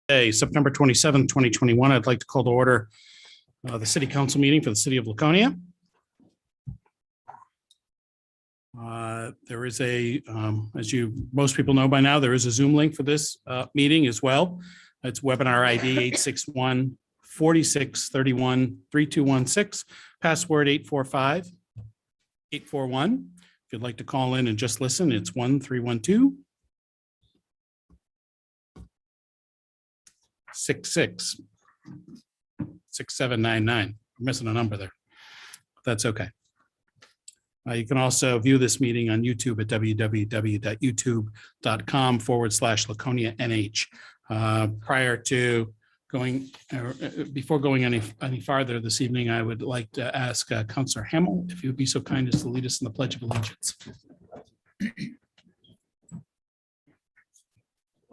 Thursday, September 27th, 2021. I'd like to call to order the City Council meeting for the City of Laconia. There is a, as most people know by now, there is a Zoom link for this meeting as well. It's webinar ID 861-4631-3216, password 845-841. If you'd like to call in and just listen, it's 1-312-66-6799. I'm missing a number there. That's okay. You can also view this meeting on YouTube at www.youtube.com/Laconia NH. Prior to going, before going any farther this evening, I would like to ask Councillor Hamel if you would be so kind as to lead us in the Pledge of Allegiance.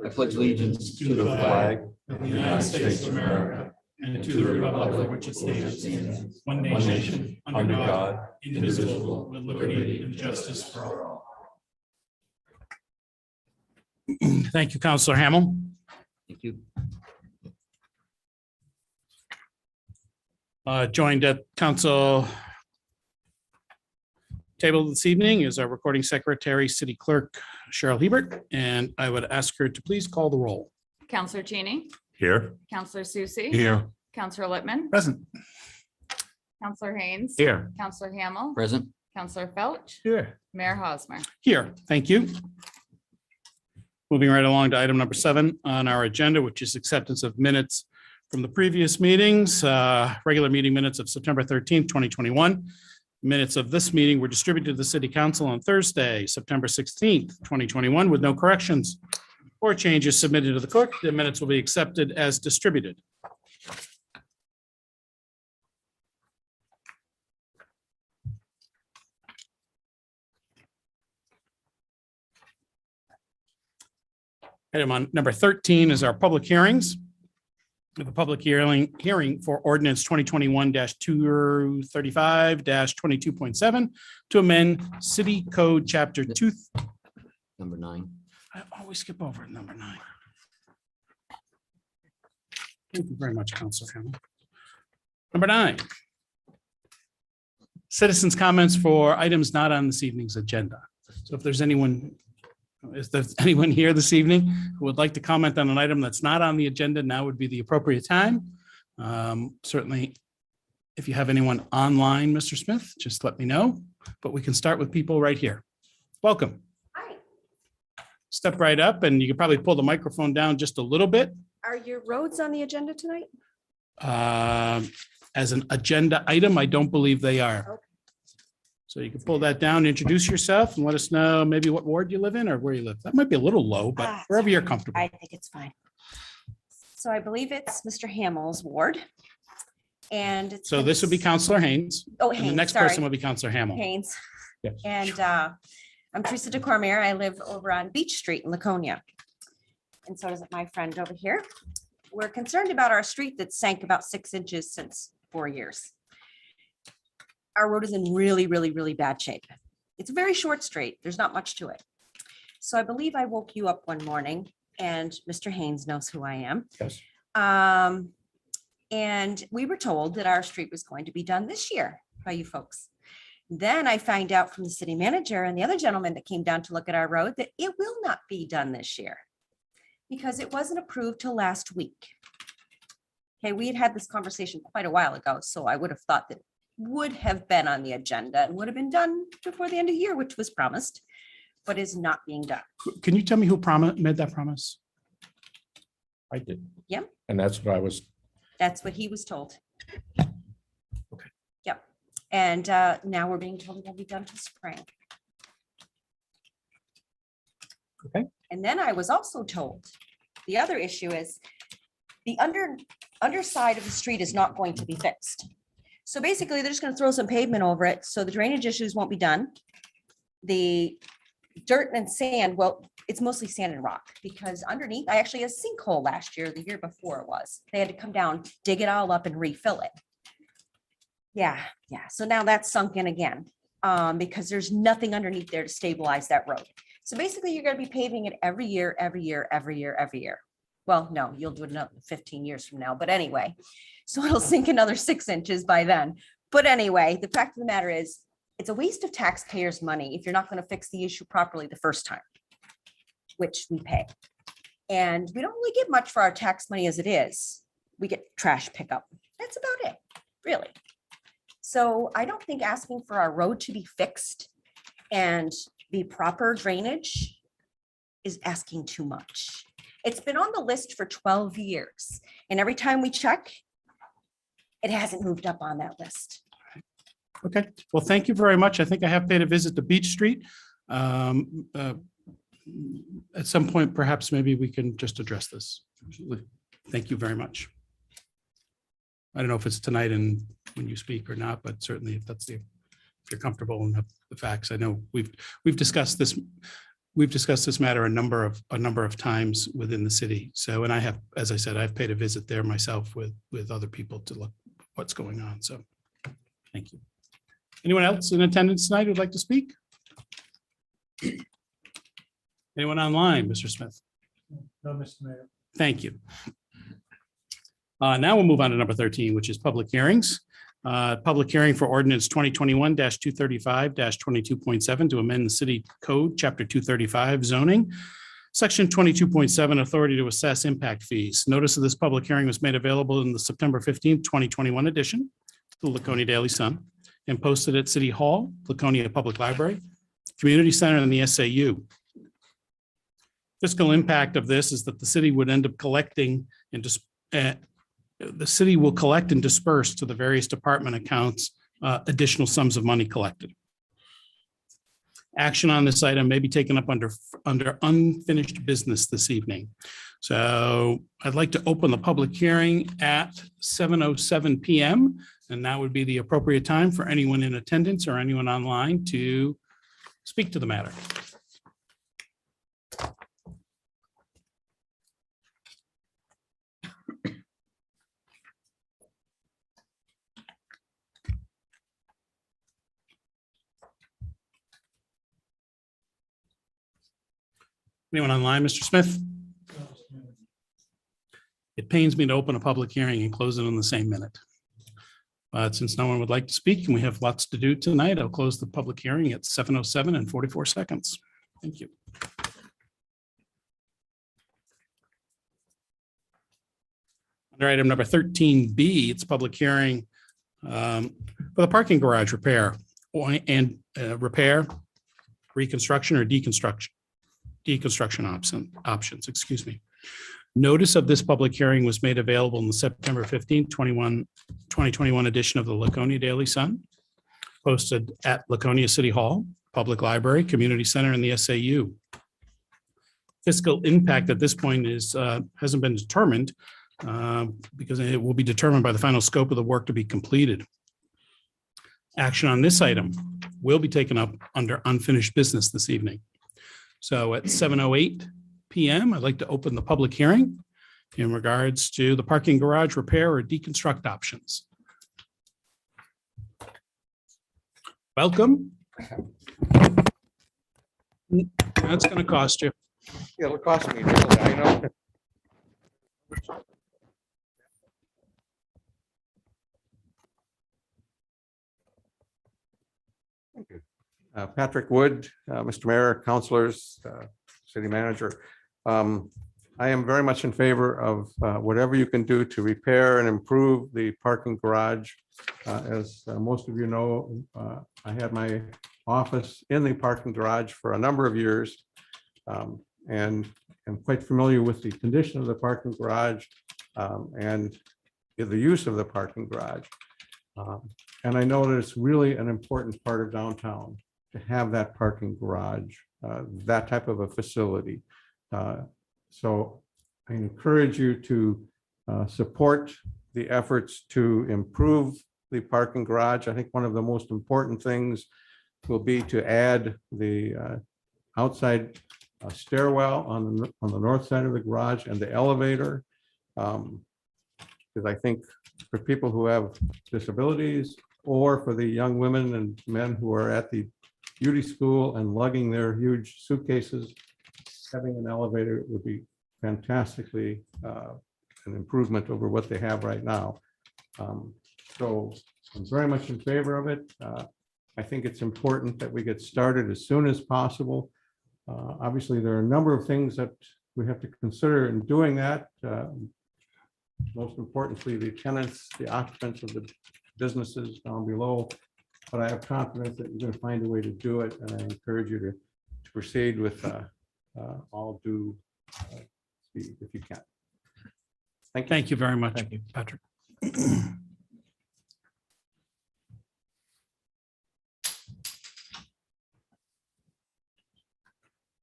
I pledge allegiance to the flag of the United States of America and to the republic for which it stands, one nation, under God, indivisible, with liberty and justice for all. Thank you, Councillor Hamel. Thank you. Joined at council table this evening is our recording secretary, City Clerk Cheryl Hebert, and I would ask her to please call the roll. Councillor Cheney, Here. Councillor Susie, Here. Councillor Littman, Present. Councillor Haynes, Here. Councillor Hamel, Present. Councillor Felch, Here. Mayor Hosmer. Here, thank you. Moving right along to item number 7 on our agenda, which is acceptance of minutes from the previous meetings, regular meeting minutes of September 13th, 2021. Minutes of this meeting were distributed to the City Council on Thursday, September 16th, 2021, with no corrections or changes submitted to the clerk. The minutes will be accepted as distributed. Item on number 13 is our public hearings. We have a public hearing for ordinance 2021-235-22.7 to amend City Code Chapter 2. Number 9. I always skip over number 9. Thank you very much, Councilor Hamel. Number 9. Citizens' comments for items not on this evening's agenda. So if there's anyone, is there anyone here this evening who would like to comment on an item that's not on the agenda, now would be the appropriate time. Certainly, if you have anyone online, Mr. Smith, just let me know, but we can start with people right here. Welcome. Hi. Step right up and you can probably pull the microphone down just a little bit. Are your roads on the agenda tonight? As an agenda item, I don't believe they are. Okay. So you can pull that down, introduce yourself and let us know maybe what ward you live in or where you live. That might be a little low, but wherever you're comfortable. I think it's fine. So I believe it's Mr. Hamel's ward. And it's So this would be Councillor Haynes. Oh, And the Haynes, next sorry. person would be Councillor Hamel. Haynes. Yes. And I'm Teresa DeCormier. I live over on Beach Street in Laconia. And so does my friend over here. We're concerned about our street that sank about 6 inches since 4 years. Our road is in really, really, really bad shape. It's a very short street. There's not much to it. So I believe I woke you up one morning and Mr. Haynes knows who I am. Yes. And we were told that our street was going to be done this year by you folks. Then I find out from the city manager and the other gentleman that came down to look at our road that it will not be done this year because it wasn't approved till last week. Okay, we had this conversation quite a while ago, so I would have thought that would have been on the agenda and would have been done before the end of the year, which was promised, but is not being done. Can you tell me who made that promise? I did. Yep. And that's what I was, That's what he was told. Okay. Yep. And now we're being told it will be done till spring. Okay. And then I was also told, the other issue is the underside of the street is not going to be fixed. So basically, they're just going to throw some pavement over it, so the drainage issues won't be done. The dirt and sand, well, it's mostly sand and rock, because underneath, I actually had a sinkhole last year, the year before it was. They had to come down, dig it all up and refill it. Yeah. So now that's sunk in again, because there's nothing underneath there to stabilize that road. So basically, you're going to be paving it every year. Well, no, you'll do it another 15 years from now, but anyway, so it'll sink another 6 inches by then. But anyway, the fact of the matter is, it's a waste of taxpayers' money if you're not going to fix the issue properly the first time, which we pay. And we don't really get much for our tax money as it is. We get trash pickup. That's about it, really. So I don't think asking for our road to be fixed and the proper drainage is asking too much. It's been on the list for 12 years. And every time we check, it hasn't moved up on that list. Okay, well, thank you very much. I think I have paid a visit to Beach Street. At some point, perhaps maybe we can just address this. Absolutely. Thank you very much. I don't know if it's tonight and when you speak or not, but certainly if that's if you're comfortable and have the facts. I know we've discussed this. We've discussed this matter a number of times within the city. So, and I have, as I said, I've paid a visit there myself with other people to look what's going on. So, thank you. Anyone else in attendance tonight who'd like to speak? Anyone online, Mr. Smith? No, Mr. Mayor. Thank you. Now we'll move on to number 13, which is public hearings. Public hearing for ordinance 2021-235-22.7 to amend the city code, chapter 235 zoning, section 22.7 authority to assess impact fees. Notice of this public hearing was made available in the September 15th, 2021 edition, the Laconia Daily Sun, and posted at City Hall, Laconia Public Library, Community Center, and the SAU. Fiscal impact of this is that the city would end up collecting and the city will collect and disperse to the various department accounts additional sums of money collected. Action on this item may be taken up under unfinished business this evening. So I'd like to open the public hearing at 7:07 p.m. and that would be the appropriate time for anyone in attendance or anyone online to speak to the matter. Anyone online, Mr. Smith? It pains me to open a public hearing and close it in the same minute. But since no one would like to speak and we have lots to do tonight, I'll close the public hearing at 7:07 and 44 seconds. Thank you. Under item number 13B, it's public hearing for the parking garage repair repair, reconstruction or deconstruction options, excuse me. Notice of this public hearing was made available in the September 15th, 2021 edition of the Laconia Daily Sun, posted at Laconia City Hall, Public Library, Community Center, and the SAU. Fiscal impact at this point hasn't been determined because it will be determined by the final scope of the work to be completed. Action on this item will be taken up under unfinished business this evening. So at 7:08 p.m., I'd like to open the public hearing in regards to the parking garage repair or deconstruct options. Welcome. That's going to cost you. Yeah, it'll cost me, really, I know. Thank you. Patrick Wood, Mr. Mayor, councilors, city manager. I am very much in favor of whatever you can do to repair and improve the parking garage. As most of you know, I had my office in the parking garage for a number of years and am quite familiar with the condition of the parking garage and the use of the parking garage. And I know that it's really an important part of downtown to have that parking garage, that type of a facility. So I encourage you to support the efforts to improve the parking garage. I think one of the most important things will be to add the outside stairwell on the north side of the garage and the elevator. Because I think for people who have disabilities or for the young women and men who are at the beauty school and lugging their huge suitcases, having an elevator would be fantastically an improvement over what they have right now. So I'm very much in favor of it. I think it's important that we get started as soon as possible. Obviously, there are a number of things that we have to consider in doing that. Most importantly, the tenants, the occupants of the businesses down below. But I have confidence that you're going to find a way to do it, and I encourage you to proceed with all due speed if you can. Thank you. Thank you very much, Thank you. Patrick.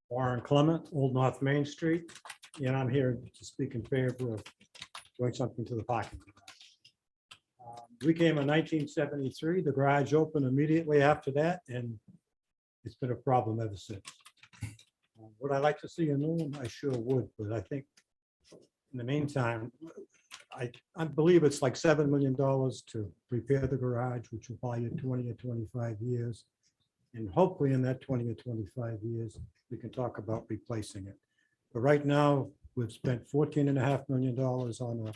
Warren Clement, Old North Main Street, and I'm here to speak in favor of doing something to the parking lot. We came in 1973, the garage opened immediately after that, and it's been a problem ever since. Would I like to see a new one? I sure would, but I think in the meantime, I believe it's like $7 million to repair the garage, which will buy you 20 or 25 years. And hopefully in that 20 or 25 years, we can talk about replacing it. But right now, we've spent $14.5 million on a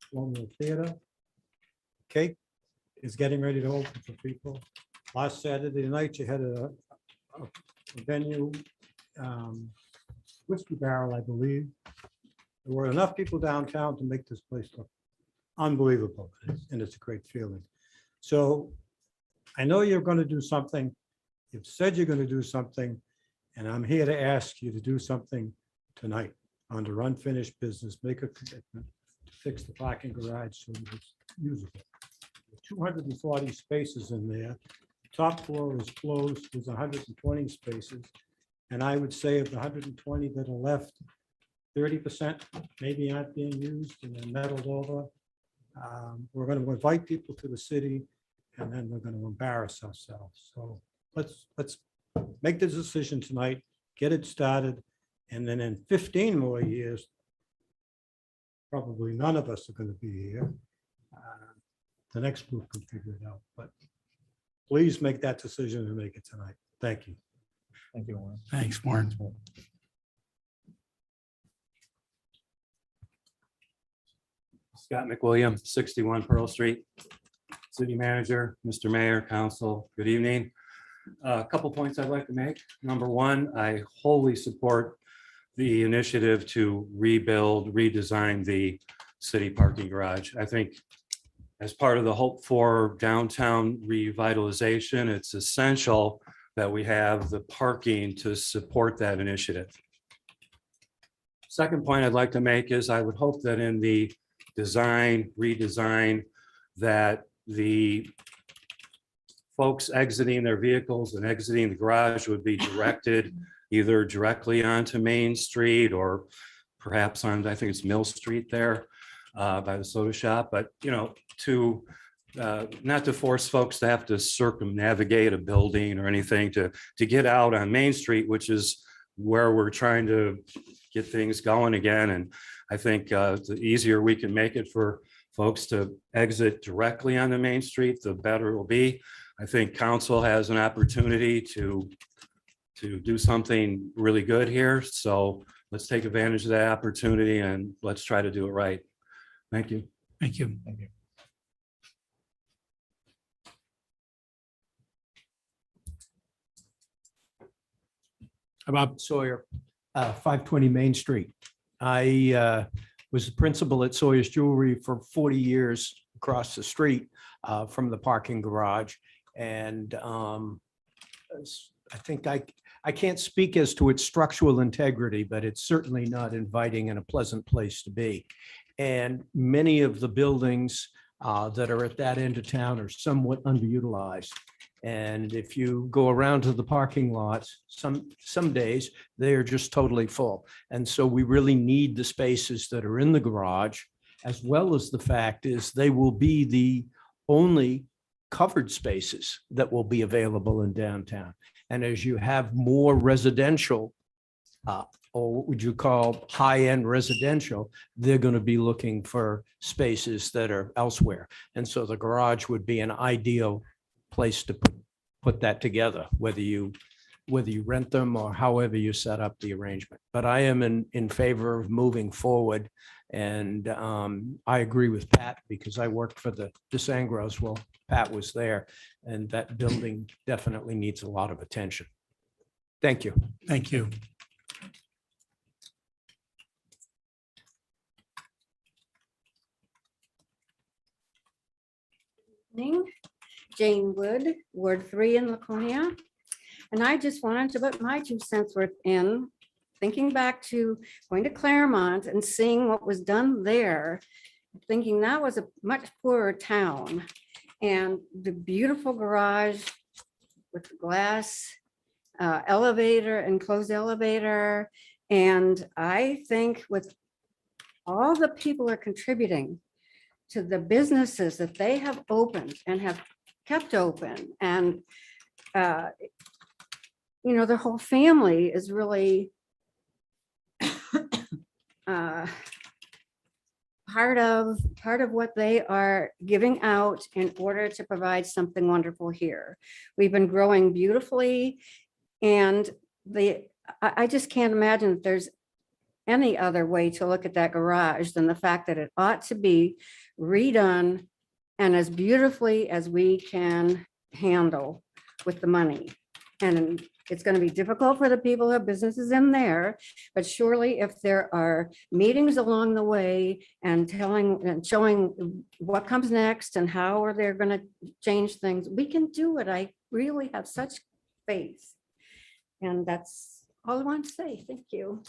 Colonial Theater. Cake is getting ready to open for people. Last Saturday night, you had a venue, Whiskey Barrel, I believe. There were enough people downtown to make this place look unbelievable, and it's a great feeling. So I know you're going to do something. You've said you're going to do something, and I'm here to ask you to do something tonight under unfinished business. Make a commitment to fix the parking garage so it's usable. 240 spaces in there. Top floor is closed. There's 120 spaces. And I would say of the 120 that are left, 30% maybe aren't being used and they're meddled over. We're going to invite people to the city, and then we're going to embarrass ourselves. So let's make the decision tonight, get it started, and then in 15 more years, probably none of us are going to be here. The next group can figure it out, but please make that decision and make it tonight. Thank you. Thank you, Warren. Thanks, Warren. Scott McWilliam, 61 Pearl Street. City Manager, Mr. Mayor, Council, good evening. A couple points I'd like to make. Number one, I wholly support the initiative to rebuild, redesign the city parking garage. I think as part of the hope for downtown revitalization, it's essential that we have the parking to support that initiative. Second point I'd like to make is I would hope that in the design, redesign, that the folks exiting their vehicles and exiting the garage would be directed either directly onto Main Street or perhaps on, I think it's Mill Street there by the soda shop, but to not to force folks to have to circumnavigate a building or anything to get out on Main Street, which is where we're trying to get things going again. And I think the easier we can make it for folks to exit directly on the Main Street, the better it will be. I think council has an opportunity to do something really good here. So let's take advantage of that opportunity and let's try to do it right. Thank you. Thank you. Thank you. About Sawyer, 520 Main Street. I was the principal at Sawyer's Jewelry for 40 years across the street from the parking garage. And I think I can't speak as to its structural integrity, but it's certainly not inviting and a pleasant place to be. And many of the buildings that are at that end of town are somewhat underutilized. And if you go around to the parking lots, some days they are just totally full. And so we really need the spaces that are in the garage, as well as the fact is they will be the only covered spaces that will be available in downtown. And as you have more residential, or what would you call high-end residential, they're going to be looking for spaces that are elsewhere. And so the garage would be an ideal place to put that together, whether you whether you rent them or however you set up the arrangement. But I am in favor of moving forward. And I agree with Pat because I worked for the DeSangros. Well, Pat was there, and that building definitely needs a lot of attention. Thank you. Thank you. Evening. Jane Wood, Ward 3 in Laconia. And I just wanted to put my 2 cents worth in, thinking back to going to Claremont and seeing what was done there, thinking that was a much poorer town. And the beautiful garage with the glass elevator, enclosed elevator. And I think with all the people are contributing to the businesses that they have opened and have kept open, and you know, the whole family is really part of what they are giving out in order to provide something wonderful here. We've been growing beautifully, and I just can't imagine that there's any other way to look at that garage than the fact that it ought to be redone and as beautifully as we can handle with the money. And it's going to be difficult for the people who have businesses in there, but surely if there are meetings along the way and telling and showing what comes next and how are they going to change things, we can do it. I really have such faith. And that's all I want to say. Thank you.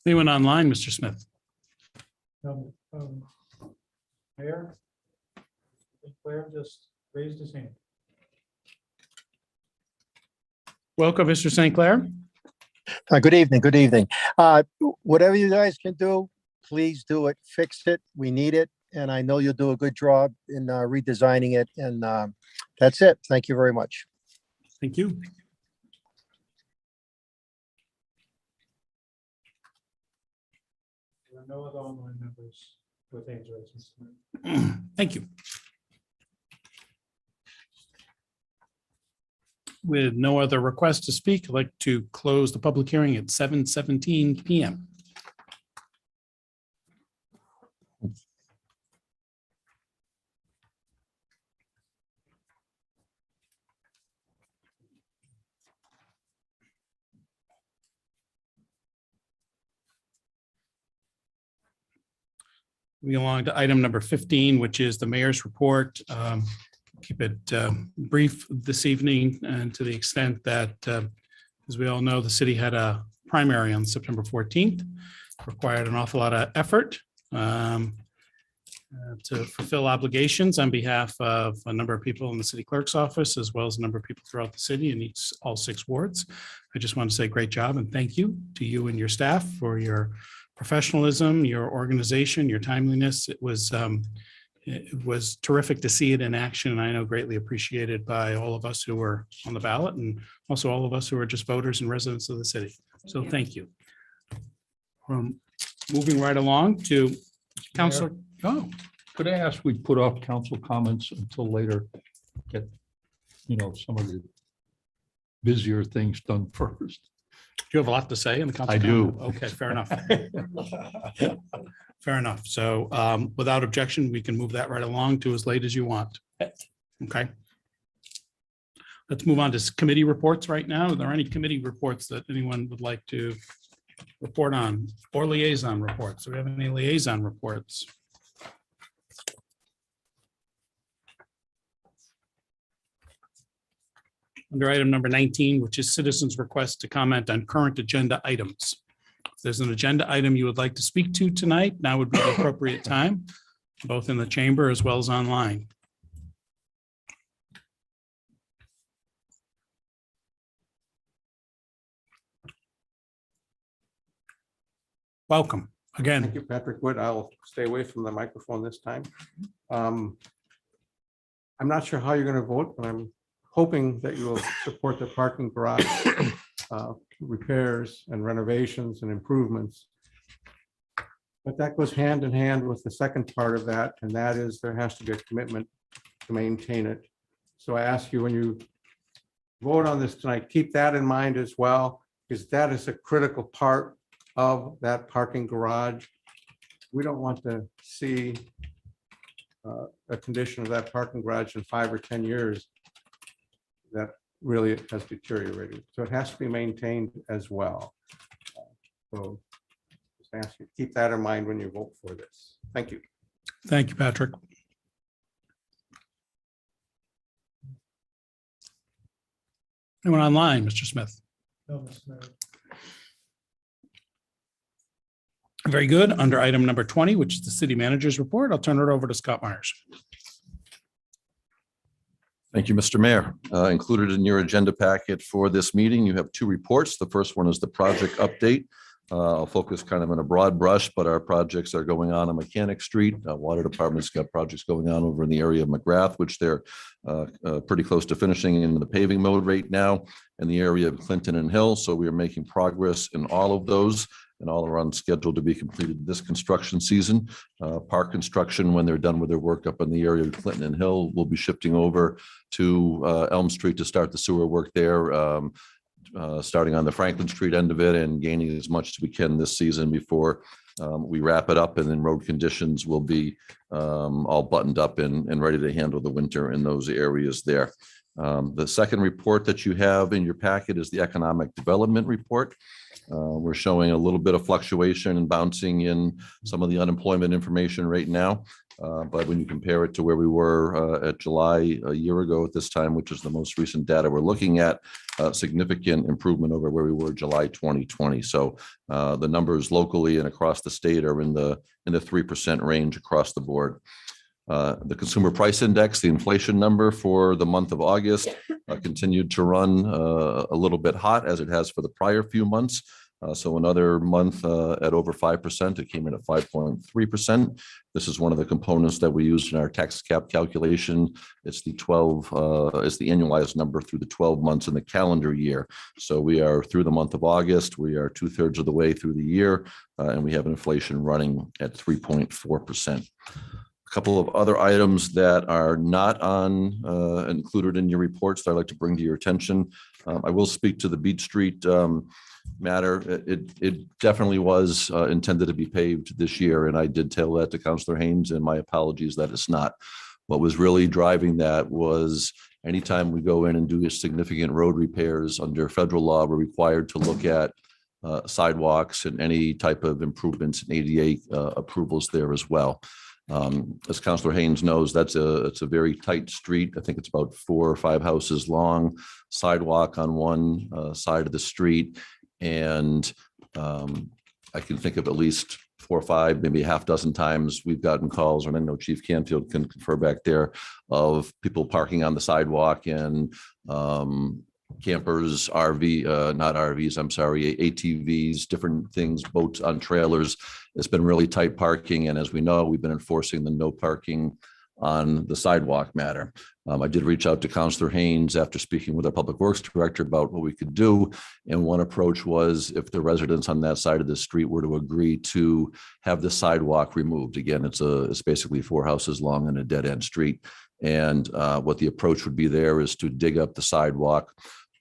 Anyone online, Mr. Smith? Mayor? Claire just raised his hand. Welcome, Mr. St. Clair. Good evening, good evening. Whatever you guys can do, please do it, fix it. We need it. And I know you'll do a good job in redesigning it. And that's it. Thank you very much. Thank you. There are no other online members with hands raised. Thank you. With no other requests to speak, I'd like to close the public hearing at 7:17 PM. Moving along to item number 15, which is the mayor's report. Keep it brief this evening, and to the extent that, as we all know, the city had a primary on September 14th, required an awful lot of effort to fulfill obligations on behalf of a number of people in the city clerk's office, as well as a number of people throughout the city in all 6 wards. I just want to say great job and thank you to you and your staff for your professionalism, your organization, your timeliness. It was terrific to see it in action, and I know greatly appreciated by all of us who were on the ballot and also all of us who are just voters and residents of the city. So thank you. Moving right along to Councilor. Oh, Could I ask we put off council comments until later? Get, some of the busier things done first. you have a lot to say in the council? I do. comment? Okay, fair enough. Fair enough. So without objection, we can move that right along to as late as you want. Okay. Let's move on to committee reports right now. Are there any committee reports that anyone would like to report on, or liaison reports? Do we have any liaison reports? Under item number 19, which is citizens' request to comment on current agenda items. If there's an agenda item you would like to speak to tonight, now would be the appropriate time, both in the chamber as well as online. Welcome again. Thank you, Patrick Wood. I'll stay away from the microphone this time. I'm not sure how you're going to vote, but I'm hoping that you will support the parking garage repairs and renovations and improvements. But that goes hand in hand with the second part of that, and that is there has to be a commitment to maintain it. So I ask you, when you vote on this tonight, keep that in mind as well, because that is a critical part of that parking garage. We don't want to see a condition of that parking garage in 5 or 10 years that really has deteriorated. So it has to be maintained as well. So just ask you, keep that in mind when you vote for this. Thank you. Thank you, Patrick. Anyone online, Mr. Smith? No, Mr. Mayor. Very good. Under item number 20, which is the city manager's report, I'll turn it over to Scott Myers. Thank you, Mr. Mayor. Included in your agenda packet for this meeting, you have 2 reports. The first one is the project update. I'll focus kind of in a broad brush, but our projects are going on Mechanic Street. Water Department's got projects going on over in the area of McGrath, which they're pretty close to finishing in the paving mode right now, in the area of Clinton and Hill. So we are making progress in all of those, and all are on schedule to be completed this construction season. Park construction, when they're done with their work up in the area of Clinton and Hill, will be shifting over to Elm Street to start the sewer work there. Starting on the Franklin Street end of it and gaining as much as we can this season before we wrap it up, and then road conditions will be all buttoned up and ready to handle the winter in those areas there. The second report that you have in your packet is the economic development report. We're showing a little bit of fluctuation and bouncing in some of the unemployment information right now. But when you compare it to where we were at July a year ago at this time, which is the most recent data we're looking at, significant improvement over where we were July 2020. So the numbers locally and across the state are in the 3% range across the board. The consumer price index, the inflation number for the month of August, continued to run a little bit hot, as it has for the prior few months. So another month at over 5%. It came in at 5.3%. This is one of the components that we used in our tax cap calculation. It's the annualized number through the 12 months in the calendar year. So we are through the month of August. We are 2/3 of the way through the year, and we have inflation running at 3.4%. A couple of other items that are not included in your reports that I'd like to bring to your attention. I will speak to the Beach Street matter. It definitely was intended to be paved this year, and I did tell that to Councilor Haynes, and my apologies that it's not. What was really driving that was anytime we go in and do significant road repairs under federal law, we're required to look at sidewalks and any type of improvements in ADA approvals there as well. As Councilor Haynes knows, it's a very tight street. I think it's about 4 or 5 houses long, sidewalk on one side of the street. And I can think of at least 4 or 5, maybe a half dozen times we've gotten calls, and I know Chief Canfield can confer back there, of people parking on the sidewalk and campers, not RVs, I'm sorry, ATVs, different things, boats on trailers. It's been really tight parking. And as we know, we've been enforcing the no parking on the sidewalk matter. I did reach out to Councilor Haynes after speaking with our Public Works Director about what we could do. And one approach was, if the residents on that side of the street were to agree to have the sidewalk removed. Again, it's basically 4 houses long and a dead end street. And what the approach would be there is to dig up the sidewalk,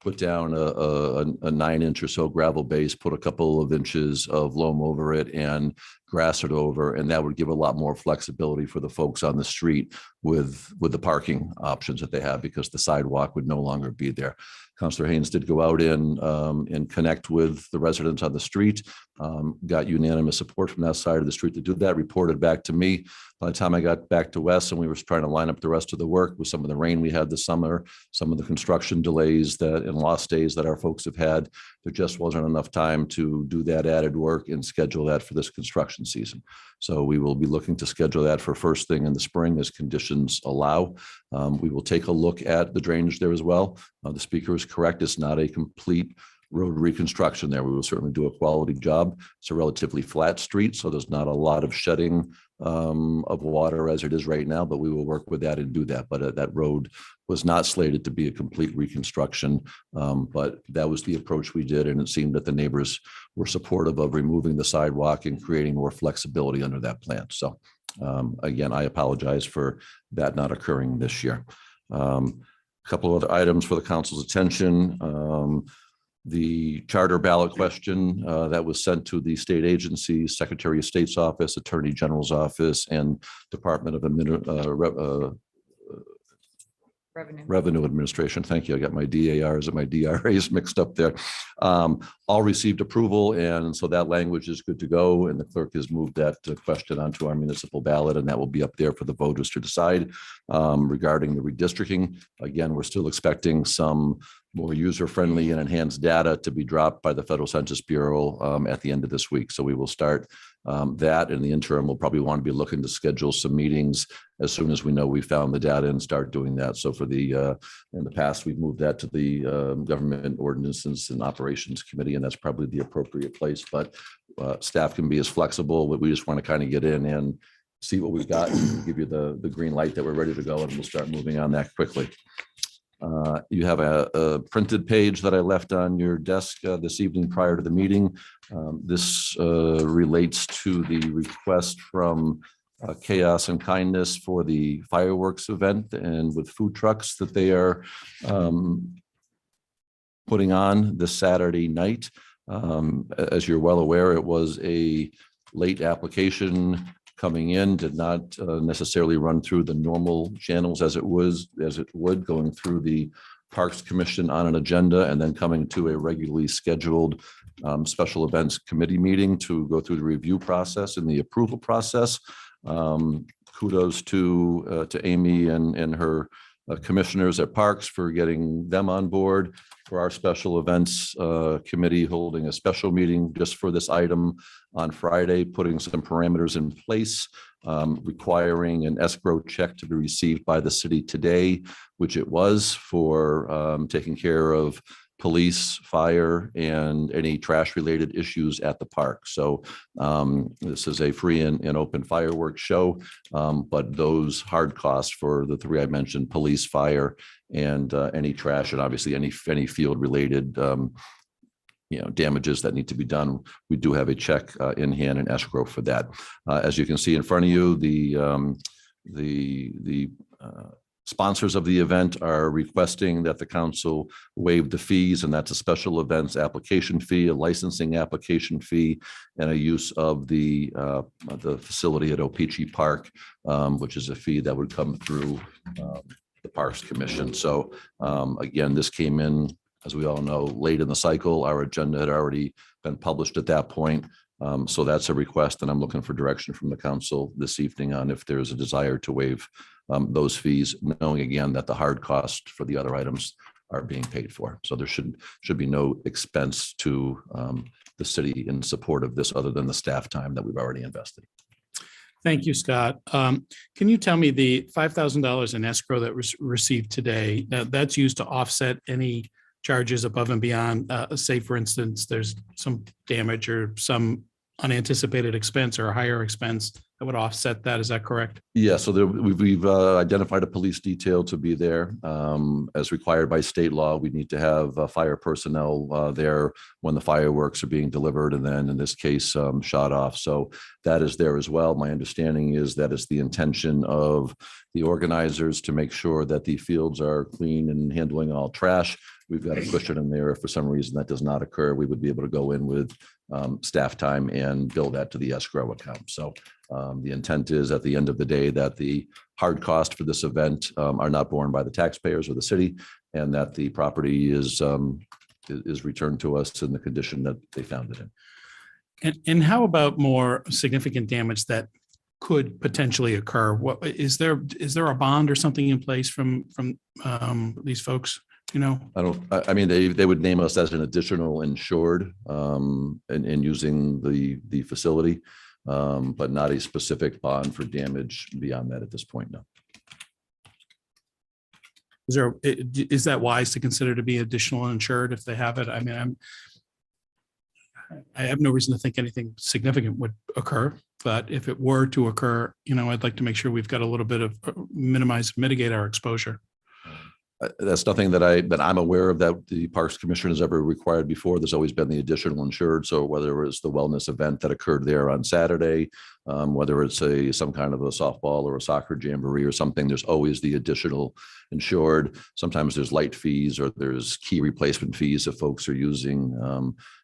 put down a 9-inch or so gravel base, put a couple of inches of loam over it and grass it over. And that would give a lot more flexibility for the folks on the street with the parking options that they have, because the sidewalk would no longer be there. Councilor Haynes did go out and connect with the residents on the street, got unanimous support from that side of the street to do that, reported back to me. By the time I got back to Wes and we were trying to line up the rest of the work with some of the rain we had this summer, some of the construction delays and lost days that our folks have had, there just wasn't enough time to do that added work and schedule that for this construction season. So we will be looking to schedule that for first thing in the spring as conditions allow. We will take a look at the drainage there as well. The speaker is correct. It's not a complete road reconstruction there. We will certainly do a quality job. It's a relatively flat street, so there's not a lot of shedding of water as it is right now, but we will work with that and do that. But that road was not slated to be a complete reconstruction, but that was the approach we did, and it seemed that the neighbors were supportive of removing the sidewalk and creating more flexibility under that plan. So Again, I apologize for that not occurring this year. Couple of other items for the council's attention. The charter ballot question that was sent to the state agencies, Secretary of State's office, Attorney General's office, and Department of Revenue Administration. Thank you. I got my DARs and my DRAs mixed up there. All received approval, and so that language is good to go. And the clerk has moved that question onto our municipal ballot, and that will be up there for the voters to decide. Regarding the redistricting, again, we're still expecting some more user-friendly and enhanced data to be dropped by the Federal Census Bureau at the end of this week. So we will start that. In the interim, we'll probably want to be looking to schedule some meetings as soon as we know we found the data and start doing that. So for the in the past, we've moved that to the Government Ordinances and Operations Committee, and that's probably the appropriate place. But staff can be as flexible, but we just want to kind of get in and see what we've got and give you the green light that we're ready to go, and we'll start moving on that quickly. You have a printed page that I left on your desk this evening prior to the meeting. This relates to the request from Chaos and Kindness for the fireworks event and with food trucks that they are putting on this Saturday night. As you're well aware, it was a late application coming in, did not necessarily run through the normal channels as it would going through the Parks Commission on an agenda and then coming to a regularly scheduled special events committee meeting to go through the review process and the approval process. Kudos to Amy and her commissioners at Parks for getting them on board, for our special events committee holding a special meeting just for this item on Friday, putting some parameters in place, requiring an escrow check to be received by the city today, which it was, for taking care of police, fire, and any trash related issues at the park. So this is a free and open fireworks show, but those hard costs for the three I mentioned, police, fire, and any trash, and obviously any field related damages that need to be done, we do have a check in hand and escrow for that. As you can see in front of you, the sponsors of the event are requesting that the council waive the fees, and that's a special events application fee, a licensing application fee, and a use of the facility at Opeechee Park, which is a fee that would come through the Parks Commission. So again, this came in, as we all know, late in the cycle. Our agenda had already been published at that point. So that's a request, and I'm looking for direction from the council this evening on if there's a desire to waive those fees, knowing again that the hard cost for the other items are being paid for. So there should be no expense to the city in support of this other than the staff time that we've already invested. Thank you, Scott. Can you tell me the $5,000 in escrow that was received today, that's used to offset any charges above and beyond, say, for instance, there's some damage or some unanticipated expense or a higher expense that would offset that. Is that correct? Yeah, so we've identified a police detail to be there. As required by state law, we need to have fire personnel there when the fireworks are being delivered and then in this case shot off. So that is there as well. My understanding is that it's the intention of the organizers to make sure that the fields are clean and handling all trash. We've got a cushion in there. If for some reason that does not occur, we would be able to go in with staff time and bill that to the escrow account. So the intent is at the end of the day that the hard cost for this event are not borne by the taxpayers or the city, and that the property is returned to us in the condition that they found it in. And how about more significant damage that could potentially occur? What is there a bond or something in place from these folks? I mean, they would name us as an additional insured in using the facility, but not a specific bond for damage beyond that at this point. No. Is that wise to consider to be additional insured if they have it? I mean, I have no reason to think anything significant would occur, but if it were to occur, I'd like to make sure we've got a little bit of mitigate our exposure. That's nothing that I'm aware of that the Parks Commission has ever required before. There's always been the additional insured. So whether it was the wellness event that occurred there on Saturday, whether it's some kind of a softball or a soccer jamboree or something, there's always the additional insured. Sometimes there's light fees or there's key replacement fees if folks are using,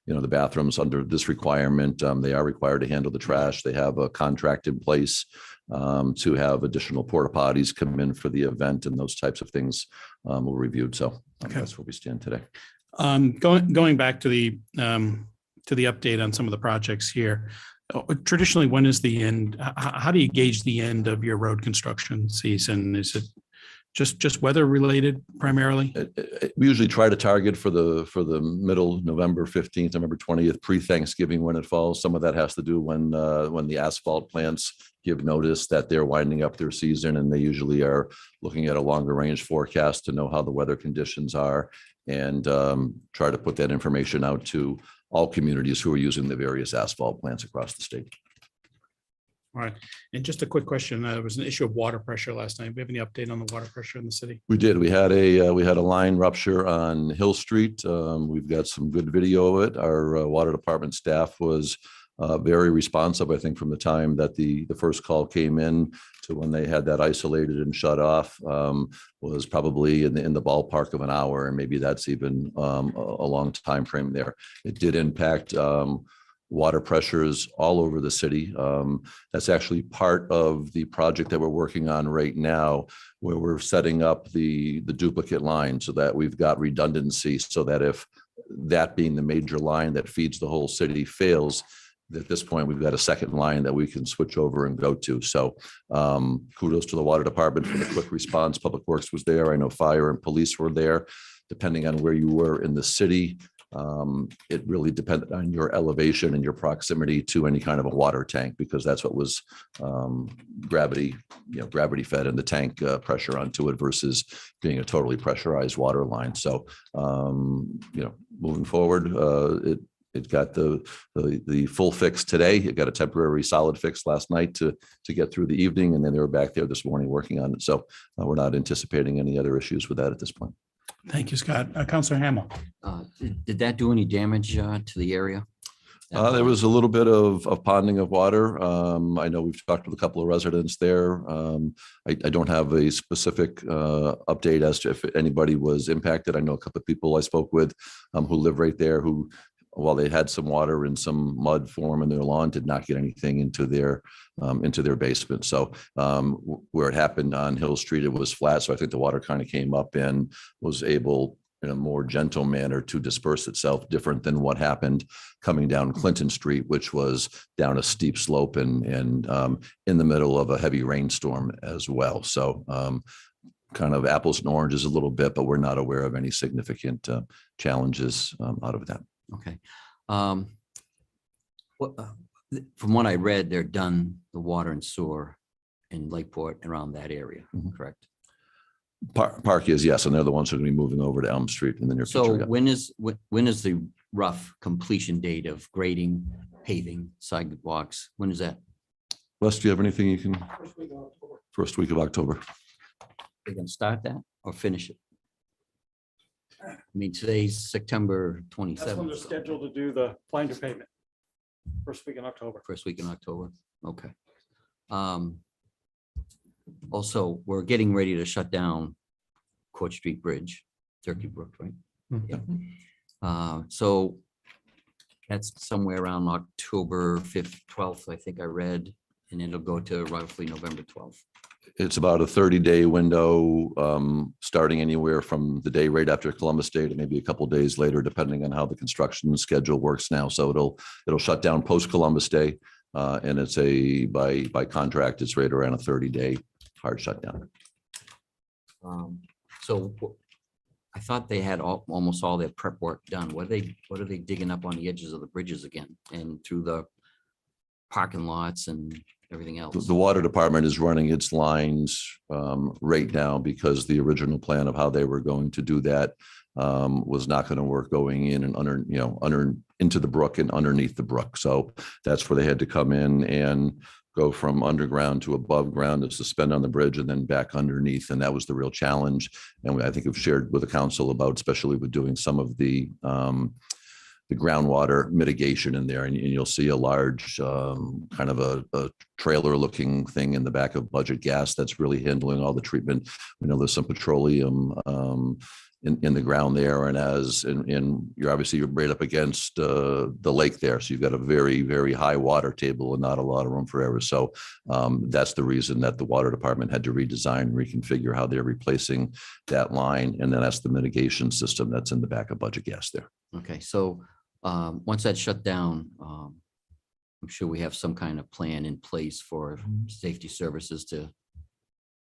the bathrooms under this requirement. They are required to handle the trash. They have a contract in place to have additional porta potties come in for the event, and those types of things were reviewed. So that's where we stand today. Going back to the update on some of the projects here. Traditionally, when is the end? How do you gauge the end of your road construction season? Is it just weather related primarily? We usually try to target for the middle November 15th, November 20th, pre-Thanksgiving when it falls. Some of that has to do when the asphalt plants give notice that they're winding up their season, and they usually are looking at a longer range forecast to know how the weather conditions are, and try to put that information out to all communities who are using the various asphalt plants across the state. All right. And just a quick question. There was an issue of water pressure last night. Do we have any update on the water pressure in the city? We did. We had a line rupture on Hill Street. We've got some good video of it. Our water department staff was very responsive, I think, from the time that the first call came in to when they had that isolated and shut off, was probably in the ballpark of an hour, and maybe that's even a long time frame there. It did impact water pressures all over the city. That's actually part of the project that we're working on right now, where we're setting up the duplicate line so that we've got redundancy, so that if that being the major line that feeds the whole city fails, at this point, we've got a second line that we can switch over and go to. So kudos to the water department for the quick response. Public Works was there. I know fire and police were there. Depending on where you were in the city, it really depended on your elevation and your proximity to any kind of a water tank, because that's what was gravity fed and the tank pressure onto it versus being a totally pressurized water line. So, moving forward, it got the full fix today. It got a temporary solid fix last night to get through the evening, and then they were back there this morning working on it. So we're not anticipating any other issues with that at this point. Thank you, Scott. Councilor Hamel. Did that do any damage to the area? There was a little bit of ponding of water. I know we've talked with a couple of residents there. I don't have a specific update as to if anybody was impacted. I know a couple of people I spoke with who live right there who, while they had some water and some mud form in their lawn, did not get anything into their basement. So where it happened on Hill Street, it was flat. So I think the water kind of came up and was able, in a more gentle manner, to disperse itself, different than what happened coming down Clinton Street, which was down a steep slope and in the middle of a heavy rainstorm as well. So kind of apples and oranges a little bit, but we're not aware of any significant challenges out of that. Okay. From what I read, they're done the water and sewer in Lakeport around that area, correct? Park is, yes, and they're the ones who are going to be moving over to Elm Street in the near So future. Yeah. when is the rough completion date of grading, paving, sidewalks? When is that? Wes, do you have anything you can? First week of October. They're gonna start that or finish it? I mean, today's September That's when 27th. they're scheduled to do the blinder pavement. First week in October. First week in October. Okay. Also, we're getting ready to shut down Court Street Bridge, Turkey Brook, right? Yeah. So that's somewhere around October 5th, 12th, I think I read, and it'll go to roughly November 12th. It's about a 30-day window, starting anywhere from the day right after Columbus Day to maybe a couple of days later, depending on how the construction schedule works now. So it'll shut down post Columbus Day, and it's by contract, it's right around a 30-day hard shutdown. So I thought they had almost all their prep work done. What are they digging up on the edges of the bridges again and through the parking lots and everything else? The water department is running its lines right now because the original plan of how they were going to do that was not going to work going in and into the brook and underneath the brook. So that's where they had to come in and go from underground to above ground to suspend on the bridge and then back underneath. And that was the real challenge. And I think we've shared with the council about, especially with doing some of the groundwater mitigation in there. And you'll see a large kind of a trailer looking thing in the back of budget gas that's really handling all the treatment. We know there's some petroleum in the ground there, and you're right up against the lake there, so you've got a very, very high water table and not a lot of room for error. So that's the reason that the water department had to redesign, reconfigure how they're replacing that line, and then that's the mitigation system that's in the back of budget gas there. Okay, so once that's shut down, I'm sure we have some kind of plan in place for safety services to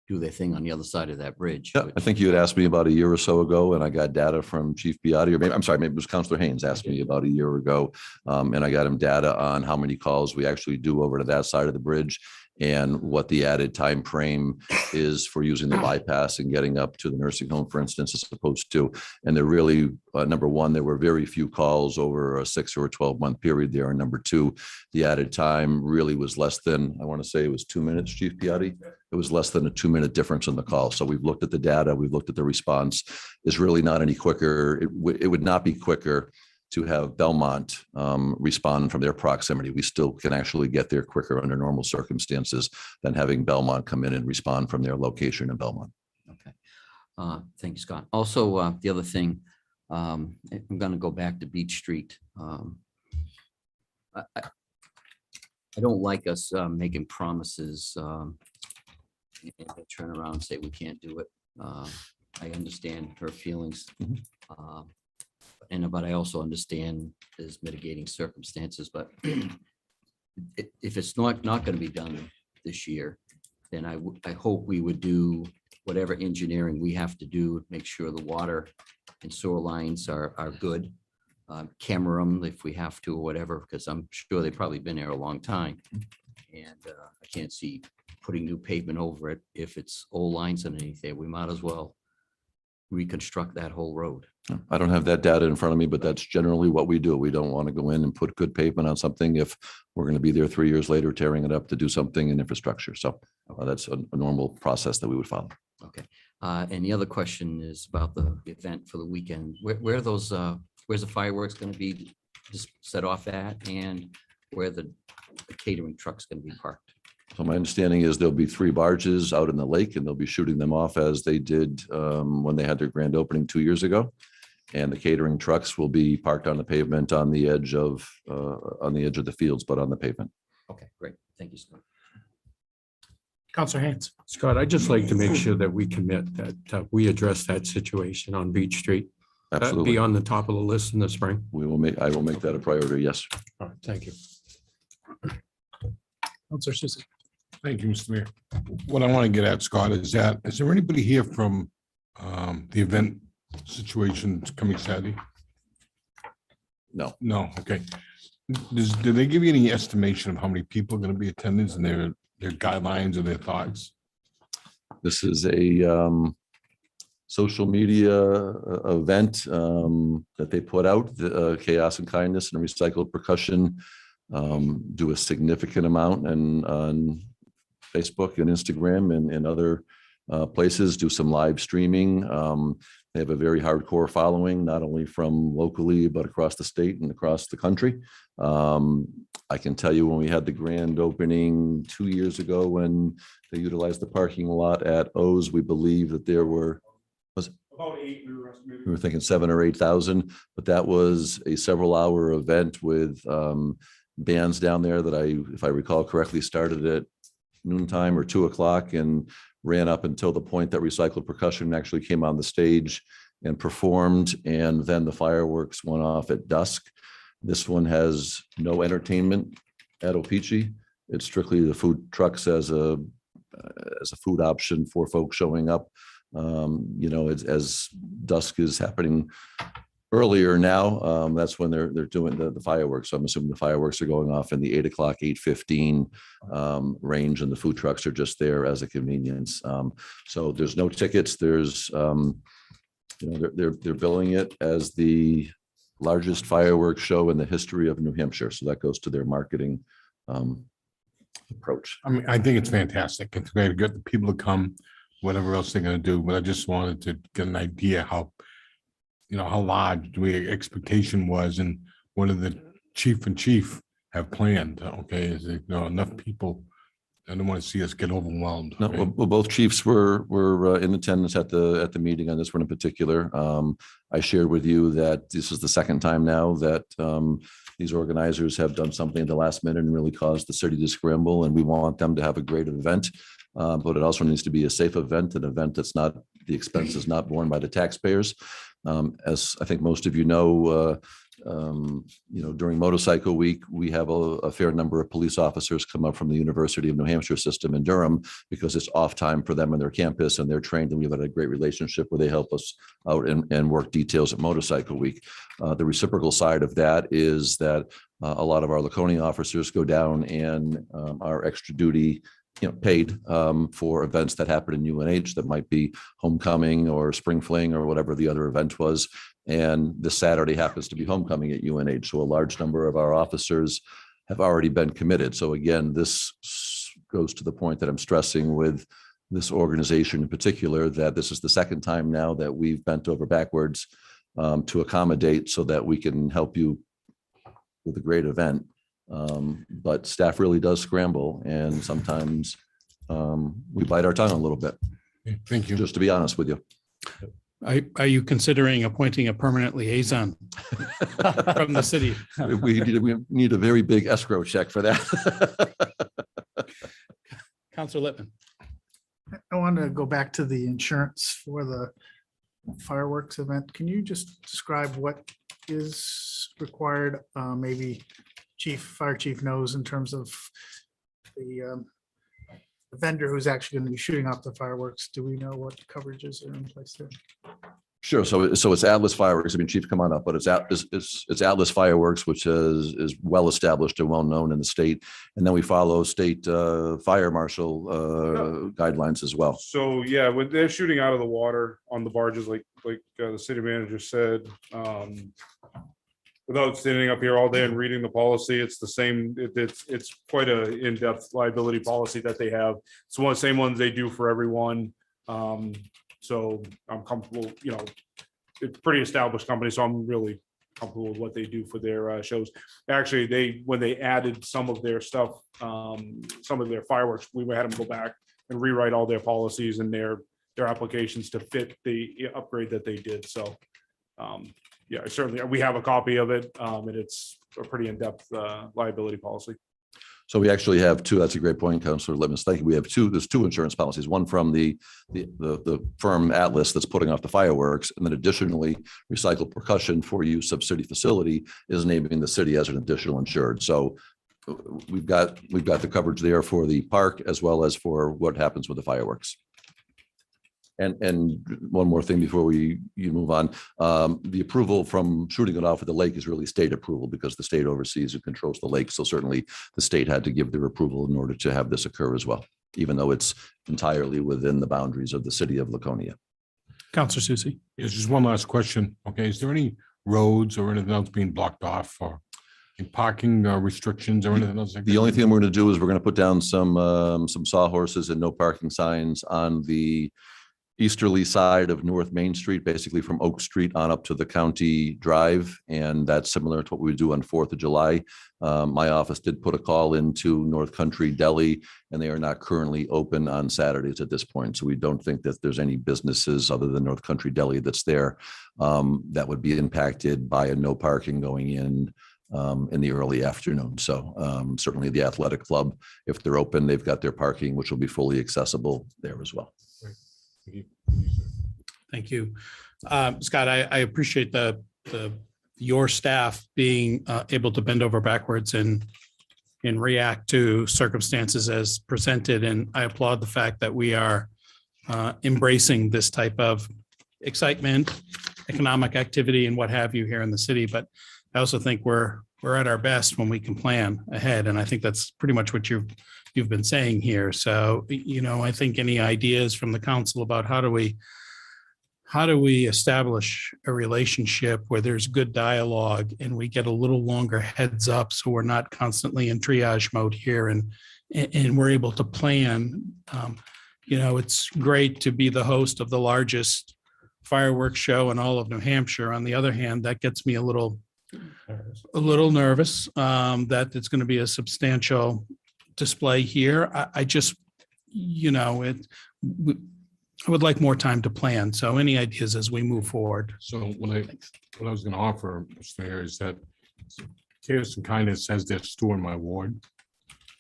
do their thing on the other side of that bridge. Yeah, I think you had asked me about a year or so ago, and I got data from Chief Biotti, or maybe, I'm sorry, maybe it was Councilor Haynes asked me about a year ago. And I got him data on how many calls we actually do over to that side of the bridge and what the added time frame is for using the bypass and getting up to the nursing home, for instance, as opposed to, and they're really, number one, there were very few calls over a 6 or a 12-month period there. And number two, the added time really was less than, I want to say it was 2 minutes, Chief Biotti. It was less than a 2-minute difference in the call. So we've looked at the data, we've looked at the response. It's really not any quicker. It would not be quicker to have Belmont respond from their proximity. We still can actually get there quicker under normal circumstances than having Belmont come in and respond from their location in Belmont. Okay. Thank you, Scott. Also, the other thing, I'm going to go back to Beach Street. I don't like us making promises and they turn around and say we can't do it. I understand her feelings. But I also understand there's mitigating circumstances, but if it's not going to be done this year, then I hope we would do whatever engineering we have to do, make sure the water and sewer lines are good. Camera them if we have to or whatever, because I'm sure they've probably been there a long time. And I can't see putting new pavement over it. If it's old lines underneath there, we might as well reconstruct that whole road. I don't have that data in front of me, but that's generally what we do. We don't want to go in and put good pavement on something if we're going to be there 3 years later, tearing it up to do something in infrastructure. So that's a normal process that we would follow. Okay. And the other question is about the event for the weekend. Where are those, where's the fireworks going to be just set off at, and where the catering truck's going to be parked? So my understanding is there'll be 3 barges out in the lake, and they'll be shooting them off as they did when they had their grand opening 2 years ago. And the catering trucks will be parked on the pavement on the edge of the fields, but on the pavement. Okay, great. Thank you, Scott. Councilor Haynes. Scott, I'd just like to make sure that we commit that we address that situation on Beach Street. That'd Absolutely. be on the top of the list in the spring. I will make that a priority. Yes. All right, thank you. Councilor Susie. Thank you, Mr. Mayor. What I want to get at, Scott, is there anybody here from the event situation coming Saturday? No. No, okay. Did they give you any estimation of how many people are going to be attending and their guidelines or their thoughts? This is a social media event that they put out. The Chaos and Kindness and Recycled Percussion do a significant amount on Facebook and Instagram and other places, do some live streaming. They have a very hardcore following, not only from locally, but across the state and across the country. I can tell you when we had the grand opening 2 years ago, when they utilized the parking lot at O's, we believe that there were, About 8. we were thinking 7,000 or 8,000, but that was a several-hour event with bands down there that if I recall correctly, started at noontime or 2 o'clock and ran up until the point that Recycled Percussion actually came on the stage and performed, and then the fireworks went off at dusk. This one has no entertainment at O-Pee-Chee. It's strictly the food trucks as a food option for folks showing up. As dusk is happening earlier now, that's when they're doing the fireworks. So I'm assuming the fireworks are going off in the 8 o'clock, 8:15 range, and the food trucks are just there as a convenience. So there's no tickets. There's, they're billing it as the largest fireworks show in the history of New Hampshire. So that goes to their marketing approach. I mean, I think it's fantastic. It's great to get the people to come, whatever else they're gonna do, but I just wanted to get an idea how, how large the expectation was and what did the chief have planned, okay? Is it, enough people? I don't want to see us get overwhelmed. No, okay? well, both chiefs were in attendance at the meeting on this one in particular. I shared with you that this is the second time now that these organizers have done something at the last minute and really caused the city to scramble, and we want them to have a great event. But it also needs to be a safe event, an event that's not, the expense is not borne by the taxpayers. As I think most of you know, during Motorcycle Week, we have a fair number of police officers come up from the University of New Hampshire system in Durham because it's off time for them on their campus and they're trained, and we've had a great relationship where they help us out and work details at Motorcycle Week. The reciprocal side of that is that a lot of our Laconia officers go down and are extra duty paid for events that happen in UNH that might be homecoming or spring fling or whatever the other event was. And this Saturday happens to be homecoming at UNH. So a large number of our officers have already been committed. So again, this goes to the point that I'm stressing with this organization in particular, that this is the second time now that we've bent over backwards to accommodate so that we can help you with a great event. But staff really does scramble, and sometimes we bite our tongue a little bit. Thank you. Just to be honest with you. Are you considering appointing a permanent liaison from the city? We need a very big escrow check for that. Counselor Littman. I want to go back to the insurance for the fireworks event. Can you just describe what is required? Maybe fire chief knows in terms of the vendor who's actually going to be shooting off the fireworks. Do we know what coverages are in place there? Sure. So it's Atlas Fireworks. I mean, Chief, come on up, but it's Atlas Fireworks, which is well established and well known in the state. And then we follow state fire marshal guidelines as well. So yeah, when they're shooting out of the water on the barges, like the city manager said, without standing up here all day and reading the policy, it's the same. It's quite a in-depth liability policy that they have. It's one of the same ones they do for everyone. So I'm comfortable, it's a pretty established company, so I'm really comfortable with what they do for their shows. Actually, when they added some of their stuff, some of their fireworks, we had them go back and rewrite all their policies and their applications to fit the upgrade that they did. So yeah, certainly we have a copy of it, and it's a pretty in-depth liability policy. So we actually have two. That's a great point, Councilor Littman. Thank you. We have two. There's two insurance policies. One from the firm Atlas that's putting off the fireworks, and then additionally, Recycled Percussion for use of city facility is naming the city as an additional insured. So we've got the coverage there for the park as well as for what happens with the fireworks. And one more thing before you move on, the approval from shooting it off at the lake is really state approval because the state oversees and controls the lake. So certainly the state had to give their approval in order to have this occur as well, even though it's entirely within the boundaries of the city of Laconia. Counselor Susie. Yes, just one last question. Okay, is there any roads or anything else being blocked off or parking restrictions or anything else? The only thing we're going to do is we're going to put down some sawhorses and no parking signs on the easterly side of North Main Street, basically from Oak Street on up to the County Drive. And that's similar to what we do on 4th of July. My office did put a call into North Country Deli, and they are not currently open on Saturdays at this point. So we don't think that there's any businesses other than North Country Deli that's there that would be impacted by a no parking going in the early afternoon. So certainly the athletic club, if they're open, they've got their parking, which will be fully accessible there as well. Thank you. Scott, I appreciate your staff being able to bend over backwards and react to circumstances as presented. And I applaud the fact that we are embracing this type of excitement, economic activity and what have you here in the city. But I also think we're at our best when we can plan ahead. And I think that's pretty much what you've been saying here. So, I think any ideas from the council about how do we establish a relationship where there's good dialogue and we get a little longer heads up so we're not constantly in triage mode here and and we're able to plan. It's great to be the host of the largest fireworks show in all of New Hampshire. On the other hand, that gets me a little nervous that it's going to be a substantial display here. I just, I would like more time to plan. So any ideas as we move forward? So what I was gonna offer, Mr. Mayor, is that Chaos and Kindness has their store in my ward.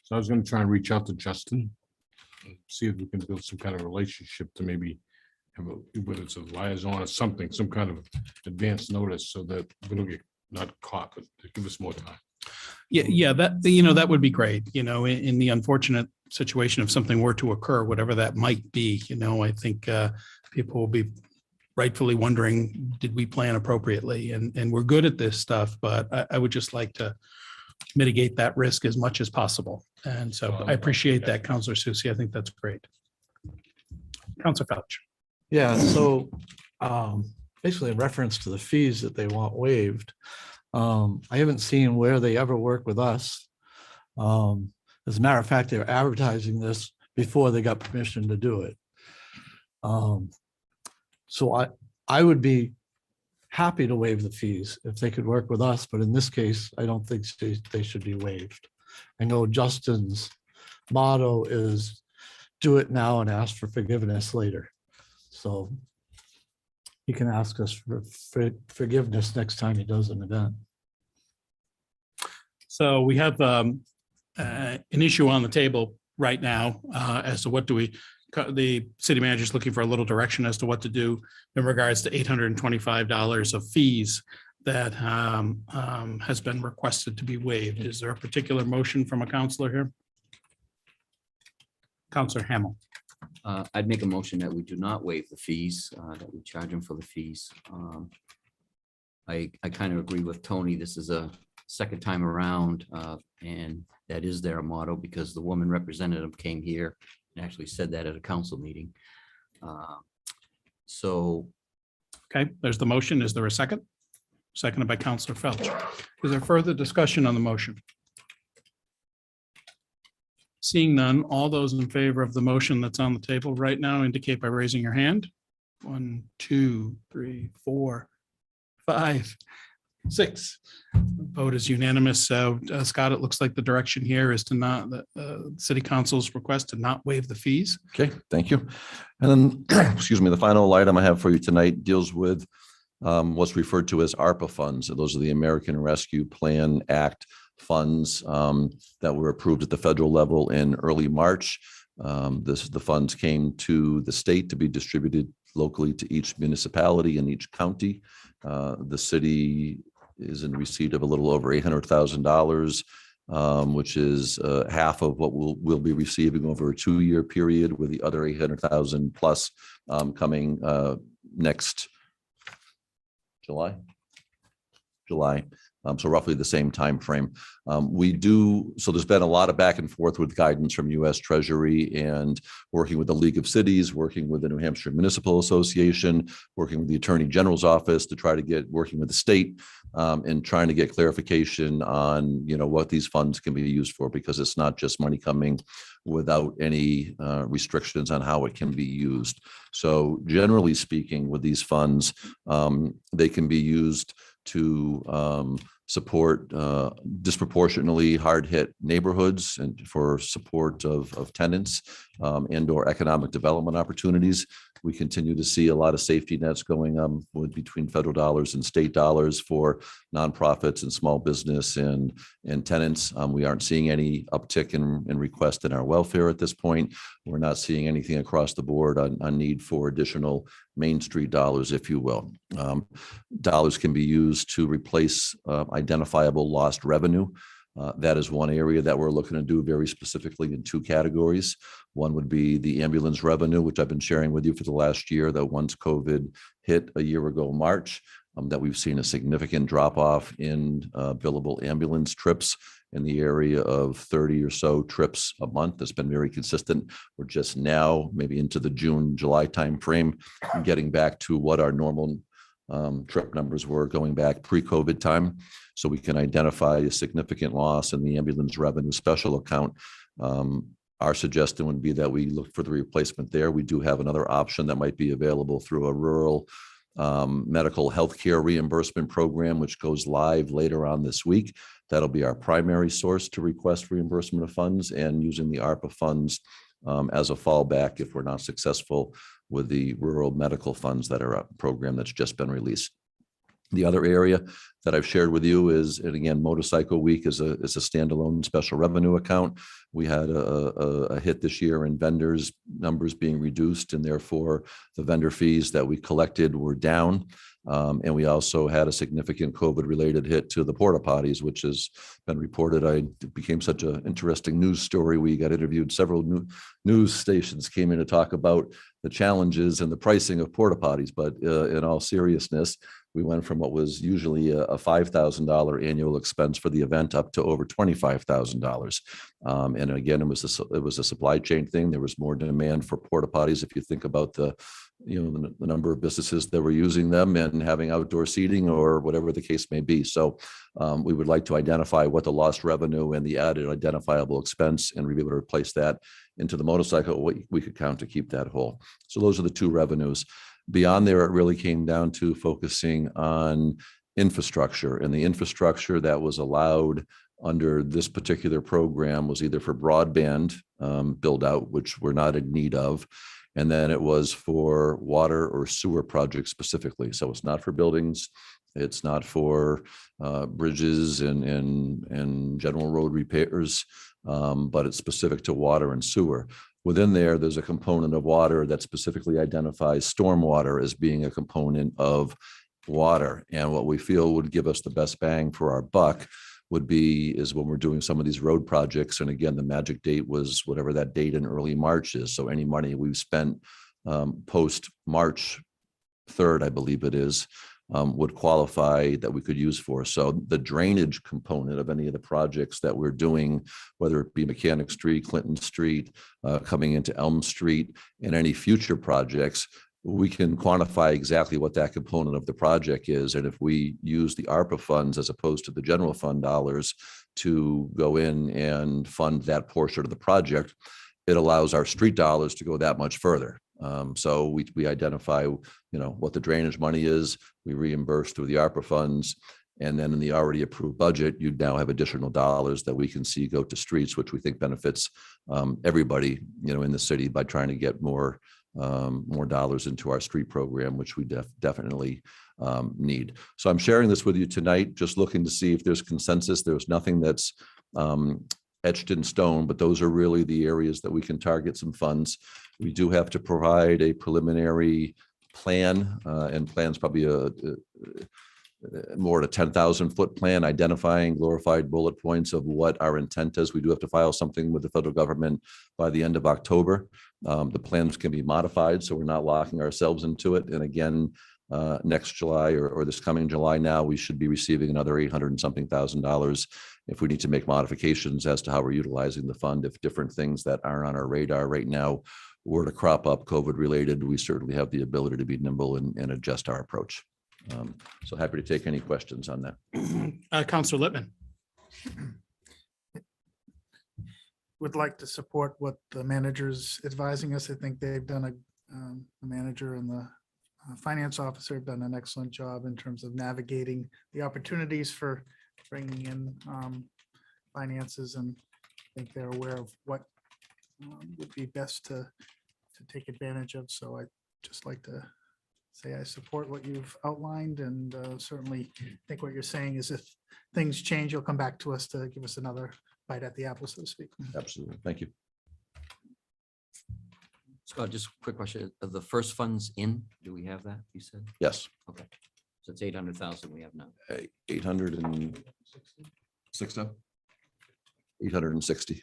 So I was gonna try and reach out to Justin, and see if we can build some kind of relationship to maybe have whether it's a liaison or something, some kind of advance notice so that we don't get not caught, but to give us more time. Yeah, that would be great, in the unfortunate situation if something were to occur, whatever that might be, I think people will be rightfully wondering, did we plan appropriately? And we're good at this stuff, but I would just like to mitigate that risk as much as possible. And so I appreciate that, Counselor Susie. I think that's great. Counselor Felch. Yeah, so basically in reference to the fees that they want waived, I haven't seen where they ever work with us. As a matter of fact, they're advertising this before they got permission to do it. So I would be happy to waive the fees if they could work with us, but in this case, I don't think they should be waived. I know Justin's motto is do it now and ask for forgiveness later. So he can ask us for forgiveness next time he does an event. So we have an issue on the table right now as to what the city manager is looking for a little direction as to what to do in regards to $825 of fees that has been requested to be waived. Is there a particular motion from a counselor here? Counselor Hamel. I'd make a motion that we do not waive the fees, that we charge them for the fees. I kind of agree with Tony. This is a second time around, and that is their motto because the woman representative came here and actually said that at a council meeting. Okay, there's the motion. Is there a second? Seconded by Counselor Felch. Is there further discussion on the motion? Seeing none, all those in favor of the motion that's on the table right now indicate by raising your hand. 1, 2, 3, 4, 5, 6. Vote is unanimous. So Scott, it looks like the direction here is to not, the city council's request to not waive the fees. Okay, thank you. And then, excuse me, the final item I have for you tonight deals with what's referred to as ARPA funds. Those are the American Rescue Plan Act funds that were approved at the federal level in early March. The funds came to the state to be distributed locally to each municipality in each county. The city is in receipt of a little over $800,000, which is half of what we'll be receiving over a 2-year period, with the other 800,000 plus coming next July. So roughly the same time frame. So there's been a lot of back and forth with guidance from U.S. Treasury and working with the League of Cities, working with the New Hampshire Municipal Association, working with the Attorney General's office to try to working with the state and trying to get clarification on, what these funds can be used for, because it's not just money coming without any restrictions on how it can be used. So generally speaking, with these funds, they can be used to support disproportionately hard-hit neighborhoods and for support of tenants and or economic development opportunities. We continue to see a lot of safety nets going between federal dollars and state dollars for nonprofits and small business and tenants. We aren't seeing any uptick in request in our welfare at this point. We're not seeing anything across the board on need for additional Main Street dollars, if you will. Dollars can be used to replace identifiable lost revenue. That is one area that we're looking to do very specifically in 2 categories. One would be the ambulance revenue, which I've been sharing with you for the last year, that once COVID hit a year ago, March, that we've seen a significant drop off in billable ambulance trips in the area of 30 or so trips a month. That's been very consistent. We're just now maybe into the June, July timeframe, getting back to what our normal trip numbers were going back pre-COVID time. so we can identify a significant loss in the ambulance revenue special account. Our suggestion would be that we look for the replacement there. We do have another option that might be available through a rural medical healthcare reimbursement program, which goes live later on this week. That'll be our primary source to request reimbursement of funds, and using the ARPA funds as a fallback if we're not successful with the rural medical funds that are a program that's just been released. The other area that I've shared with you is, and again, Motorcycle Week is a standalone special revenue account. We had a hit this year in vendors numbers being reduced, and therefore the vendor fees that we collected were down. And we also had a significant COVID-related hit to the porta potties, which has been reported. It became such an interesting news story. We got interviewed. Several news stations came in to talk about the challenges and the pricing of porta potties. But in all seriousness, we went from what was usually a $5,000 annual expense for the event up to over $25,000. And again, it was a supply chain thing. There was more demand for porta potties. If you think about the number of businesses that were using them and having outdoor seating or whatever the case may be. So we would like to identify what the lost revenue and the added identifiable expense, and be able to replace that into the motorcycle week account to keep that whole. So those are the two revenues. Beyond there, it really came down to focusing on infrastructure, and the infrastructure that was allowed under this particular program was either for broadband build out, which we're not in need of, and then it was for water or sewer projects specifically. So it's not for buildings, it's not for bridges and general road repairs, but it's specific to water and sewer. Within there's a component of water that specifically identifies stormwater as being a component of water. And what we feel would give us the best bang for our buck is when we're doing some of these road projects. And again, the magic date was whatever that date in early March is. So any money we've spent post March 3rd, I believe it is, would qualify that we could use for. So the drainage component of any of the projects that we're doing, whether it be Mechanic Street, Clinton Street, coming into Elm Street, and any future projects, we can quantify exactly what that component of the project is. And if we use the ARPA funds as opposed to the general fund dollars to go in and fund that portion of the project, it allows our street dollars to go that much further. So we identify, what the drainage money is, we reimburse through the ARPA funds, and then in the already approved budget, you now have additional dollars that we can see go to streets, which we think benefits everybody, in the city by trying to get more dollars into our street program, which we definitely need. So I'm sharing this with you tonight, just looking to see if there's consensus. There's nothing that's etched in stone, but those are really the areas that we can target some funds. We do have to provide a preliminary plan, and plan's probably more than a 10,000 foot plan identifying glorified bullet points of what our intent is. We do have to file something with the federal government by the end of October. The plans can be modified, so we're not locking ourselves into it. And again, next July or this coming July now, we should be receiving another $800 and something thousand if we need to make modifications as to how we're utilizing the fund. If different things that aren't on our radar right now were to crop up COVID related, we certainly have the ability to be nimble and adjust our approach. So happy to take any questions on that. Counselor Littman. Would like to support what the manager's advising us. I think they've done the manager and the finance officer have done an excellent job in terms of navigating the opportunities for bringing in finances, and I think they're aware of what would be best to take advantage of. So I just like to say I support what you've outlined, and certainly think what you're saying is if things change, you'll come back to us to give us another bite at the apple, so to speak. Absolutely. Thank you. Scott, just a quick question. Are the first funds in? Do we have that, you said? Yes. Okay. So it's 800,000 we have now. 860. 860.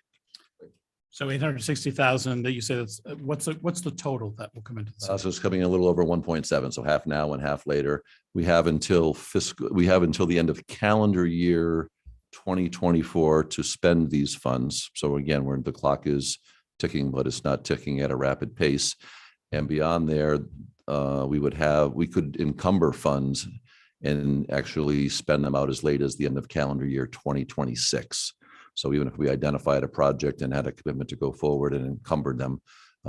So 860,000 that you say that's, what's the total that will come into the So it's coming in a little over 1.7, so half now and half later. We have until the end of calendar year 2024 to spend these funds. So again, the clock is ticking, but it's not ticking at a rapid pace. And beyond there, we could encumber funds and actually spend them out as late as the end of calendar year 2026. So even if we identified a project and had a commitment to go forward and encumbered them,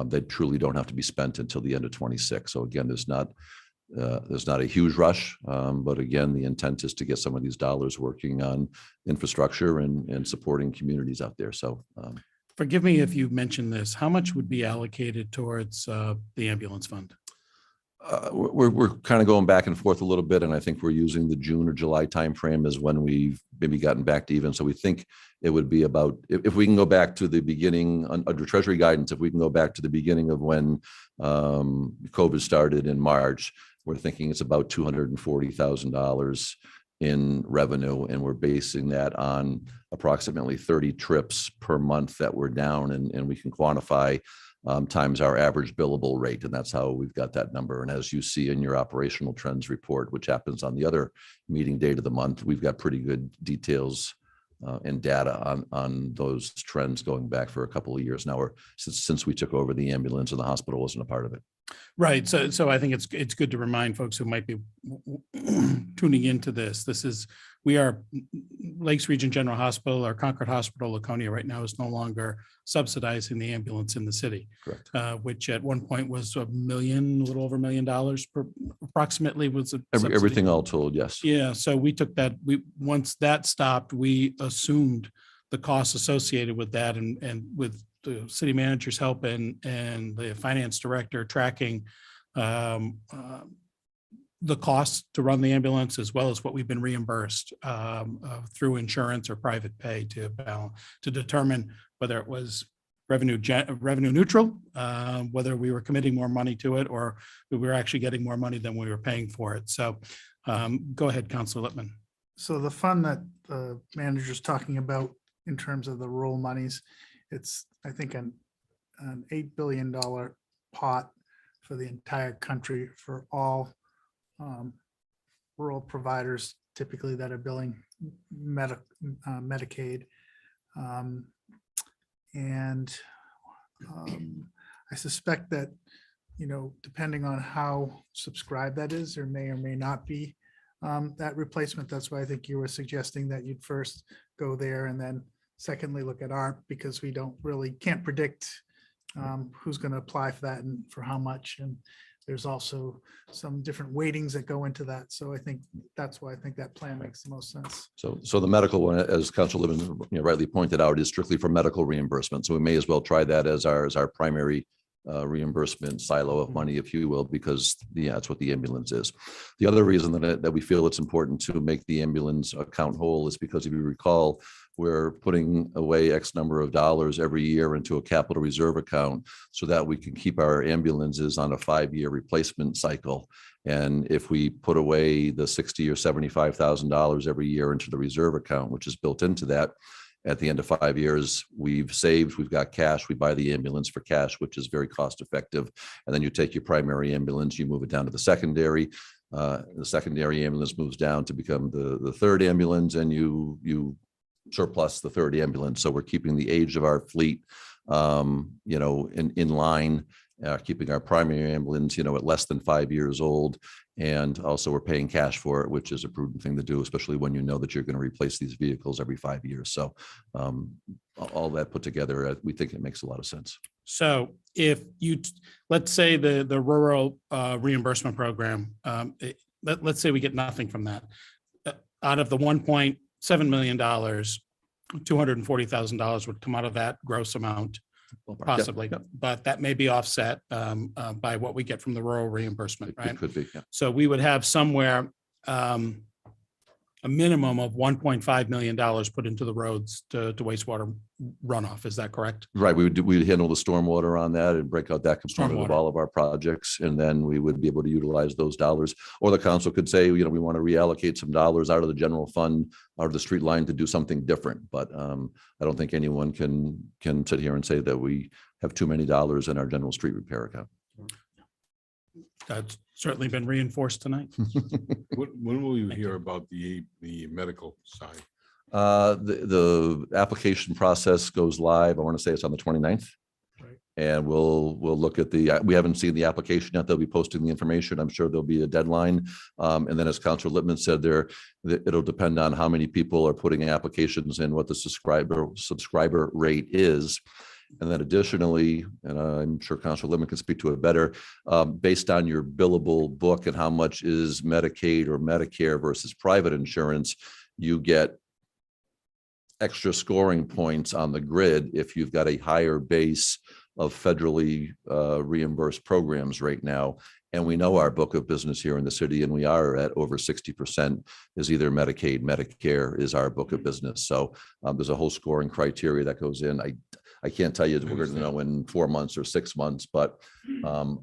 they truly don't have to be spent until the end of 26. So again, there's not a huge rush, but again, the intent is to get some of these dollars working on infrastructure and supporting communities out there. So Forgive me if you mentioned this, how much would be allocated towards the ambulance fund? we're kind of going back and forth a little bit, and I think we're using the June or July timeframe as when we've maybe gotten back to even. So we think it would be about, if we can go back to the beginning under Treasury guidance, if we can go back to the beginning of when COVID started in March, we're thinking it's about $240,000 in revenue, and we're basing that on approximately 30 trips per month that we're down, and we can quantify times our average billable rate. And that's how we've got that number. And as you see in your operational trends report, which happens on the other meeting date of the month, we've got pretty good details and data on those trends going back for a couple of years now, or since we took over the ambulance and the hospital wasn't a part of it. Right. So I think it's good to remind folks who might be tuning into this. We are Lakes Region General Hospital, or Concord Hospital, Laconia right now is no longer subsidizing the ambulance in the city. Correct. Which at one point was a little over $1 million per approximately was a Everything all told, yes. Yeah. So we took that, once that stopped, we assumed the costs associated with that, and with the city manager's help and the finance director tracking the costs to run the ambulance, as well as what we've been reimbursed through insurance or private pay to determine whether it was revenue neutral, whether we were committing more money to it, or we were actually getting more money than we were paying for it. So go ahead, Councilor Lippman. So the fund that the manager's talking about in terms of the rural monies, it's, I think, an $8 billion pot for the entire country for all rural providers, typically that are billing Medicaid. I suspect that, depending on how subscribed that is, there may or may not be that replacement. That's why I think you were suggesting that you'd first go there and then secondly look at ARP, because we can't predict who's going to apply for that and for how much. And there's also some different weightings that go into that. So I think that's why I think that plan makes the most sense. So the medical one, as Councilor Lippman rightly pointed out, is strictly for medical reimbursement. So we may as well try that as our primary reimbursement silo of money, if you will, because that's what the ambulance is. The other reason that we feel it's important to make the ambulance account whole is because, if you recall, we're putting away X number of dollars every year into a capital reserve account so that we can keep our ambulances on a 5-year replacement cycle. And if we put away the $60,000 or $75,000 every year into the reserve account, which is built into that, at the end of 5 years, we've saved, we've got cash, we buy the ambulance for cash, which is very cost effective. And then you take your primary ambulance, you move it down to the secondary. The secondary ambulance moves down to become the third ambulance, and you surplus the third ambulance. So we're keeping the age of our fleet, in line, keeping our primary ambulance, at less than 5 years old. And also we're paying cash for it, which is a prudent thing to do, especially when you know that you're going to replace these vehicles every 5 years. So all that put together, we think it makes a lot of sense. So if let's say the rural reimbursement program, let's say we get nothing from that. Out of the $1.7 million, $240,000 would come out of that gross amount, possibly, but that may be offset by what we get from the rural reimbursement, right? It could be, yeah. So we would have somewhere a minimum of $1.5 million put into the roads to wastewater runoff. Is that correct? Right. We'd handle the stormwater on that and break out that component of all of our projects. And then we would be able to utilize those dollars. Or the council could say, we want to reallocate some dollars out of the general fund, out of the street line, to do something different. But I don't think anyone can sit here and say that we have too many dollars in our general street repair account. That's certainly been reinforced tonight. When will you hear about the medical side? The application process goes live. I want to say it's on the 29th. Right. And we'll look at we haven't seen the application yet. They'll be posting the information. I'm sure there'll be a deadline. And then as Councilor Lippman said there, it'll depend on how many people are putting applications in, what the subscriber rate is. And then additionally, and I'm sure Councilor Lippman can speak to it better, based on your billable book and how much is Medicaid or Medicare versus private insurance, you get extra scoring points on the grid if you've got a higher base of federally reimbursed programs right now. And we know our book of business here in the city, and we are at over 60% is either Medicaid, Medicare is our book of business. So there's a whole scoring criteria that goes in. I can't tell you we're going to know in 4 months or 6 months, but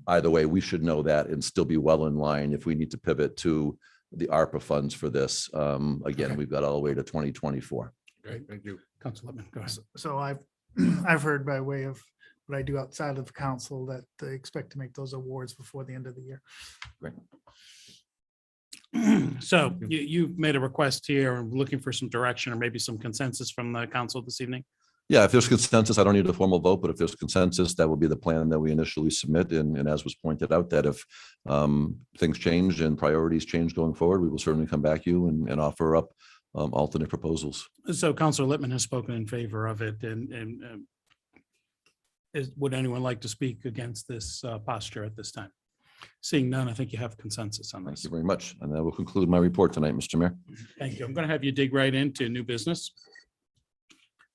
either way, we should know that and still be well in line if we need to pivot to the ARPA funds for this. Again, we've got all the way to 2024. Great, thank you. Councilor Lippman, go ahead. So I've heard by way of what I do outside of council that they expect to make those awards before the end of the year. Great. So you've made a request here, looking for some direction or maybe some consensus from the council this evening. Yeah, if there's consensus, I don't need a formal vote, but if there's consensus, that will be the plan that we initially submit. And as was pointed out, that if things change and priorities change going forward, we will certainly come back to you and offer up alternate proposals. So Councilor Lippman has spoken in favor of it, and would anyone like to speak against this posture at this time? Seeing none, I think you have consensus on Thank this. you very much. And that will conclude my report tonight, Mr. Mayor. Thank you. I'm going to have you dig right into new business.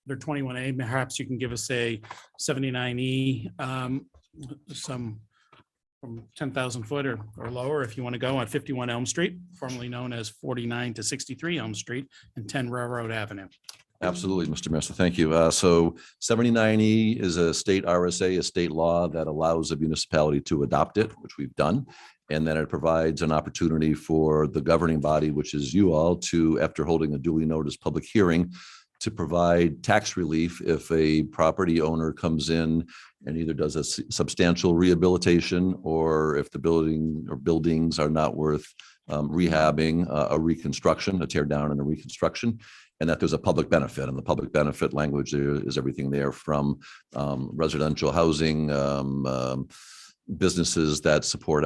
Under 21A, perhaps you can give us a 79E, some from 10,000 foot or lower if you want to go on 51 Elm Street, formerly known as 49 to 63 Elm Street and 10 Railroad Avenue. Absolutely, Mr. Mayor. So thank you. So 79E is a state RSA, a state law that allows a municipality to adopt it, which we've done. And then it provides an opportunity for the governing body, which is you all, to, after holding a duly noticed public hearing, to provide tax relief if a property owner comes in and either does a substantial rehabilitation, or if the building or buildings are not worth rehabbing, a reconstruction, a tear down and a reconstruction, and that there's a public benefit. And the public benefit language there is everything there from residential housing, businesses that support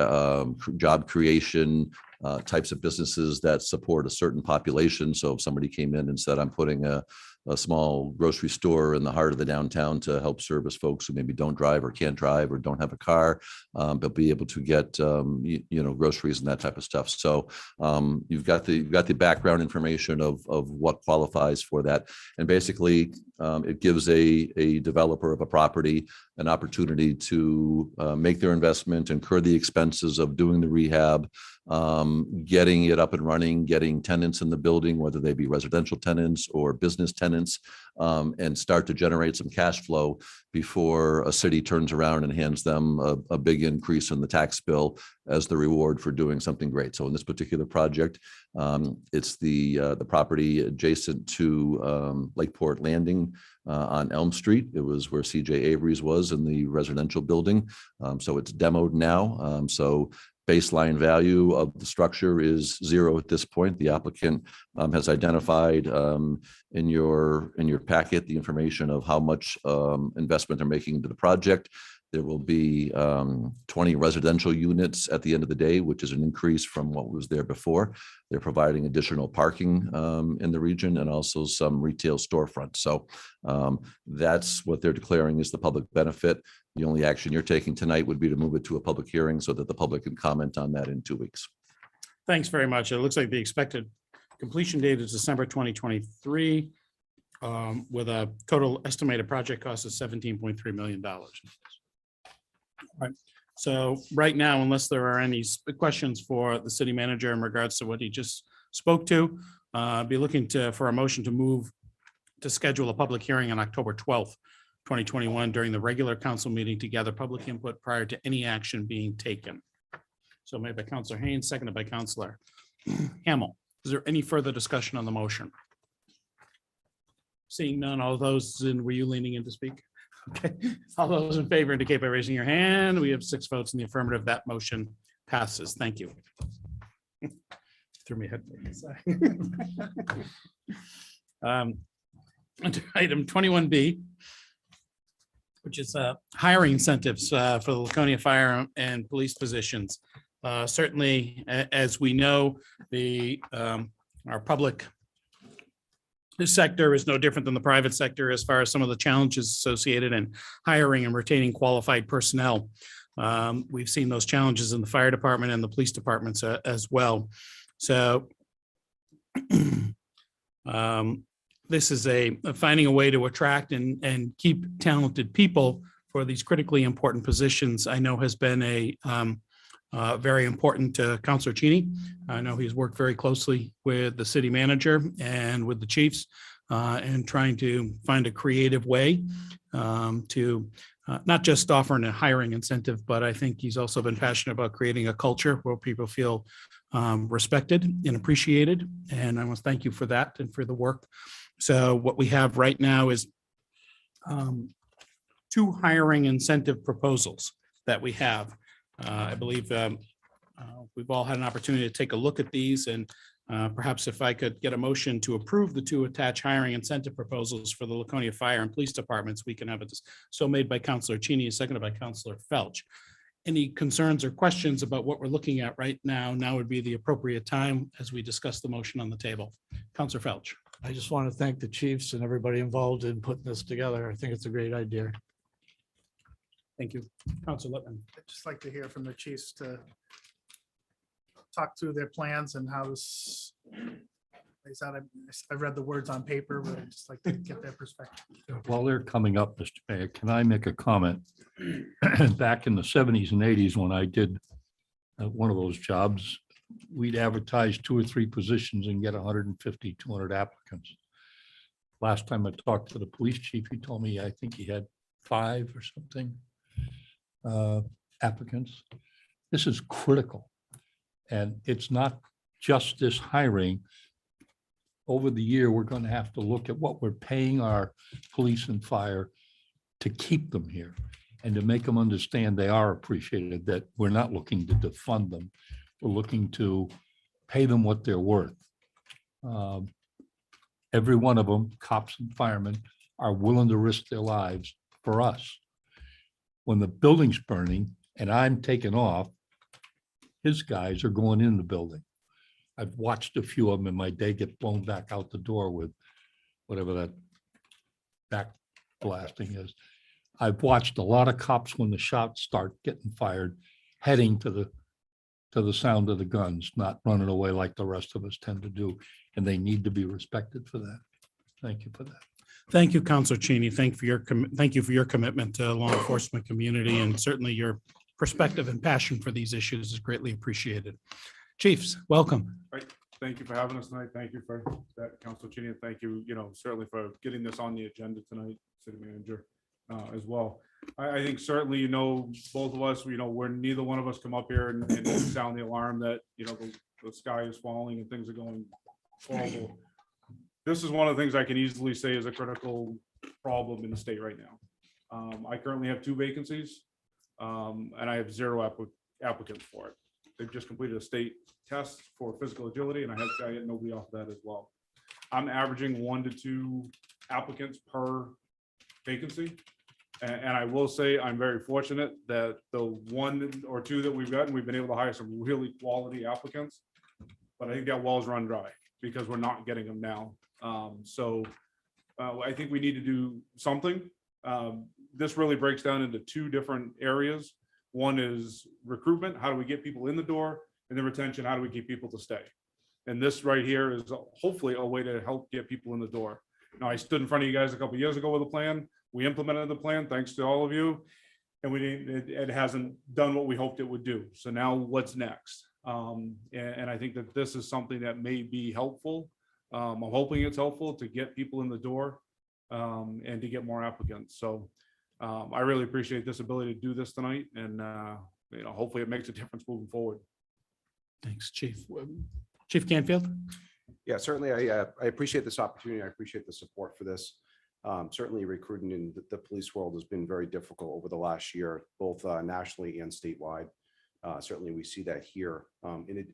job creation, types of businesses that support a certain population. So if somebody came in and said, I'm putting a small grocery store in the heart of the downtown to help service folks who maybe don't drive or can't drive or don't have a car, but be able to get groceries and that type of stuff. So you've got the background information of what qualifies for that, and basically it gives a developer of a property an opportunity to make their investment, incur the expenses of doing the rehab, getting it up and running, getting tenants in the building, whether they be residential tenants or business tenants, and start to generate some cash flow before a city turns around and hands them a big increase in the tax bill as the reward for doing something great. So in this particular project, it's the property adjacent to Lakeport Landing on Elm Street. It was where CJ Avery's was in the residential building. So it's demoed now. So baseline value of the structure is zero at this point. The applicant has identified in your packet the information of how much investment they're making into the project. There will be 20 residential units at the end of the day, which is an increase from what was there before. They're providing additional parking in the region and also some retail storefronts. So that's what they're declaring is the public benefit. The only action you're taking tonight would be to move it to a public hearing so that the public can comment on that in 2 weeks. Thanks very much. It looks like the expected completion date is December 2023, with a total estimated project cost of $17.3 million. Right. So right now, unless there are any questions for the city manager in regards to what he just spoke to, be looking for a motion to move to schedule a public hearing on October 12th, 2021 during the regular council meeting to gather public input prior to any action being taken. So made by Councilor Haynes, seconded by Councilor Hamel. Is there any further discussion on the motion? Seeing none, all those were you leaning in to speak? Okay, all those in favor indicate by raising your hand. We have 6 votes in the affirmative. That motion passes. Thank you. Threw me ahead. Under item 21B, which is hiring incentives for the Laconia Fire and Police positions. Certainly, as we know, our public sector is no different than the private sector as far as some of the challenges associated in hiring and retaining qualified personnel. We've seen those challenges in the fire department and the police departments as well. So this is finding a way to attract and keep talented people for these critically important positions. I know has been very important to Councilor Cheney. I know he's worked very closely with the city manager and with the chiefs and trying to find a creative way to not just offering a hiring incentive, but I think he's also been passionate about creating a culture where people feel respected and appreciated. And I want to thank you for that and for the work. So what we have right now is 2 hiring incentive proposals that we have. I believe we've all had an opportunity to take a look at these, and perhaps if I could get a motion to approve the 2 attached hiring incentive proposals for the Laconia Fire and Police Departments, we can have it so made by Councilor Cheney, seconded by Councilor Felch. Any concerns or questions about what we're looking at right now? Now would be the appropriate time as we discuss the motion on the table. Councilor Felch. I just want to thank the chiefs and everybody involved in putting this together. I think it's a great idea. Thank you. Councilor Littman. I'd just like to hear from the chiefs to talk through their plans and how this plays out. I've read the words on paper, but I'd just like to get their perspective. While they're coming up, Mr. Mayor, can I make a comment? Back in the 70s and 80s, when I did one of those jobs, we'd advertise 2 or 3 positions and get 150, 200 applicants. Last time I talked to the police chief, he told me, I think he had 5 or something applicants. This is critical. And it's not just this hiring. Over the year, we're going to have to look at what we're paying our police and fire to keep them here and to make them understand they are appreciated, that we're not looking to defund them. We're looking to pay them what they're worth. Every one of them, cops and firemen, are willing to risk their lives for us. When the building's burning and I'm taking off, his guys are going in the building. I've watched a few of them in my day get blown back out the door with whatever that back blasting is. I've watched a lot of cops when the shots start getting fired, heading to the sound of the guns, not running away like the rest of us tend to do. And they need to be respected for that. Thank you for that. Thank you, Councilor Cheney. Thank you for your commitment to the law enforcement community, and certainly your perspective and passion for these issues is greatly appreciated. Chiefs, welcome. Right. Thank you for having us tonight. Thank you for that, Councilor Cheney, and thank you, certainly for getting this on the agenda tonight, City Manager, as well. I think certainly, both of us, we're neither one of us come up here and sound the alarm that, the sky is falling and things are going horrible. This is one of the things I can easily say is a critical problem in the state right now. I currently have 2 vacancies, and I have 0 applicants for it. They've just completed a state test for physical agility, and I had nobody off that as well. I'm averaging 1 to 2 applicants per vacancy. And I will say I'm very fortunate that the 1 or 2 that we've gotten, we've been able to hire some really quality applicants. But I think that well's run dry because we're not getting them now. I think we need to do something. This really breaks down into 2 different areas. One is recruitment. How do we get people in the door? And then retention. How do we keep people to stay? And this right here is hopefully a way to help get people in the door. Now, I stood in front of you guys a couple of years ago with a plan. We implemented the plan, thanks to all of you. And it hasn't done what we hoped it would do. So now what's next? And I think that this is something that may be helpful. I'm hoping it's helpful to get people in the door and to get more applicants. So I really appreciate this ability to do this tonight, and hopefully it makes a difference moving forward. Thanks, Chief. Chief Canfield. Yeah, certainly. I appreciate this opportunity. I appreciate the support for this. Certainly recruiting in the police world has been very difficult over the last year, both nationally and statewide. Certainly we see that here.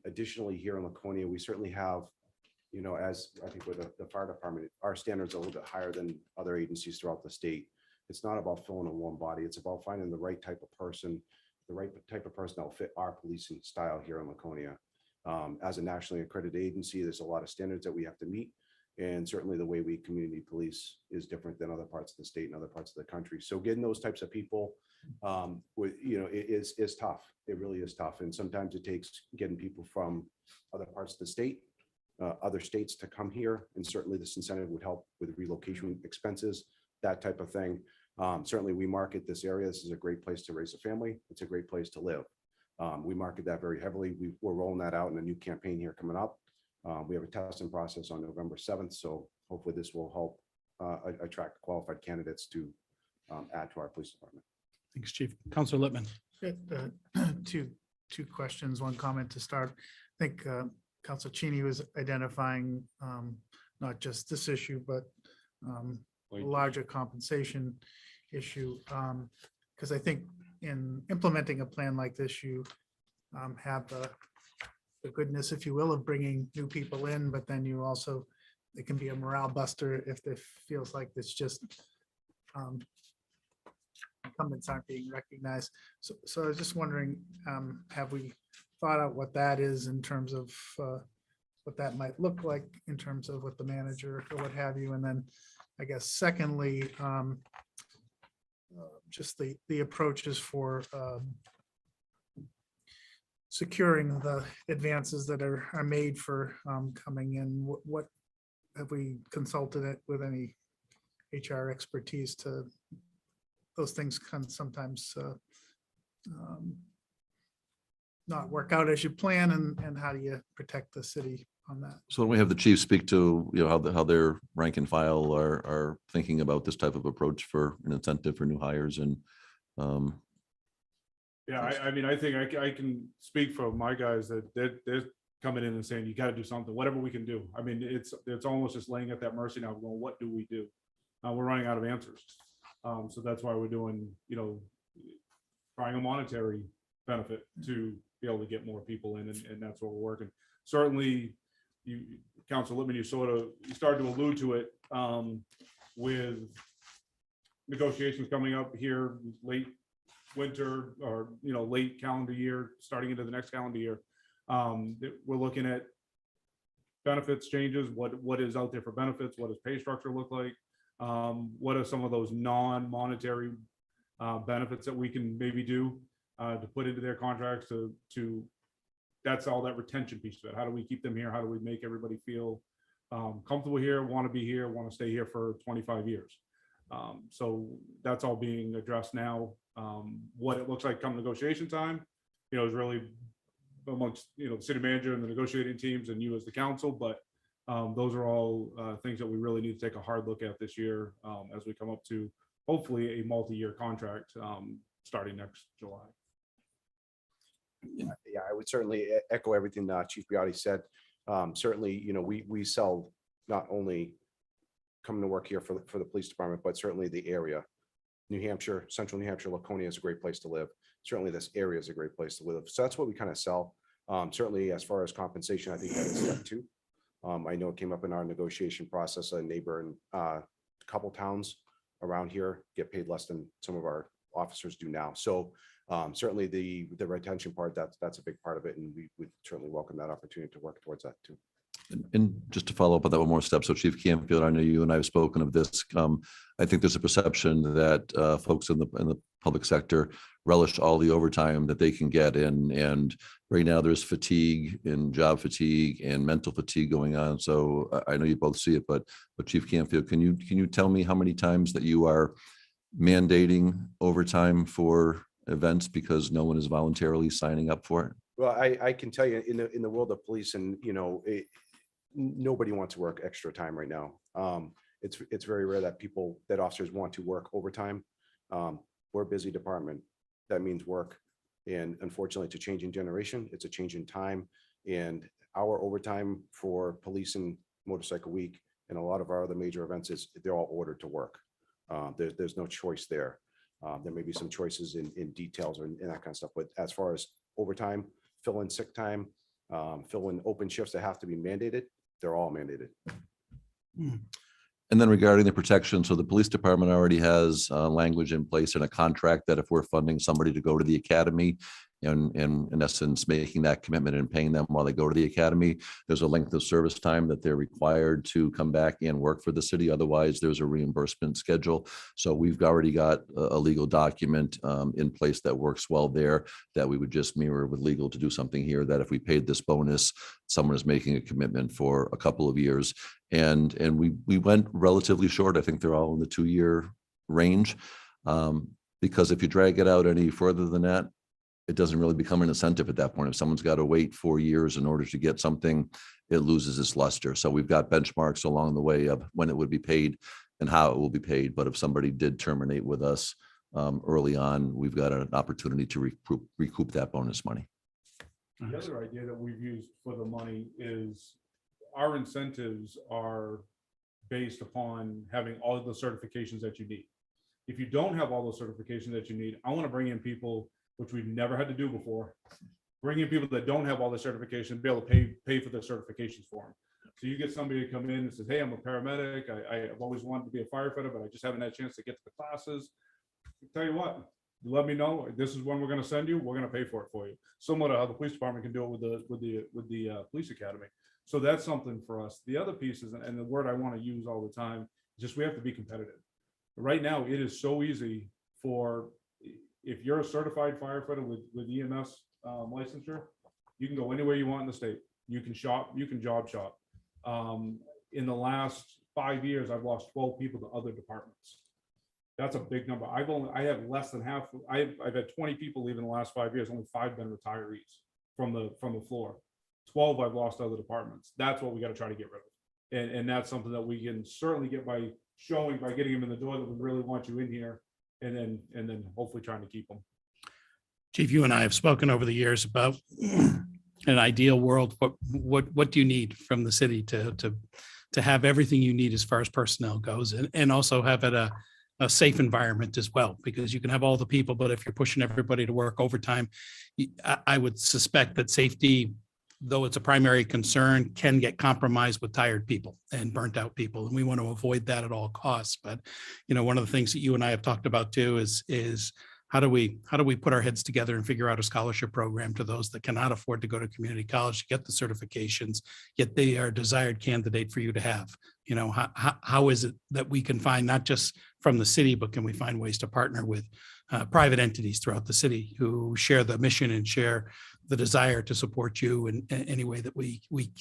Additionally, here in Laconia, we certainly have, as I think with the fire department, our standards are a little bit higher than other agencies throughout the state. It's not about filling a warm body. It's about finding the right type of person, the right type of person that will fit our policing style here in Laconia. As a nationally accredited agency, there's a lot of standards that we have to meet. And certainly the way we community police is different than other parts of the state and other parts of the country. So getting those types of people is tough. It really is tough. And sometimes it takes getting people from other parts of the state, other states to come here. And certainly this incentive would help with relocation expenses, that type of thing. Certainly we market this area. This is a great place to raise a family. It's a great place to live. We market that very heavily. We're rolling that out in a new campaign here coming up. We have a testing process on November 7th. So hopefully this will help attract qualified candidates to add to our police department. Thanks, Chief. Counselor Littman. Two questions, one comment to start. I think Councilor Cheney was identifying not just this issue, but a larger compensation issue. Because I think in implementing a plan like this, you have the goodness, if you will, of bringing new people in, but then you also, it can be a morale buster if it feels like it's just incumbents aren't being recognized. So I was just wondering, have we thought out what that is in terms of what that might look like in terms of what the manager or what have you? And then I guess secondly, just the approaches for securing the advances that are made for coming in. What have we consulted it with any HR expertise to, those things can sometimes not work out as you plan, and how do you protect the city on that? So when we have the chief speak to, how their rank and file are thinking about this type of approach for an incentive for new hires and. Yeah, I mean, I think I can speak for my guys that they're coming in and saying, you got to do something, whatever we can do. I mean, it's almost just laying at that mercy now, going, what do we do? We're running out of answers. So that's why we're doing, trying a monetary benefit to be able to get more people in, and that's what we're working. Certainly, Councilor Littman, you started to allude to it with negotiations coming up here late winter or late calendar year, starting into the next calendar year. We're looking at benefits changes. What is out there for benefits? What does pay structure look like? What are some of those non-monetary benefits that we can maybe do to put into their contracts to that's all that retention piece of it. How do we keep them here? How do we make everybody feel comfortable here, want to be here, want to stay here for 25 years? So that's all being addressed now. What it looks like come negotiation time, is really amongst, the city manager and the negotiating teams and you as the council. But those are all things that we really need to take a hard look at this year as we come up to hopefully a multi-year contract starting next July. Yeah, I would certainly echo everything that Chief Biotti said. Certainly, we sell not only coming to work here for the police department, but certainly the area. New Hampshire, central New Hampshire, Laconia is a great place to live. Certainly this area is a great place to live. So that's what we kind of sell. Certainly as far as compensation, I think that is step two. I know it came up in our negotiation process, a neighbor and a couple towns around here get paid less than some of our officers do now. So certainly the retention part, that's a big part of it. And we would certainly welcome that opportunity to work towards that too. And just to follow up on that one more step. So Chief Campfield, I know you and I have spoken of this. I think there's a perception that folks in the public sector relish all the overtime that they can get in. And right now there's fatigue and job fatigue and mental fatigue going on. So I know you both see it, but Chief Campfield, can you tell me how many times that you are mandating overtime for events because no one is voluntarily signing up for it? Well, I can tell you in the world of police, and nobody wants to work extra time right now. It's very rare that officers want to work overtime. We're a busy department. That means work. And unfortunately, it's a changing generation. It's a change in time. And our overtime for Police and Motorcycle Week and a lot of our other major events they're all ordered to work. There's no choice there. There may be some choices in details and that kind of stuff. But as far as overtime, fill in sick time, fill in open shifts that have to be mandated, they're all mandated. And then regarding the protection, so the police department already has language in place in a contract that if we're funding somebody to go to the academy and in essence, making that commitment and paying them while they go to the academy, there's a length of service time that they're required to come back and work for the city. Otherwise, there's a reimbursement schedule. So we've already got a legal document in place that works well there, that we would just mirror with legal to do something here, that if we paid this bonus, someone is making a commitment for a couple of years. And we went relatively short. I think they're all in the 2-year range. Because if you drag it out any further than that, it doesn't really become an incentive at that point. If someone's got to wait 4 years in order to get something, it loses its luster. So we've got benchmarks along the way of when it would be paid and how it will be paid. But if somebody did terminate with us early on, we've got an opportunity to recoup that bonus money. The other idea that we've used for the money is our incentives are based upon having all of the certifications that you need. If you don't have all those certifications that you need, I want to bring in people, which we've never had to do before, bring in people that don't have all the certifications, be able to pay for their certifications for them. So you get somebody to come in and says, hey, I'm a paramedic. I've always wanted to be a firefighter, but I just haven't had a chance to get to the classes. I'll tell you what, let me know. This is when we're going to send you. We're going to pay for it for you. Similar to how the police department can do it with the police academy. So that's something for us. The other piece is, and the word I want to use all the time, just we have to be competitive. Right now, it is so easy for, if you're a certified firefighter with EMS licensure, you can go anywhere you want in the state. You can shop, you can job shop. In the last 5 years, I've lost 12 people to other departments. That's a big number. I have less than half. I've had 20 people leave in the last 5 years. Only 5 been retirees from the floor. 12 I've lost to other departments. That's what we got to try to get rid of. And that's something that we can certainly get by getting them in the door that we really want you in here, and then hopefully trying to keep them. Chief, you and I have spoken over the years about an ideal world. What do you need from the city to have everything you need as far as personnel goes, and also have it a safe environment as well, because you can have all the people, but if you're pushing everybody to work overtime, I would suspect that safety, though it's a primary concern, can get compromised with tired people and burnt out people. And we want to avoid that at all costs. But, one of the things that you and I have talked about too is how do we put our heads together and figure out a scholarship program to those that cannot afford to go to community college to get the certifications, yet they are a desired candidate for you to have. How is it that we can find, not just from the city, but can we find ways to partner with private entities throughout the city who share the mission and share the desire to support you in any way that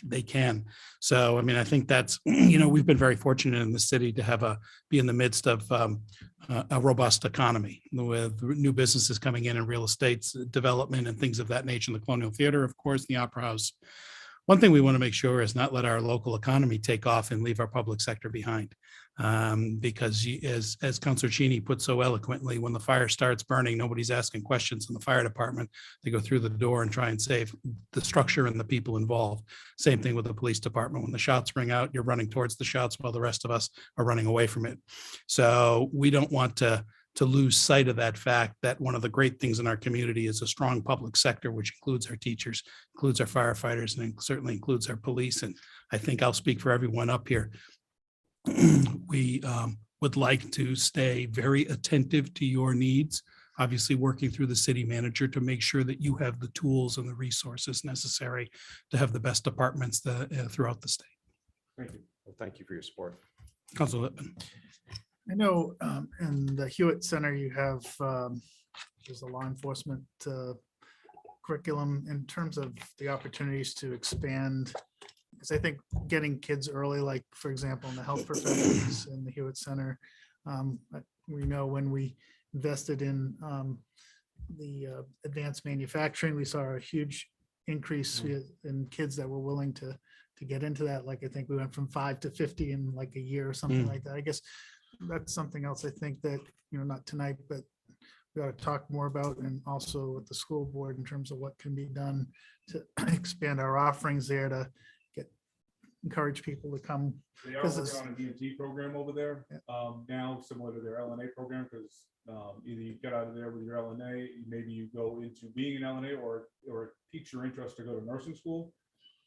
they can. So, I think that's, we've been very fortunate in the city to be in the midst of a robust economy with new businesses coming in and real estate development and things of that nature, the Colonial Theater, of course, the Opera House. One thing we want to make sure is not let our local economy take off and leave our public sector behind. Because as Councilor Cheney put so eloquently, when the fire starts burning, nobody's asking questions in the fire department. They go through the door and try and save the structure and the people involved. Same thing with the police department. When the shots ring out, you're running towards the shots while the rest of us are running away from it. So we don't want to lose sight of that fact that one of the great things in our community is a strong public sector, which includes our teachers, includes our firefighters, and certainly includes our police. And I think I'll speak for everyone up here. We would like to stay very attentive to your needs, obviously working through the city manager to make sure that you have the tools and the resources necessary to have the best departments throughout the state. Thank you. Well, thank you for your support. Councilor Lippman. I know in the Hewitt Center, you have, there's a law enforcement curriculum in terms of the opportunities to expand. Because I think getting kids early, like for example, in the health professions in the Hewitt Center, we know when we invested in the advanced manufacturing, we saw a huge increase in kids that were willing to get into that. Like I think we went from 5 to 50 in like a year or something like that. I guess that's something else I think that, not tonight, but we ought to talk more about, and also with the school board in terms of what can be done to expand our offerings there to encourage people to come. They are working on an EMT program over there now, similar to their LNA program, because either you get out of there with your LNA, maybe you go into being an LNA, or it piques your interest to go to nursing school.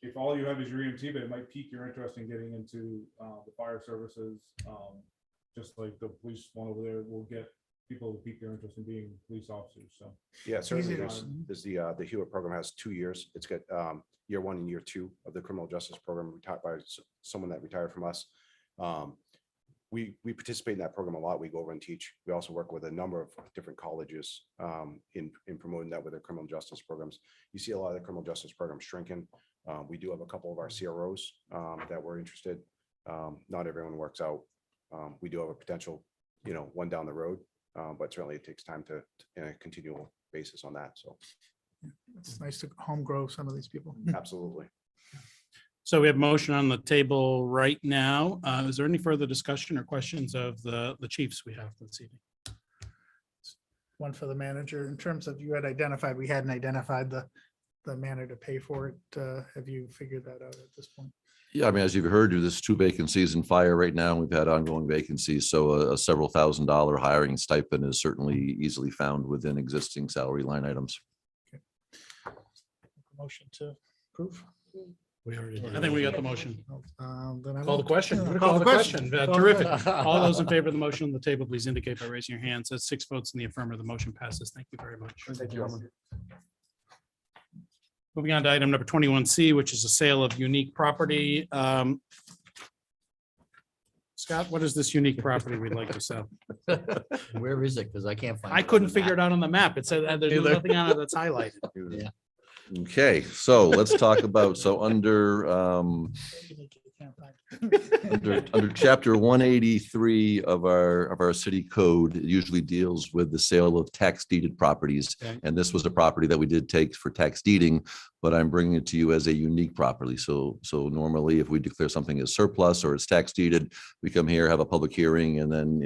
if all you have is your EMT, but it might pique your interest in getting into the fire services. Just like the police one over there will get people to pique their interest in being police officers, so. Yeah, certainly Easier. there's the Hewitt program has 2 years. It's got year 1 and year 2 of the criminal justice program retired by someone that retired from us. We participate in that program a lot. We go over and teach. We also work with a number of different colleges in promoting that with their criminal justice programs. You see a lot of the criminal justice programs shrinking. We do have a couple of our CROs that we're interested. Not everyone works out. We do have a potential, one down the road, but certainly it takes time to in a continual basis on that. So It's nice to home grow some of these people. absolutely. So we have motion on the table right now. Is there any further discussion or questions of the chiefs we have this evening? One for the manager. In terms of we hadn't identified the manner to pay for it. Have you figured that out at this point? Yeah, I mean, as you've heard, there's 2 vacancies in fire right now. We've had ongoing vacancies, so a several $1,000 hiring stipend is certainly easily found within existing salary line items. Motion to approve. We already did. I think we got the motion. Then I Call the will- question. Yeah, Call the question. Call the Terrific. question. All those in favor of the motion on the table, please indicate by raising your hands. That's 6 votes in the affirmative. The motion passes. Thank you very much. Thank you. Moving on to item number 21C, which is a sale of unique property. Scott, what is this unique property we'd like to sell? Where is it? Because I can't find. I couldn't figure it out on the map. It said there's Either. nothing on it that's highlighted. Yeah. Okay, so let's talk about, under under chapter 183 of our city code, it usually deals with the sale of tax deeded properties. Okay. And this was a property that we did take for tax deeding, but I'm bringing it to you as a unique property. So normally if we declare something as surplus or it's tax deeded, we come here, have a public hearing, and then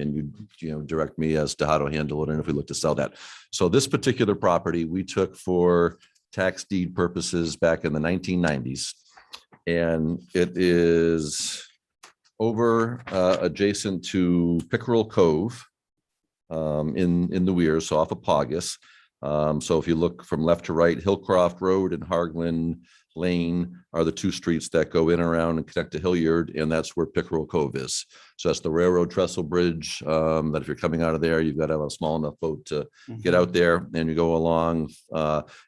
you direct me as to how to handle it and if we look to sell that. So this particular property we took for tax deed purposes back in the 1990s. And it is over adjacent to Pickerel Cove in the Weirs, so off of Paugus. So if you look from left to right, Hillcroft Road and Hargland Lane are the 2 streets that go in around and connect to Hilliard, and that's where Pickerel Cove is. So that's the railroad trestle bridge that if you're coming out of there, you've got to have a small enough boat to get out there, and you go along.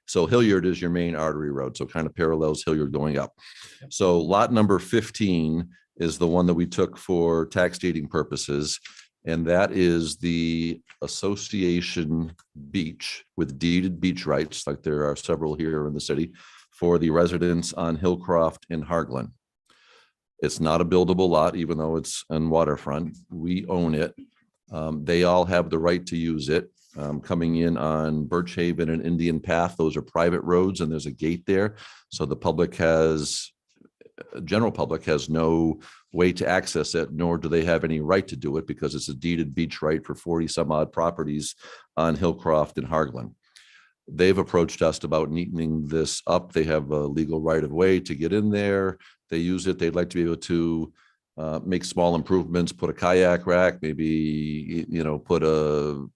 So Hilliard is your main artery road, so it kind of parallels Hilliard going up. So lot number 15 is the one that we took for tax deeding purposes, and that is the association beach with deeded beach rights, like there are several here in the city, for the residents on Hillcroft and Hargland. It's not a buildable lot, even though it's on waterfront. We own it. They all have the right to use it. Coming in on Birch Haven and Indian Path, those are private roads and there's a gate there. So the general public has no way to access it, nor do they have any right to do it because it's a deeded beach right for 40 some odd properties on Hillcroft and Hargland. They've approached us about neatening this up. They have a legal right of way to get in there. They use it. They'd like to be able to make small improvements, put a kayak rack, maybe, put a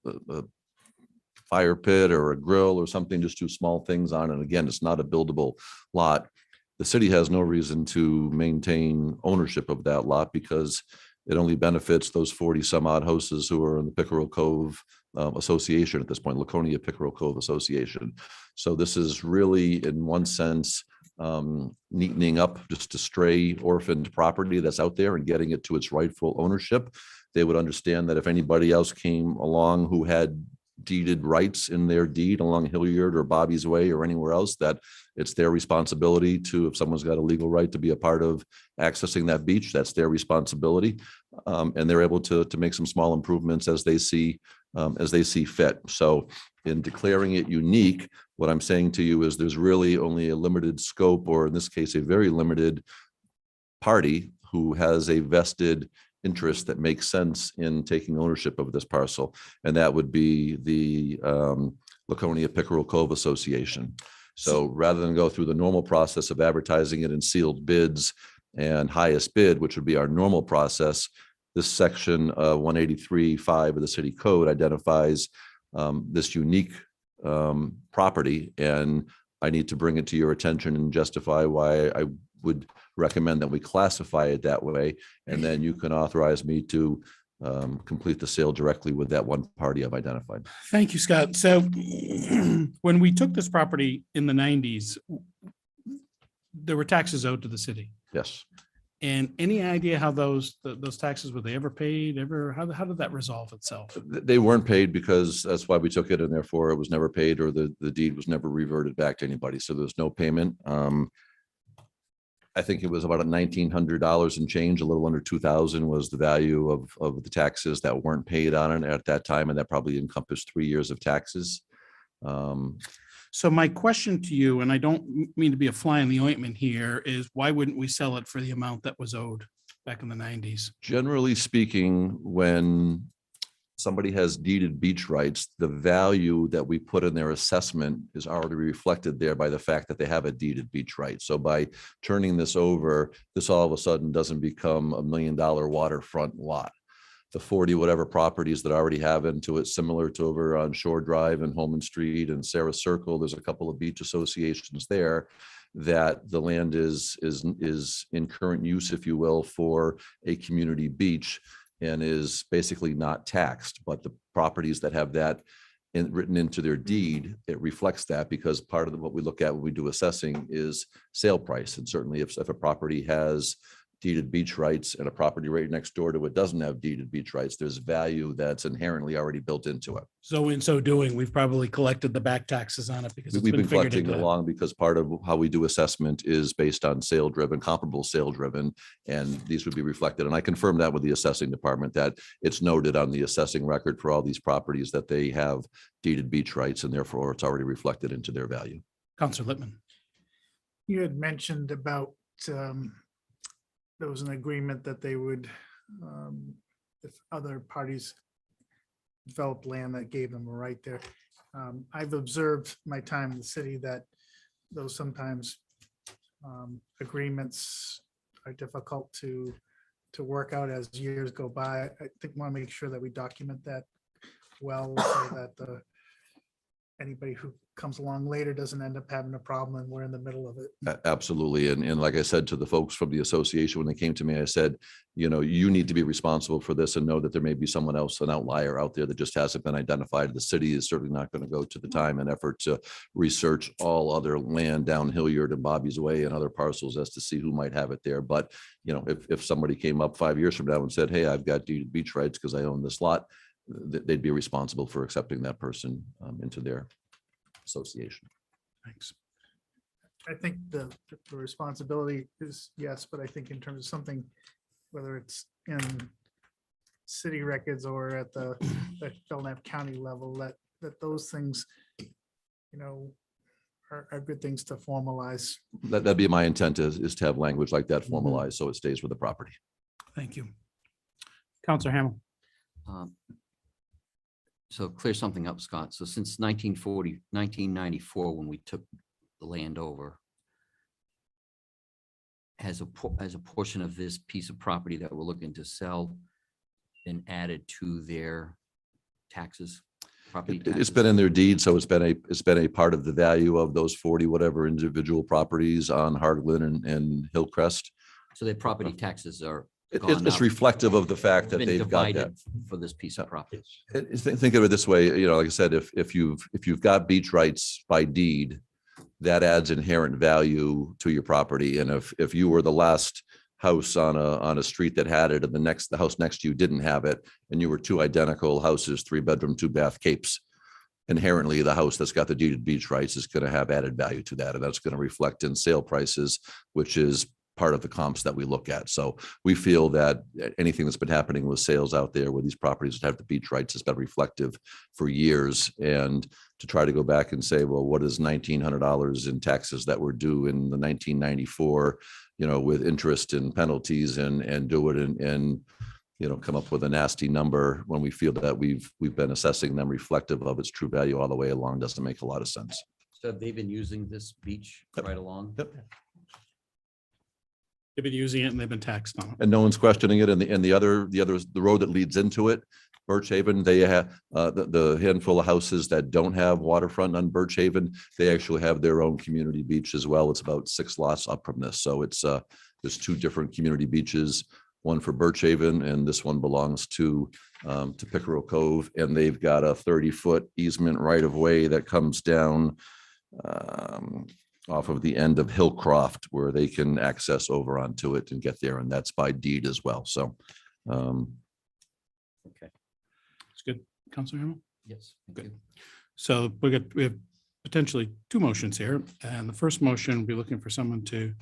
fire pit or a grill or something, just do small things on it. And again, it's not a buildable lot. The city has no reason to maintain ownership of that lot because it only benefits those 40 some odd houses who are in the Pickerel Cove Association at this point, Laconia Pickerel Cove Association. So this is really, in one sense, neatening up just a stray orphaned property that's out there and getting it to its rightful ownership. They would understand that if anybody else came along who had deeded rights in their deed along Hilliard or Bobby's Way or anywhere else, that it's their responsibility to, if someone's got a legal right to be a part of accessing that beach, that's their responsibility. And they're able to make some small improvements as they see fit. So in declaring it unique, what I'm saying to you is there's really only a limited scope, or in this case, a very limited party who has a vested interest that makes sense in taking ownership of this parcel. And that would be the Laconia Pickerel Cove Association. So rather than go through the normal process of advertising it in sealed bids and highest bid, which would be our normal process, this section 183.5 of the city code identifies this unique property, and I need to bring it to your attention and justify why I would recommend that we classify it that way. And then you can authorize me to complete the sale directly with that one party I've identified. Thank you, Scott. So when we took this property in the 90s, there were taxes owed to the city. Yes. And any idea how those taxes, were they ever paid, how did that resolve itself? They weren't paid because that's why we took it, and therefore it was never paid, or the deed was never reverted back to anybody. So there's no payment. I think it was about $1,900 and change, a little under 2,000 was the value of the taxes that weren't paid on it at that time, and that probably encompassed 3 years of taxes. So my question to you, and I don't mean to be a fly in the ointment here, is why wouldn't we sell it for the amount that was owed back in the 90s? Generally speaking, when somebody has deeded beach rights, the value that we put in their assessment is already reflected there by the fact that they have a deeded beach right. So by turning this over, this all of a sudden doesn't become $1 million waterfront lot. The 40 whatever properties that already have into it, similar to over on Shore Drive and Holman Street and Sarah Circle, there's a couple of beach associations there that the land is in current use, if you will, for a community beach, and is basically not taxed. But the properties that have that written into their deed, it reflects that, because part of what we look at when we do assessing is sale price. And certainly if a property has deeded beach rights and a property right next door to it doesn't have deeded beach rights, there's value that's inherently already built into it. So in so doing, we've probably collected the back taxes on it because it's We've been figured collecting into that. along, because part of how we do assessment is based on sale driven, comparable sale driven, and these would be reflected. And I confirmed that with the assessing department, that it's noted on the assessing record for all these properties that they have deeded beach rights, and therefore it's already reflected into their value. Counselor Littman. You had mentioned about there was an agreement that they would, if other parties developed land that gave them a right there. I've observed my time in the city that those sometimes agreements are difficult to work out as years go by. I think want to make sure that we document that well, so that anybody who comes along later doesn't end up having a problem and we're in the middle of it. Absolutely. And like I said to the folks from the association, when they came to me, I said, you need to be responsible for this and know that there may be someone else, an outlier out there that just hasn't been identified. The city is certainly not going to go to the time and effort to research all other land down Hilliard and Bobby's Way and other parcels as to see who might have it there. But, if somebody came up 5 years from now and said, hey, I've got deeded beach rights because I own this lot, they'd be responsible for accepting that person into their association. Thanks. I think the responsibility is yes, but I think in terms of something, whether it's in city records or at the Belknap County level, that those things, are good things to formalize. That'd be my intent, is to have language like that formalized so it stays with the property. Thank you. Counselor Hamel. So clear something up, Scott. So since 1994, when we took the land over, has a portion of this piece of property that we're looking to sell been added to their taxes? Property It's been in their deed, so it's been a part of the value of those 40 whatever individual properties on Hardland and Hillcrest. So their property taxes are. It's reflective of the fact that Been they've got that. divided for this piece of property. Think of it this way, like I said, if you've got beach rights by deed, that adds inherent value to your property. And if you were the last house on a street that had it, and the house next to you didn't have it, and you were two identical houses, 3-bedroom, 2-bath capes, inherently the house that's got the deeded beach rights is going to have added value to that, and that's going to reflect in sale prices, which is part of the comps that we look at. So we feel that anything that's been happening with sales out there where these properties have the beach rights has been reflective for years. And to try to go back and say, well, what is $1,900 in taxes that were due in the 1994, with interest and penalties and do it and come up with a nasty number when we feel that we've been assessing them reflective of its true value all the way along doesn't make a lot of sense. So have they been using this beach right along? Yep. They've been using it and they've been taxed on it. And no one's questioning it. And the road that leads into it Birch Haven, they have the handful of houses that don't have waterfront on Birch Haven. They actually have their own community beach as well. It's about 6 lots up from this. So it's there's 2 different community beaches, one for Birch Haven, and this one belongs to Pickerel Cove. And they've got a 30-foot easement right of way that comes down off of the end of Hillcroft where they can access over onto it and get there. And that's by deed as well. So Okay. It's good. Counselor Hamel? Yes. Good. So we have potentially 2 motions here. And the first motion, we'll be looking for someone to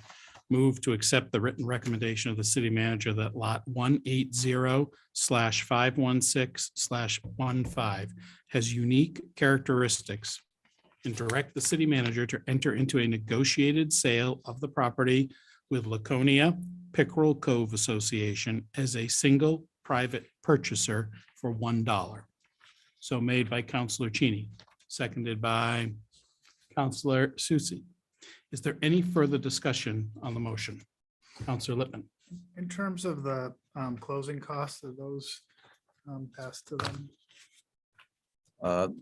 move to accept the written recommendation of the city manager that lot 180/516/15 has unique characteristics and direct the city manager to enter into a negotiated sale of the property with Laconia Pickerel Cove Association as a single private purchaser for $1. So made by Counselor Cheney, seconded by Counselor Susie. Is there any further discussion on the motion? Counselor Lippman. In terms of the closing costs, are those passed to them?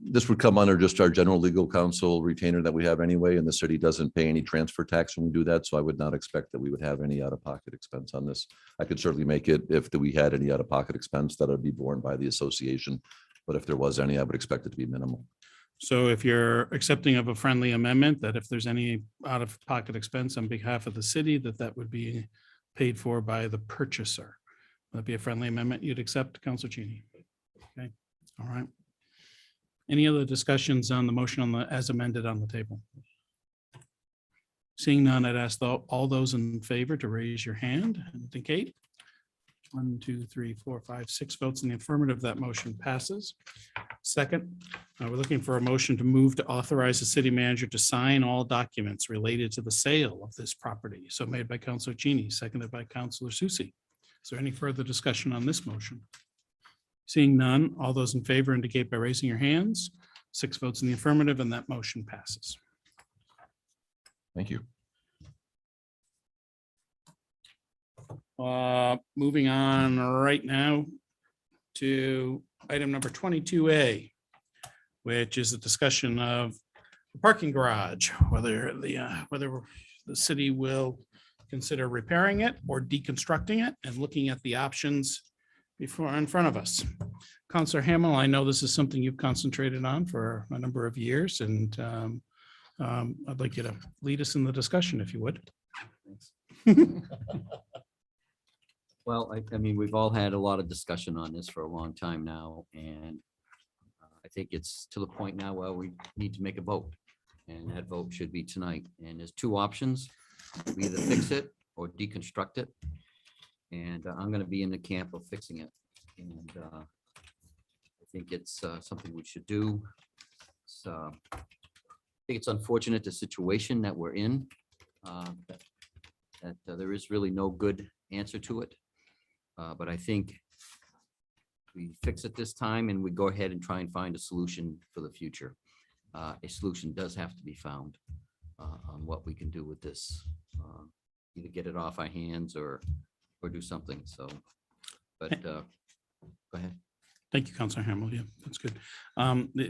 This would come under just our general legal counsel retainer that we have anyway, and the city doesn't pay any transfer tax when we do that. So I would not expect that we would have any out-of-pocket expense on this. I could certainly make it if we had any out-of-pocket expense that would be borne by the association. But if there was any, I would expect it to be minimal. So if you're accepting of a friendly amendment, that if there's any out-of-pocket expense on behalf of the city, that would be paid for by the purchaser. Would that be a friendly amendment you'd accept, Counselor Cheney? Okay, all right. Any other discussions on the motion as amended on the table? Seeing none, I'd ask all those in favor to raise your hand and indicate. 1, 2, 3, 4, 5, 6 votes in the affirmative. That motion passes. Second, we're looking for a motion to move to authorize the city manager to sign all documents related to the sale of this property. So made by Counselor Cheney, seconded by Counselor Susie. Is there any further discussion on this motion? Seeing none, all those in favor indicate by raising your hands. 6 votes in the affirmative, and that motion passes. Thank you. Moving on right now to item number 22A, which is a discussion of the parking garage, whether the city will consider repairing it or deconstructing it and looking at the options before in front of us. Counselor Hamel, I know this is something you've concentrated on for a number of years, and I'd like you to lead us in the discussion if you would. Well, I mean, we've all had a lot of discussion on this for a long time now, and I think it's to the point now where we need to make a vote, and that vote should be tonight. And there's 2 options: we either fix it or deconstruct it. And I'm going to be in the camp of fixing it. And I think it's something we should do. I think it's unfortunate the situation that we're in, that there is really no good answer to it. But I think we fix it this time and we go ahead and try and find a solution for the future. A solution does have to be found on what we can do with this. Either get it off our hands or do something. So, but go ahead. Thank you, Counselor Hamel. Yeah, that's good.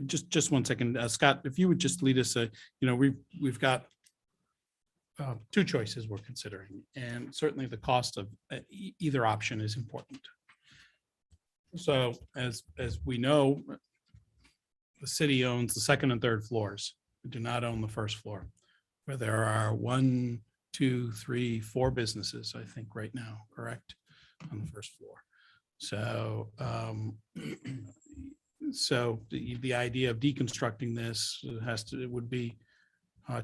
Just 1 second, Scott, if you would just lead us, we've got 2 choices we're considering, and certainly the cost of either option is important. So as we know, the city owns the 2nd and 3rd floors. We do not own the 1st floor, where there are 1, 2, 3, 4 businesses, I think right now, correct, on the 1st floor. So, so the idea of deconstructing this would be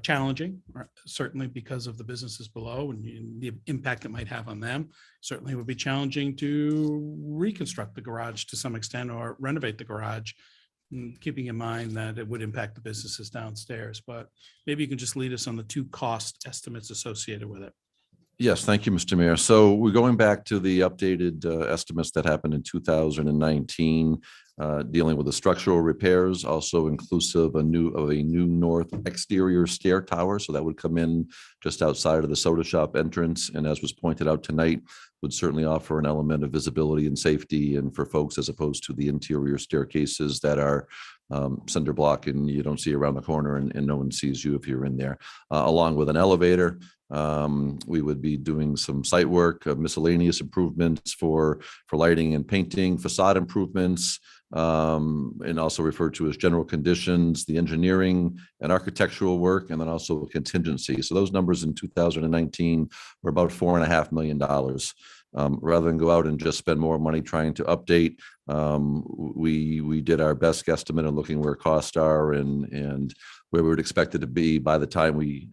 challenging, certainly because of the businesses below and the impact it might have on them. Certainly it would be challenging to reconstruct the garage to some extent or renovate the garage, keeping in mind that it would impact the businesses downstairs. But maybe you can just lead us on the 2 cost estimates associated with it. Yes, thank you, Mr. Mayor. So we're going back to the updated estimates that happened in 2019, dealing with the structural repairs, also inclusive of a new north exterior stair tower. So that would come in just outside of the soda shop entrance. And as was pointed out tonight, would certainly offer an element of visibility and safety and for folks as opposed to the interior staircases that are cinder block and you don't see around the corner and no one sees you if you're in there, along with an elevator. We would be doing some site work, miscellaneous improvements for lighting and painting, facade improvements, and also referred to as general conditions, the engineering and architectural work, and then also contingency. So those numbers in 2019 were about $4.5 million. Rather than go out and just spend more money trying to update, we did our best guesstimate of looking where costs are and where we would expect it to be by the time we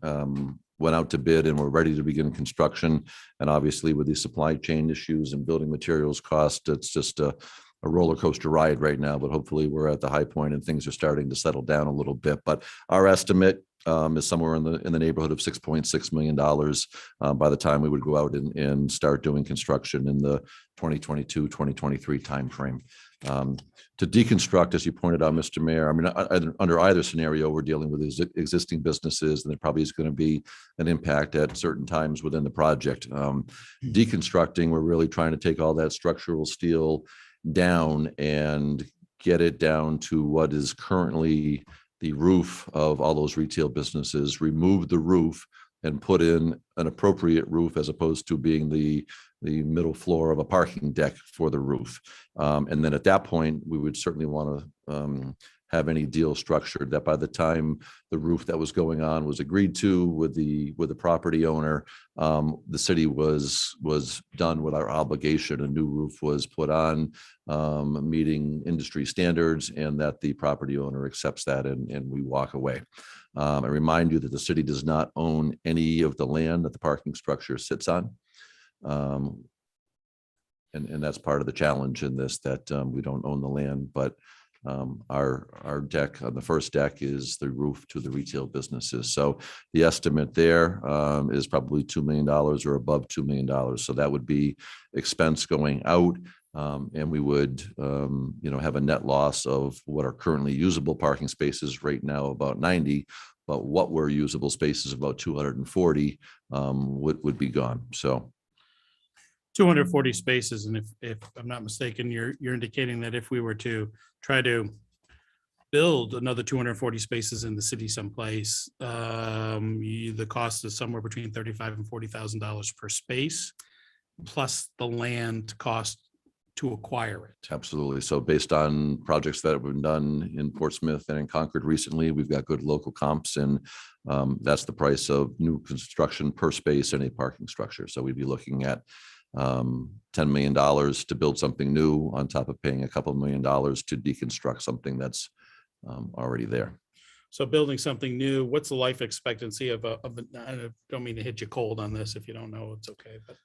went out to bid and were ready to begin construction. And obviously with these supply chain issues and building materials cost, it's just a roller coaster ride right now, but hopefully we're at the high point and things are starting to settle down a little bit. But our estimate is somewhere in the neighborhood of $6.6 million by the time we would go out and start doing construction in the 2022-2023 timeframe. To deconstruct, as you pointed out, Mr. Mayor, I mean, under either scenario, we're dealing with existing businesses, and there probably is going to be an impact at certain times within the project. Deconstructing, we're really trying to take all that structural steel down and get it down to what is currently the roof of all those retail businesses, remove the roof and put in an appropriate roof as opposed to being the middle floor of a parking deck for the roof. And then at that point, we would certainly want to have any deal structured that by the time the roof that was going on was agreed to with the property owner, the city was done with our obligation. A new roof was put on, meeting industry standards, and that the property owner accepts that and we walk away. I remind you that the city does not own any of the land that the parking structure sits on. And that's part of the challenge in this, that we don't own the land, but our deck on the first deck is the roof to the retail businesses. So the estimate there is probably $2 million or above $2 million. So that would be expense going out. And we would, have a net loss of what are currently usable parking spaces right now, about 90, but what were usable spaces, about 240, would be gone. So 240 spaces. And if I'm not mistaken, you're indicating that if we were to try to build another 240 spaces in the city someplace, the cost is somewhere between $35,000 and $40,000 per space, plus the land cost to acquire it. absolutely. So based on projects that have been done in Portsmouth and in Concord recently, we've got good local comps, and that's the price of new construction per space in a parking structure. So we'd be looking at $10 million to build something new on top of paying a couple $1 million to deconstruct something that's already there. So building something new, what's the life expectancy of I don't mean to hit you cold on this. If you don't know, it's okay. But,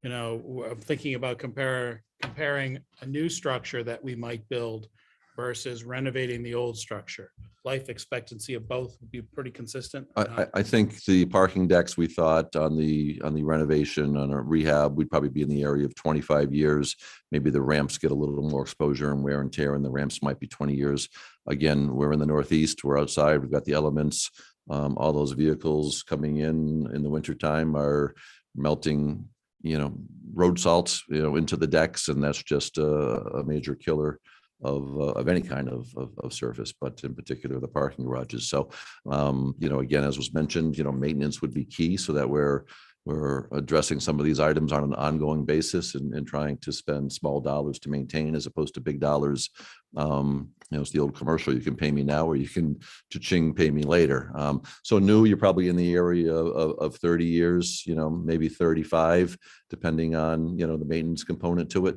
I'm thinking about comparing a new structure that we might build versus renovating the old structure. Life expectancy of both would be pretty consistent. I think the parking decks, we thought on the renovation, on a rehab, we'd probably be in the area of 25 years. Maybe the ramps get a little more exposure and wear and tear, and the ramps might be 20 years. Again, we're in the Northeast, we're outside, we've got the elements. All those vehicles coming in the wintertime are melting, road salts, into the decks, and that's just a major killer of any kind of surface, but in particular the parking garages. So, again, as was mentioned, maintenance would be key, so that we're addressing some of these items on an ongoing basis and trying to spend small dollars to maintain as opposed to big dollars. It's the old commercial, you can pay me now or you can cha-ching pay me later. So new, you're probably in the area of 30 years, maybe 35, depending on, the maintenance component to it,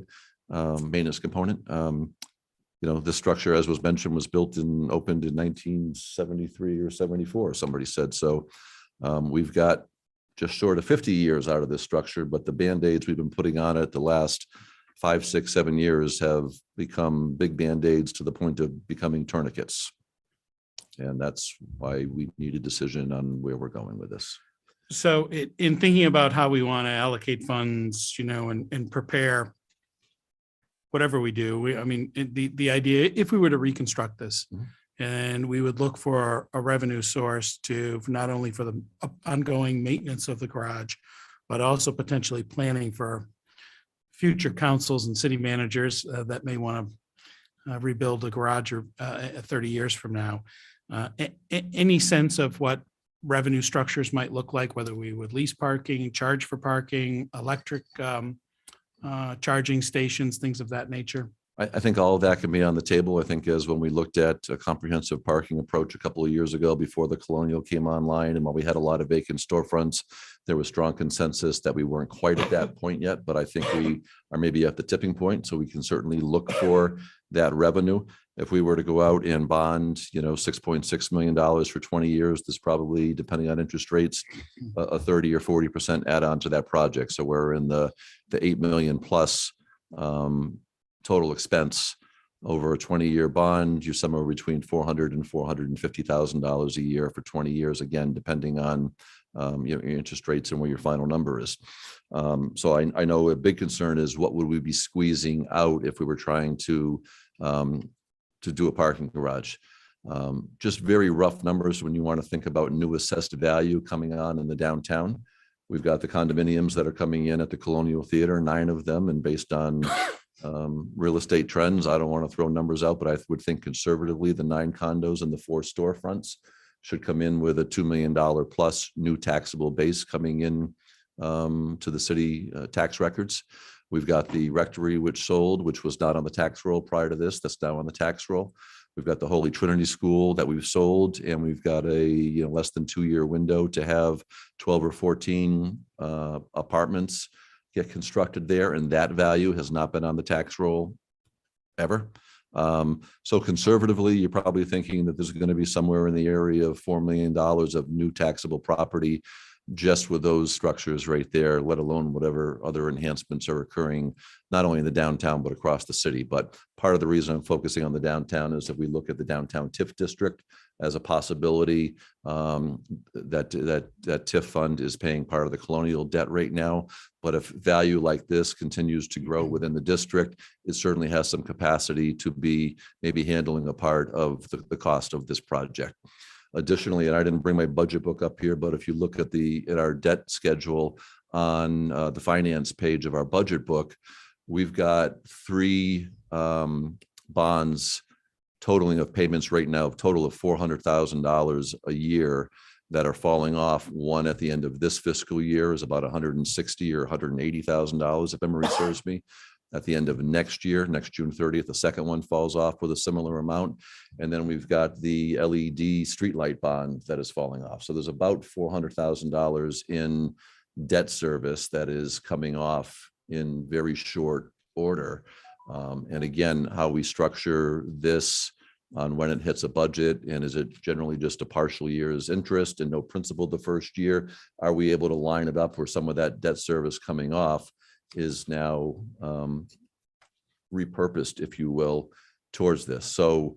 this structure, as was mentioned, was built and opened in 1973 or 74, somebody said. So we've got just short of 50 years out of this structure, but the Band-Aids we've been putting on it the last 5, 6, 7 years have become big Band-Aids to the point of becoming tourniquets. And that's why we need a decision on where we're going with this. So in thinking about how we want to allocate funds, and prepare whatever we do, I mean, the idea, if we were to reconstruct this, and we would look for a revenue source not only for the ongoing maintenance of the garage, but also potentially planning for future councils and city managers that may want to rebuild a garage 30 years from now. Any sense of what revenue structures might look like, whether we would lease parking, charge for parking, electric charging stations, things of that nature? I think all of that can be on the table. I think as when we looked at a comprehensive parking approach a couple of years ago before the Colonial came online, and while we had a lot of vacant storefronts, there was strong consensus that we weren't quite at that point yet, but I think we are maybe at the tipping point. So we can certainly look for that revenue. If we were to go out and bond, $6.6 million for 20 years, there's probably, depending on interest rates, a 30 or 40% add-on to that project. So we're in the 8 million plus total expense over a 20-year bond. You're somewhere between $400,000 and $450,000 a year for 20 years, again, depending on your interest rates and where your final number is. So I know a big concern is what would we be squeezing out if we were trying to do a parking garage. Just very rough numbers when you want to think about new assessed value coming on in the downtown. We've got the condominiums that are coming in at the Colonial Theater, 9 of them, and based on real estate trends, I don't want to throw numbers out, but I would think conservatively the 9 condos and the 4 storefronts should come in with a $2 million plus new taxable base coming in to the city tax records. We've got the rectory, which sold, which was not on the tax roll prior to this. That's now on the tax roll. We've got the Holy Trinity School that we've sold, and we've got a less than 2-year window to have 12 or 14 apartments get constructed there, and that value has not been on the tax roll ever. So conservatively, you're probably thinking that there's going to be somewhere in the area of $4 million of new taxable property just with those structures right there, let alone whatever other enhancements are occurring, not only in the downtown, but across the city. But part of the reason I'm focusing on the downtown is that we look at the downtown TIF district as a possibility. That TIF fund is paying part of the Colonial debt right now. But if value like this continues to grow within the district, it certainly has some capacity to be maybe handling a part of the cost of this project. Additionally, and I didn't bring my budget book up here, but if you look at our debt schedule on the finance page of our budget book, we've got 3 bonds totaling of payments right now, a total of $400,000 a year that are falling off. One at the end of this fiscal year is about $160,000 or $180,000, if memory serves me. At the end of next year, next June 30th, the second one falls off with a similar amount. And then we've got the LED streetlight bond that is falling off. So there's about $400,000 in debt service that is coming off in very short order. And again, how we structure this on when it hits a budget, and is it generally just a partial year's interest and no principal the first year? Are we able to line it up where some of that debt service coming off is now repurposed, if you will, towards this? So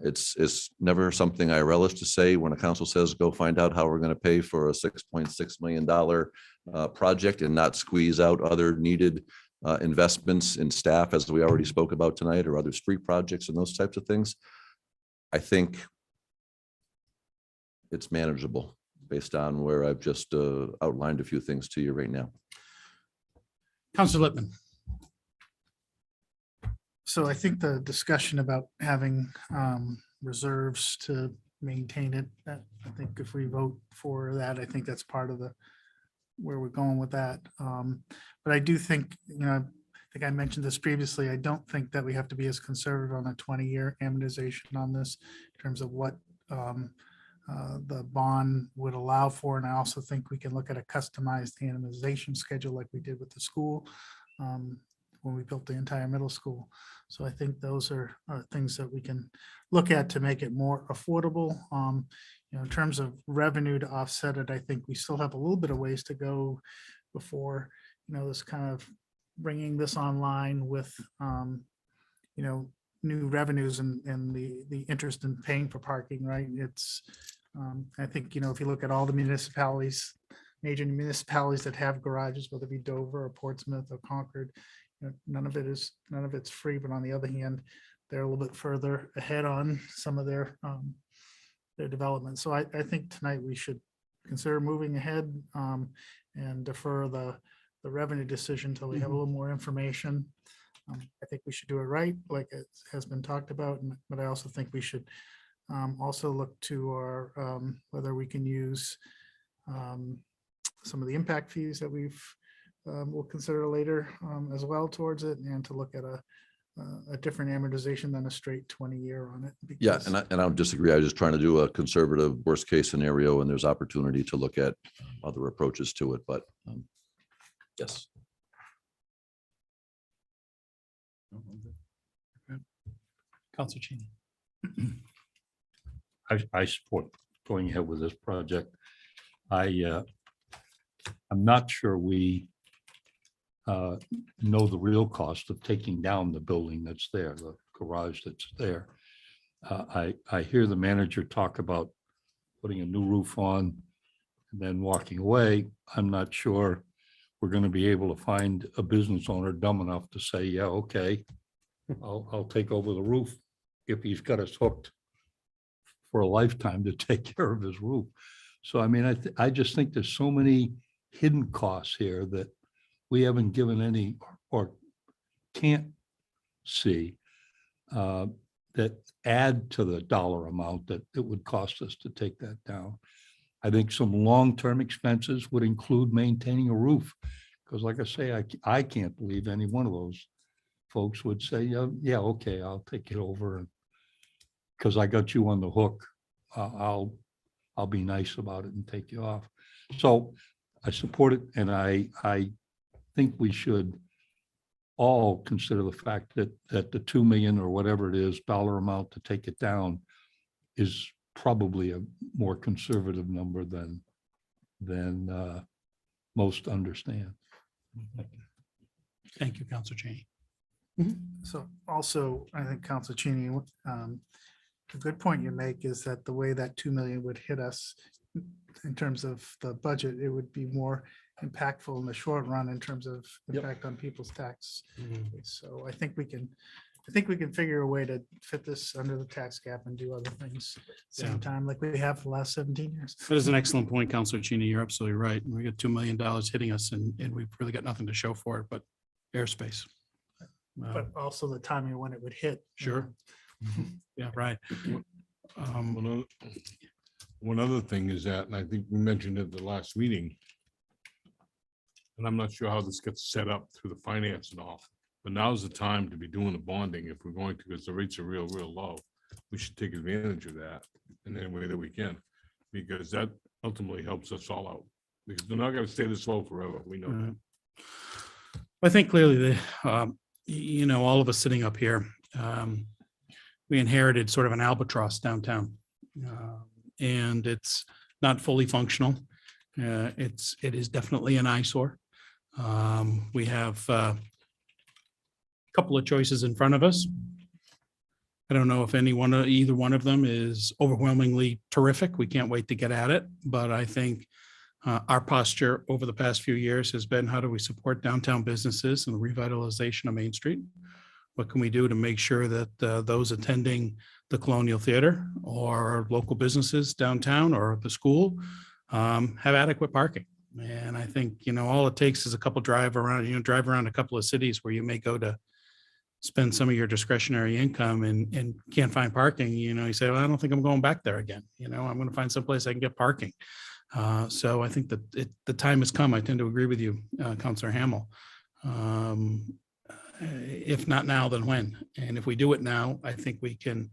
it's never something I relish to say when a council says, go find out how we're going to pay for a $6.6 million project and not squeeze out other needed investments in staff, as we already spoke about tonight, or other street projects and those types of things. I think it's manageable based on where I've just outlined a few things to you right now. Councilor Lippman. So I think the discussion about having reserves to maintain it, that I think if we vote for that, I think that's part of where we're going with that. But I do think, I think I mentioned this previously, I don't think that we have to be as conservative on a 20-year amortization on this in terms of what the bond would allow for. And I also think we can look at a customized amortization schedule like we did with the school when we built the entire middle school. So I think those are things that we can look at to make it more affordable. In terms of revenue to offset it, I think we still have a little bit of ways to go before, this kind of bringing this online with, new revenues and the interest in paying for parking, right? It's, I think, if you look at all the municipalities major municipalities that have garages, whether it be Dover or Portsmouth or Concord. None of it's free, but on the other hand, they're a little bit further ahead on some of their development. So I think tonight we should consider moving ahead and defer the revenue decision until we have a little more information. I think we should do it right, like it has been talked about, but I also think we should also look to our, whether we can use some of the impact fees that we'll consider later as well towards it, and to look at a different amortization than a straight 20-year on it. Yeah, because- and I don't disagree. I was just trying to do a conservative worst case scenario, and there's opportunity to look at other approaches to it, but yes. Counselor Cheney. I support going ahead with this project. I'm not sure we know the real cost of taking down the building that's there, the garage that's there. I hear the manager talk about putting a new roof on and then walking away. I'm not sure we're going to be able to find a business owner dumb enough to say, yeah, okay, I'll take over the roof if he's got us hooked for a lifetime to take care of his roof. So, I mean, I just think there's so many hidden costs here that we haven't given any or can't see that add to the dollar amount that it would cost us to take that down. I think some long-term expenses would include maintaining a roof. Because like I say, I can't believe any one of those folks would say, yeah, okay, I'll take it over. And because I got you on the hook, I'll be nice about it and take you off. So I support it, and I think we should all consider the fact that the 2 million or whatever it is dollar amount to take it down is probably a more conservative number than most understand. Thank you, Counselor Cheney. So also, I think Council Cheney, a good point you make is that the way that 2 million would hit us in terms of the budget, it would be more impactful in the short run in terms of impact on people's tax. So I think we can figure a way to fit this under the tax cap and do other things at the same time, like we have for the last 17 years. That is an excellent point, Counselor Cheney. You're absolutely right. We got $2 million hitting us, and we've really got nothing to show for it but airspace. But also the timing when it would hit. Sure. Yeah, right. One other thing is that, and I think we mentioned at the last meeting, and I'm not sure how this gets set up through the finance and all, but now's the time to be doing the bonding if we're going to, because the rates are real low. We should take advantage of that in any way that we can, because that ultimately helps us all out. Because they're not going to stay this low forever. We know that. I think clearly all of us sitting up here, we inherited sort of an albatross downtown, and it's not fully functional. It is definitely an eyesore. We have a couple of choices in front of us. I don't know if either one of them is overwhelmingly terrific. We can't wait to get at it, but I think our posture over the past few years has been, how do we support downtown businesses and the revitalization of Main Street? What can we do to make sure that those attending the Colonial Theater or local businesses downtown or the school have adequate parking? And I think, all it takes is a couple drive around a couple of cities where you may go to spend some of your discretionary income and can't find parking. You say, well, I don't think I'm going back there again. I'm going to find someplace I can get parking. So I think that the time has come. I tend to agree with you, Councillor Hamel. If not now, then when? And if we do it now, I think we can,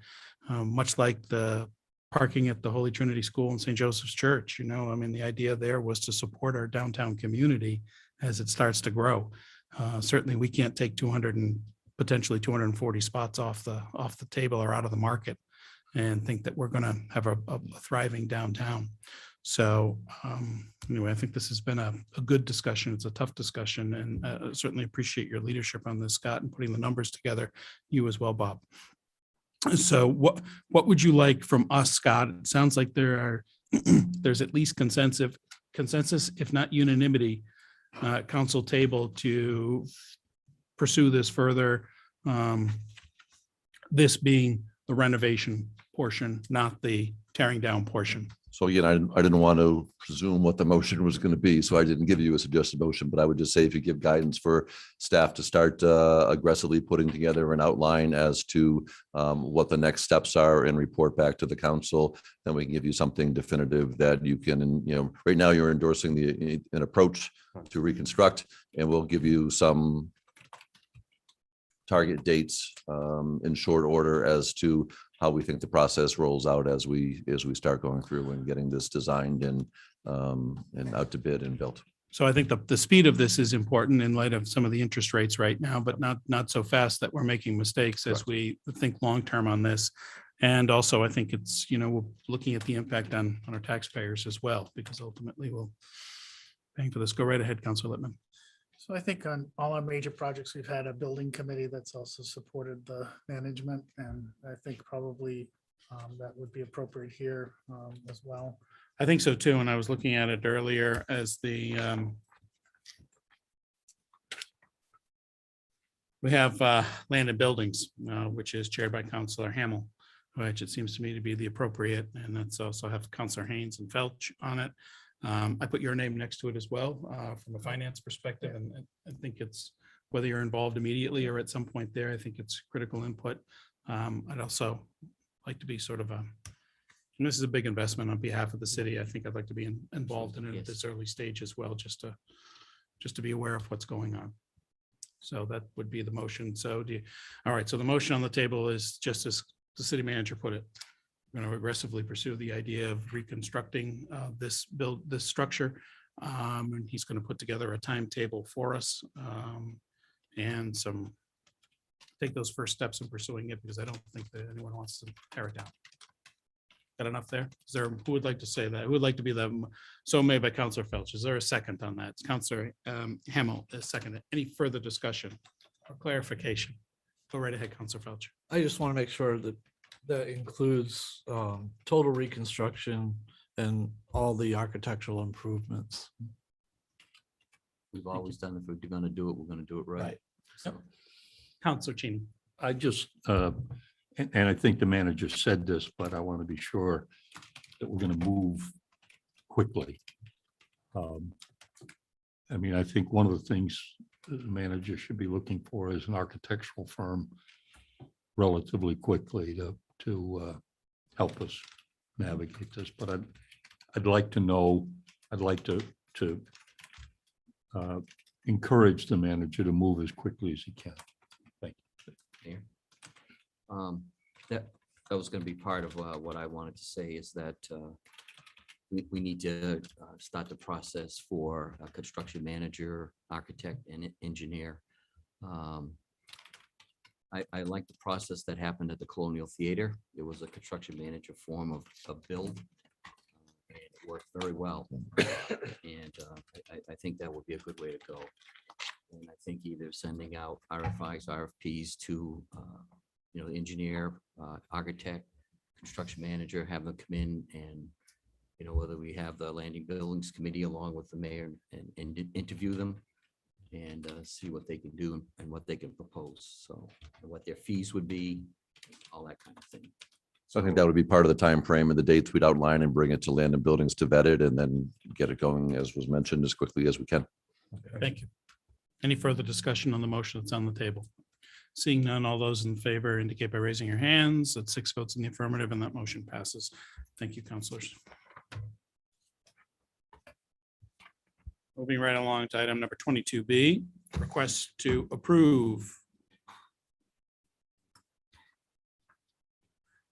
much like the parking at the Holy Trinity School and St. Joseph's Church, the idea there was to support our downtown community as it starts to grow. Certainly we can't take 200 and potentially 240 spots off the table or out of the market and think that we're going to have a thriving downtown. So anyway, I think this has been a good discussion. It's a tough discussion, and certainly appreciate your leadership on this, Scott, and putting the numbers together. You as well, Bob. So what would you like from us, Scott? It sounds like there's at least consensus consensus, if not unanimity, council table to pursue this further. This being the renovation portion, not the tearing down portion. So again, I didn't want to presume what the motion was going to be, so I didn't give you a suggested motion, but I would just say if you give guidance for staff to start aggressively putting together an outline as to what the next steps are and report back to the council, then we can give you something definitive that you can, right now you're endorsing an approach to reconstruct, and we'll give you some target dates in short order as to how we think the process rolls out as we start going through and getting this designed and out to bid and built. So I think the speed of this is important in light of some of the interest rates right now, but not so fast that we're making mistakes as we think long-term on this. And also, I think it's, we're looking at the impact on our taxpayers as well, because ultimately we'll paying for this. Go right ahead, Councilor Littman. So I think on all our major projects, we've had a building committee that's also supported the management, and I think probably that would be appropriate here as well. I think so too. And I was looking at it earlier as the we have land and buildings, which is chaired by Councilor Hamel, which it seems to me to be the appropriate, and that's also have Councilor Haynes and Felch on it. I put your name next to it as well from a finance perspective, and I think it's whether you're involved immediately or at some point there, I think it's critical input. I'd also like to be sort of and this is a big investment on behalf of the city. I think I'd like to be involved in it at this early stage as well, just to be aware of what's going on. So that would be the motion. So all right, so the motion on the table is just as the city manager put it. We're going to aggressively pursue the idea of reconstructing this structure. And he's going to put together a timetable for us and take those first steps in pursuing it, because I don't think that anyone wants to tear it down. Got enough there? Is there, who would like to say that? Who would like to be the, so made by Councilor Felch? Is there a second on that? Councilor Hamel is seconded. Any further discussion or clarification? Go right ahead, Councilor Felch. I just want to make sure that that includes total reconstruction and all the architectural improvements. We've always done, if we're going to do it, we're going to do it right. So, Councilor Cheney. I just, and I think the manager said this, but I want to be sure that we're going to move quickly. I mean, I think one of the things that the manager should be looking for is an architectural firm relatively quickly to help us navigate this. But I'd like to know, I'd like to encourage the manager to move as quickly as he can. Thank you. That was going to be part of what I wanted to say, is that we need to start the process for a construction manager, architect, and engineer. I like the process that happened at the Colonial Theater. There was a construction manager form of build. And it worked very well. And I think that would be a good way to go. And I think either sending out RFIs, RFPs to the engineer, architect, construction manager, have them come in, and whether we have the landing buildings committee along with the mayor and interview them and see what they can do and what they can propose. So and what their fees would be, all that kind of thing. So I think that would be part of the time frame and the dates we'd outline and bring it to land and buildings to vet it and then get it going, as was mentioned, as quickly as we can. Thank you. Any further discussion on the motion that's on the table? Seeing none, all those in favor indicate by raising your hands. That's 6 votes in the affirmative, and that motion passes. Thank you, councilors. Moving right along to item number 22B, request to approve.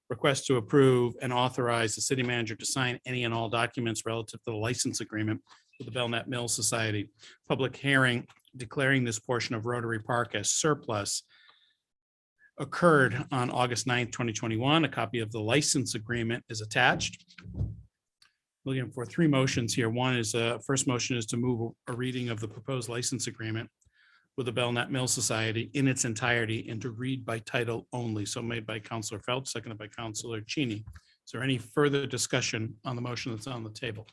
Request to approve and authorize the city manager to sign any and all documents relative to the license agreement with the Belknap Mill Society. Public hearing declaring this portion of Rotary Park as surplus occurred on August 9th, 2021. A copy of the license agreement is attached. Looking for 3 motions here. One is, first motion is to move a reading of the proposed license agreement with the Belknap Mill Society in its entirety and to read by title only. So made by Councilor Felch, seconded by Councilor Cheney. Is there any further discussion on the motion that's on the table?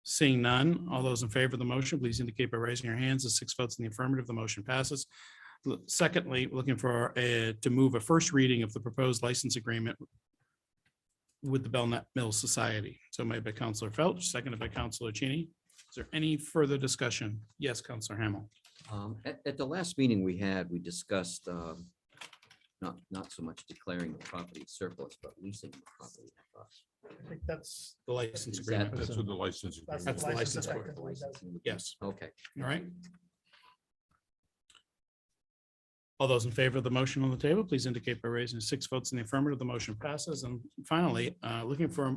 Seeing none, all those in favor of the motion, please indicate by raising your hands. The 6 votes in the affirmative, the motion passes. Secondly, looking for to move a first reading of the proposed license agreement with the Belknap Mill Society. So made by Counselor Felch, seconded by Counselor Cheney. Is there any further discussion? Yes, Counselor Hamel. At the last meeting we had, we discussed not so much declaring the property surplus, but leasing the property. I think that's. The license Is that- agreement. That's what the license. That's That's the license effectively does. Yes. Okay. All right. All those in favor of the motion on the table, please indicate by raising 6 votes in the affirmative. The motion passes. And finally, looking for a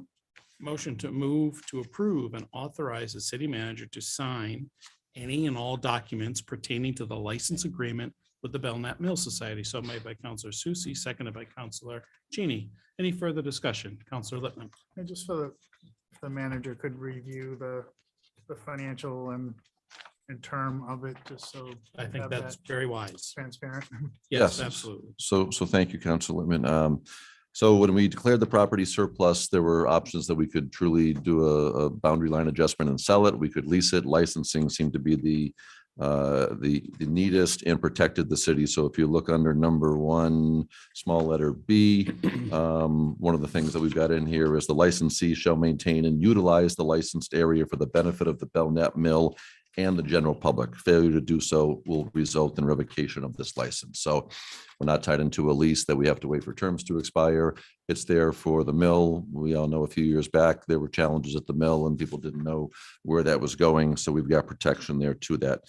motion to move to approve and authorize the city manager to sign any and all documents pertaining to the license agreement with the Belknap Mill Society. So made by Counselor Susie, seconded by Counselor Cheney. Any further discussion? Counselor Lippman. And just for the manager could review the financial and term of it, just so. I think have that's that very wise. Transparent. Yes, absolutely. So thank you, Council Lippman. So when we declared the property surplus, there were options that we could truly do a boundary line adjustment and sell it. We could lease it. Licensing seemed to be the neatest and protected the city. So if you look under number 1, small letter B, one of the things that we've got in here is the licensee shall maintain and utilize the licensed area for the benefit of the Belknap Mill and the general public. Failure to do so will result in revocation of this license. So we're not tied into a lease that we have to wait for terms to expire. It's there for the mill. We all know a few years back, there were challenges at the mill and people didn't know where that was going. So we've got protection there to that.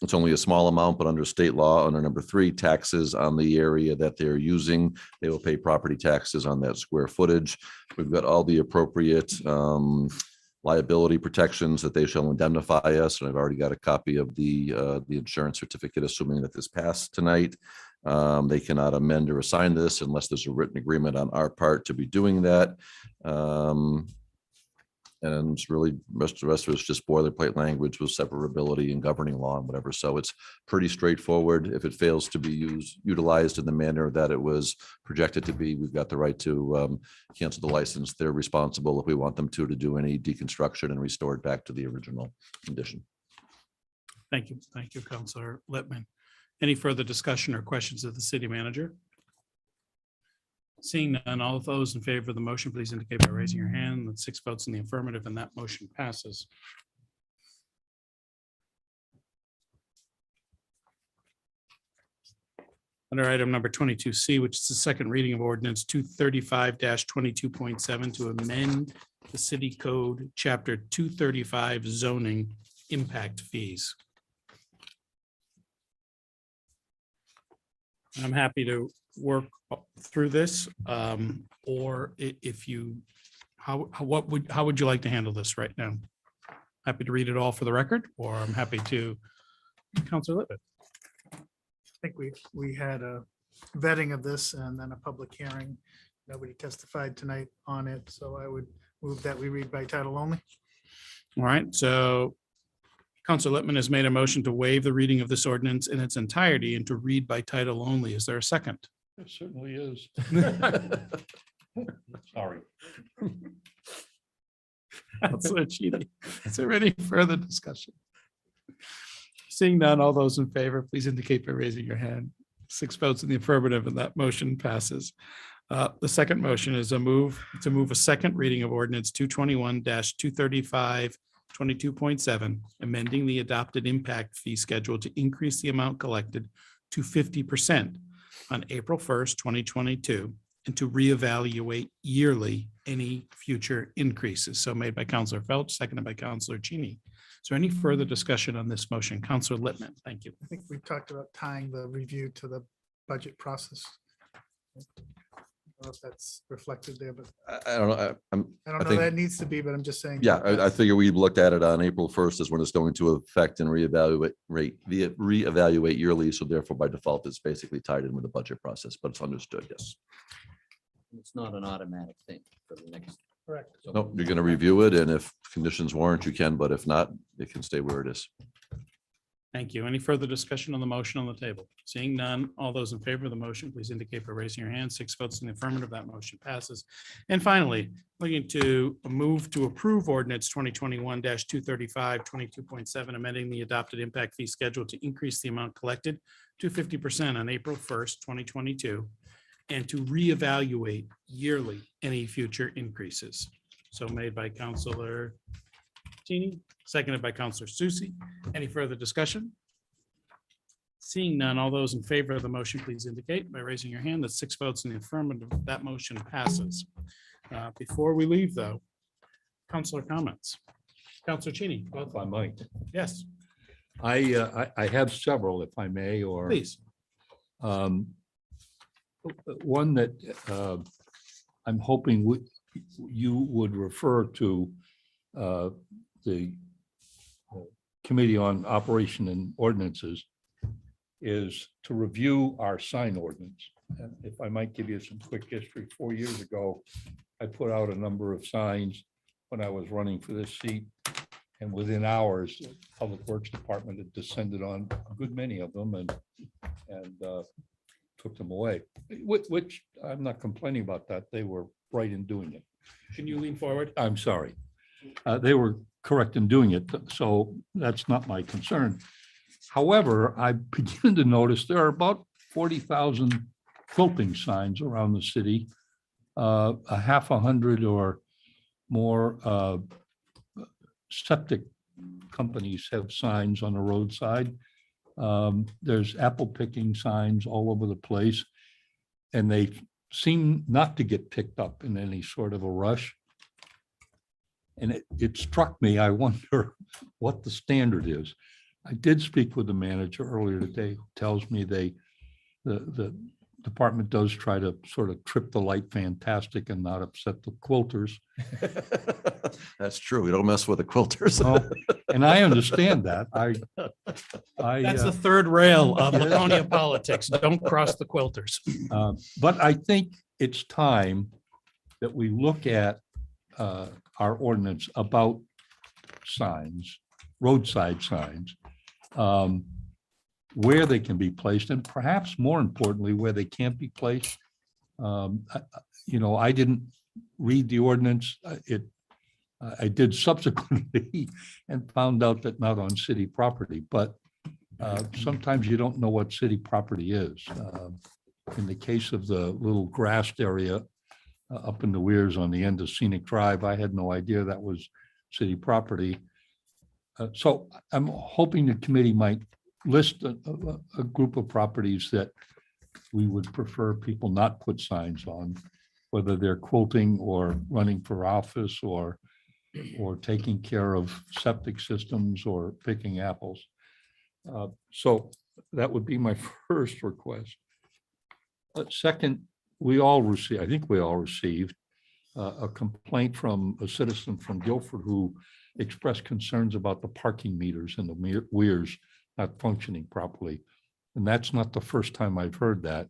It's only a small amount, but under state law, under number 3, taxes on the area that they're using, they will pay property taxes on that square footage. We've got all the appropriate liability protections that they shall indemnify us. And I've already got a copy of the insurance certificate, assuming that this passed tonight. They cannot amend or assign this unless there's a written agreement on our part to be doing that. And it's really the rest of it's just boilerplate language with severability and governing law and whatever. So it's pretty straightforward. If it fails to be utilized in the manner that it was projected to be, we've got the right to cancel the license. They're responsible if we want them to do any deconstruction and restore it back to the original condition. Thank you. Thank you, Counselor Lippman. Any further discussion or questions of the city manager? Seeing none, all of those in favor of the motion, please indicate by raising your hand. That's 6 votes in the affirmative, and that motion passes. Under item number 22C, which is the second reading of ordinance 235-22.7 to amend the city code, chapter 235 zoning impact fees. I'm happy to work through this, or if you, how would you like to handle this right now? Happy to read it all for the record, or I'm happy to. Counselor Lippman. I think we had a vetting of this and then a public hearing. Nobody testified tonight on it, so I would move that we read by title only. All right, so Counselor Lippman has made a motion to waive the reading of this ordinance in its entirety and to read by title only. Is there a second? It certainly is. Sorry. Counselor Cheney. Is there any further discussion? Seeing none, all those in favor, please indicate by raising your hand. 6 votes in the affirmative, and that motion passes. The second motion is to move a second reading of ordinance 221-235, 22.7, amending the adopted impact fee schedule to increase the amount collected to 50% on April 1st, 2022, and to reevaluate yearly any future increases. So made by Counselor Felch, seconded by Counselor Cheney. Is there any further discussion on this motion? Counselor Lippman, thank you. I think we talked about tying the review to the budget process. I don't know if that's reflected there, but I don't know. I don't know think- that needs to be, but I'm just saying. Yeah, I figure we looked at it on April 1st is when it's going to affect and reevaluate yearly. So therefore, by default, it's basically tied in with the budget process, but it's understood. Yes. It's not an automatic thing for the next. Correct. No, you're going to review it, and if conditions warrant, you can, but if not, it can stay where it is. Thank you. Any further discussion on the motion on the table? Seeing none, all those in favor of the motion, please indicate by raising your hand. 6 votes in the affirmative, that motion passes. And finally, looking to move to approve ordinance 2021-235, 22.7, amending the adopted impact fee schedule to increase the amount collected to 50% on April 1st, 2022, and to reevaluate yearly any future increases. So made by Counselor Cheney, seconded by Counselor Susie. Any further discussion? Seeing none, all those in favor of the motion, please indicate by raising your hand. That's 6 votes in the affirmative. That motion passes. Before we leave, though, Counselor comments. Counselor Cheney. If I might. Yes, I have several, if I may, or. please. One that I'm hoping you would refer to the Committee on Operation and Ordinances is to review our sign ordinance. And if I might give you some quick history, 4 years ago, I put out a number of signs when I was running for this seat. And within hours, the Public Works Department had descended on a good many of them and took them away, which I'm not complaining about that. They were right in doing it. Can you lean forward? I'm sorry. They were correct in doing it, so that's not my concern. However, I begin to notice there are about 40,000 quilting signs around the city. A half a hundred or more septic companies have signs on the roadside. There's apple picking signs all over the place, and they seem not to get picked up in any sort of a rush. And it struck me, I wonder what the standard is. I did speak with the manager earlier today, who tells me the department does try to sort of trip the light fantastic and not upset the quilters. That's true. We don't mess with the quilters. And I understand that. That's the third rail of Laconia politics. Don't cross the quilters. But I think it's time that we look at our ordinance about signs, roadside signs, where they can be placed, and perhaps more importantly, where they can't be placed. I didn't read the ordinance. I did subsequently and found out that not on city property, but sometimes you don't know what city property is. In the case of the little grassed area up in the weirs on the end of Scenic Drive, I had no idea that was city property. So I'm hoping the committee might list a group of properties that we would prefer people not put signs on, whether they're quilting or running for office or taking care of septic systems or picking apples. So that would be my first request. Second, I think we all received a complaint from a citizen from Guilford who expressed concerns about the parking meters in the weirs not functioning properly. And that's not the first time I've heard that.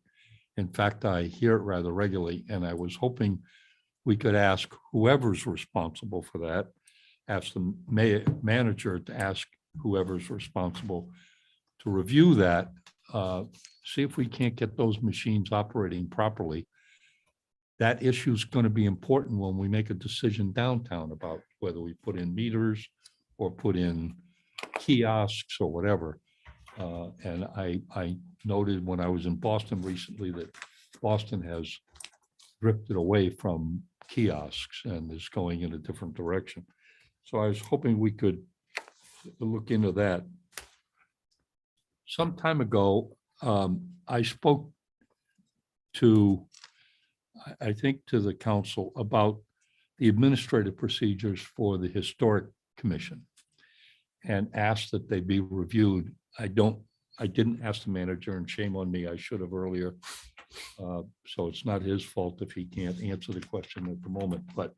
In fact, I hear it rather regularly, and I was hoping we could ask whoever's responsible for that, ask the manager to ask whoever's responsible to review that, see if we can't get those machines operating properly. That issue is going to be important when we make a decision downtown about whether we put in meters or put in kiosks or whatever. And I noted when I was in Boston recently that Boston has drifted away from kiosks and is going in a different direction. So I was hoping we could look into that. Some time ago, I spoke to, I think, to the council about the administrative procedures for the Historic Commission and asked that they be reviewed. I didn't ask the manager, and shame on me, I should have earlier. So it's not his fault if he can't answer the question at the moment, but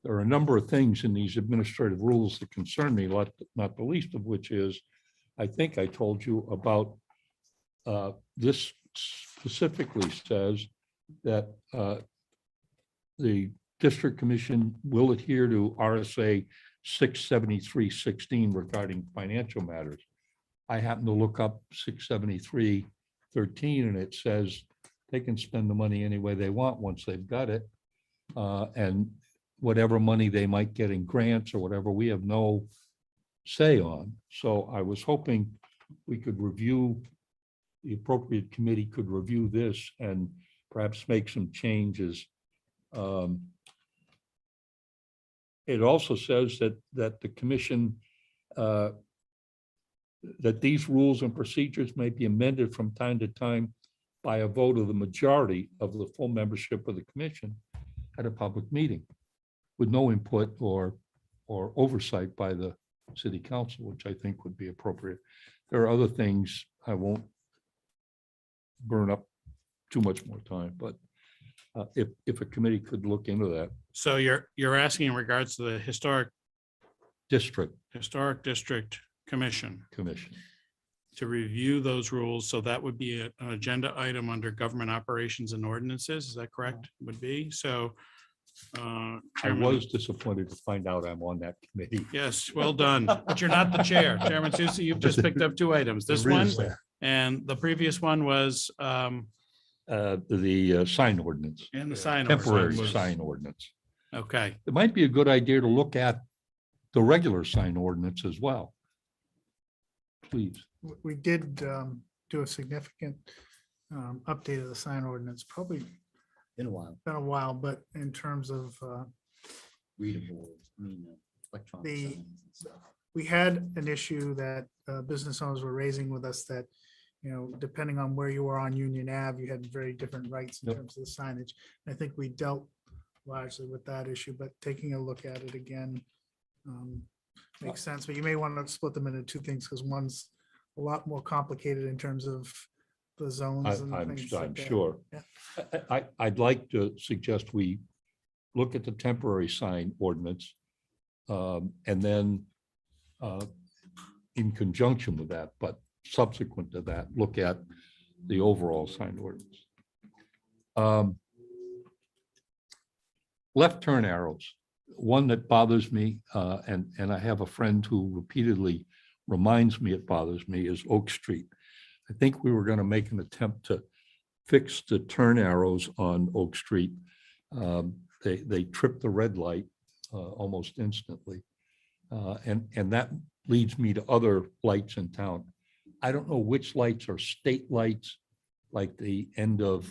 there are a number of things in these administrative rules that concern me, not the least of which is, I think I told you about this specifically says that the district commission will adhere to RSA 673-16 regarding financial matters. I happen to look up 673-13 and it says they can spend the money any way they want once they've got it. And whatever money they might get in grants or whatever, we have no say on. So I was hoping we could review, the appropriate committee could review this and perhaps make some changes. It also says that the commission, that these rules and procedures may be amended from time to time by a vote of the majority of the full membership of the commission at a public meeting with no input or oversight by the city council, which I think would be appropriate. There are other things, I won't burn up too much more time, but if a committee could look into that. So you're asking in regards to the Historic District Commission Commission. to review those rules. So that would be an agenda item under government operations and ordinances. Is that correct? Would be. So I Chairman- was disappointed to find out I'm on that committee. Yes, well done. But you're not the chair. Chairman Susie, you've just picked up two items. This There one is and the previous one was the sign ordinance, and the sign. temporary ordinance. sign ordinance. Okay. It might be a good idea to look at the regular sign ordinance as well. Please. We did do a significant update of the sign ordinance, probably In a while, been a while, but in terms of readable, electronic. The- signs and stuff. we had an issue that business owners were raising with us that, you know, depending on where you were on Union Ave, you had very different rights in Yep. terms of the signage. I think we dealt largely with that issue, but taking a look at it again makes sense. But you may want to split them into two things because one's a lot more complicated in terms of the zones and things like I'm that. sure. Yeah. I'd like to suggest we look at the temporary sign ordinance. And then in conjunction with that, but subsequent to that, look at the overall sign ordinance. Left turn arrows, one that bothers me, and I have a friend who repeatedly reminds me it bothers me, is Oak Street. I think we were going to make an attempt to fix the turn arrows on Oak Street. They trip the red light almost instantly. And that leads me to other lights in town. I don't know which lights are state lights, like the end of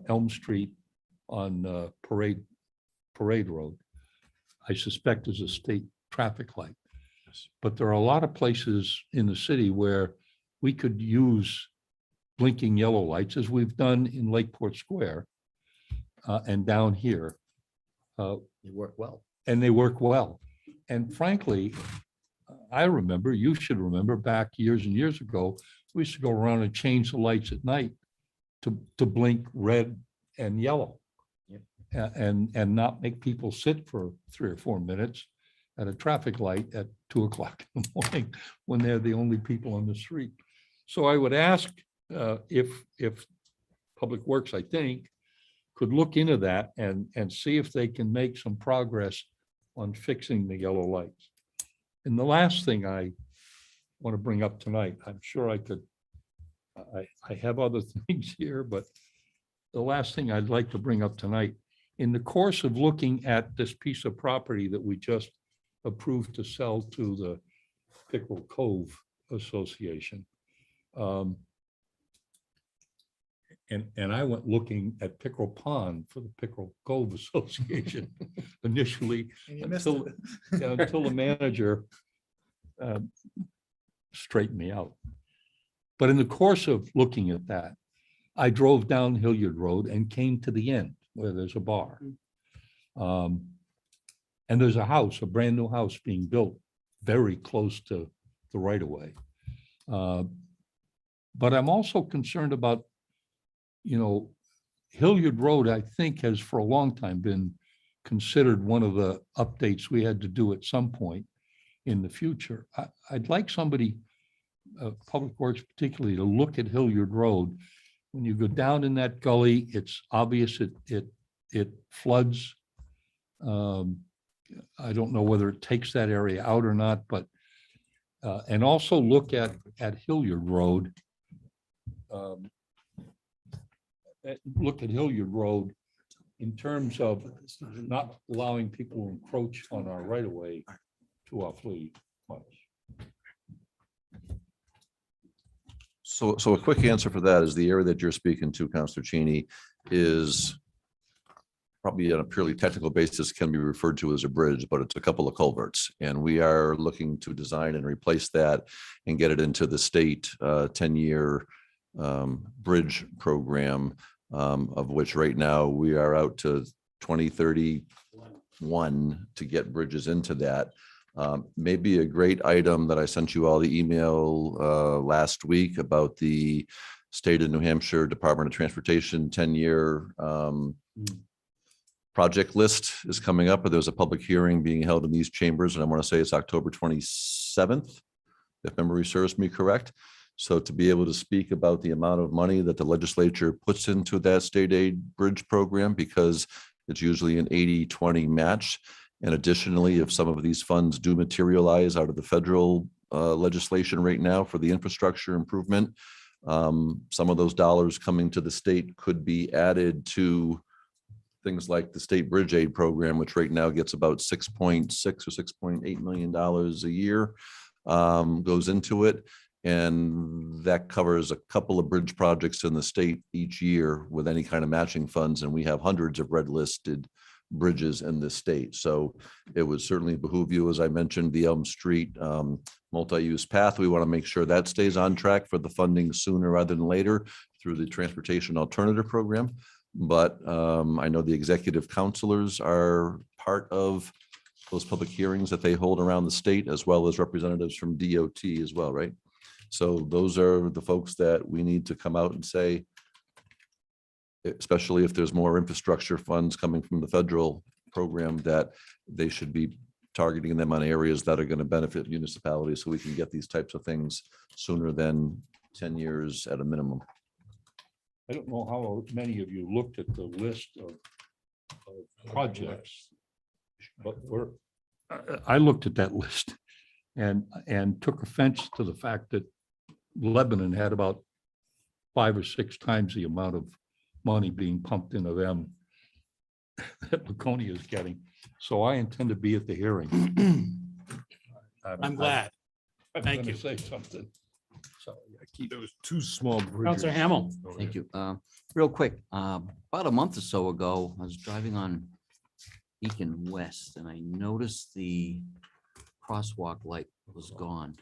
Elm Street on Parade Road. I suspect is a state traffic light. But there are a lot of places in the city where we could use blinking yellow lights, as we've done in Lakeport Square and down here. They work well. And they work well. And frankly, I remember, you should remember, back years and years ago, we used to go around and change the lights at night to blink red and yellow. And not make people sit for 3 or 4 minutes at a traffic light at 2 o'clock in the morning when they're the only people on the street. So I would ask if Public Works, I think, could look into that and see if they can make some progress on fixing the yellow lights. And the last thing I want to bring up tonight, I'm sure I could, I have other things here, but the last thing I'd like to bring up tonight, in the course of looking at this piece of property that we just approved to sell to the Pickerel Cove Association. And I went looking at Pickerel Pond for the Pickerel Cove Association initially And you missed until, it. until the manager straightened me out. But in the course of looking at that, I drove down Hilliard Road and came to the end where there's a bar. And there's a house, a brand new house being built very close to the right of way. But I'm also concerned about, you know, Hilliard Road, I think, has for a long time been considered one of the updates we had to do at some point in the future. I'd like somebody, Public Works particularly, to look at Hilliard Road. When you go down in that gully, it's obvious it floods. I don't know whether it takes that area out or not, but And also look at Hilliard Road. Look at Hilliard Road in terms of not allowing people to encroach on our right of way too awfully much. So a quick answer for that is the area that you're speaking to, Counselor Cheney, is probably on a purely technical basis can be referred to as a bridge, but it's a couple of culverts. And we are looking to design and replace that and get it into the state 10-year bridge program, of which right now we are out to 2031 to get bridges into that. Maybe a great item that I sent you all the email last week about the state of New Hampshire Department of Transportation 10-year project list is coming up, but there's a public hearing being held in these chambers, and I want to say it's October 27th, if memory serves me correct. So to be able to speak about the amount of money that the legislature puts into that state aid bridge program, because it's usually an 80-20 match. And additionally, if some of these funds do materialize out of the federal legislation right now for the infrastructure improvement, some of those dollars coming to the state could be added to things like the state bridge aid program, which right now gets about $6.6 or $6.8 million a year goes into it. And that covers a couple of bridge projects in the state each year with any kind of matching funds. And we have hundreds of red listed bridges in the state. So it would certainly behoove you, as I mentioned, the Elm Street multi-use path. We want to make sure that stays on track for the funding sooner rather than later through the Transportation Alternative Program. But I know the executive counselors are part of those public hearings that they hold around the state, as well as representatives from DOT as well, right? So those are the folks that we need to come out and say, especially if there's more infrastructure funds coming from the federal program, that they should be targeting them on areas that are going to benefit municipalities, so we can get these types of things sooner than 10 years at a minimum. I don't know how many of you looked at the list of projects, but I looked at that list and took offense to the fact that Lebanon had about 5 or 6 times the amount of money being pumped into them that Laconia is getting. So I intend to be at the hearing. I'm glad. Thank gonna you. Say something. So I keep. There was 2 small bridges. Counselor Hamel. Thank you. Real quick, about a month or so ago, I was driving on Beacon West and I noticed the crosswalk light was gone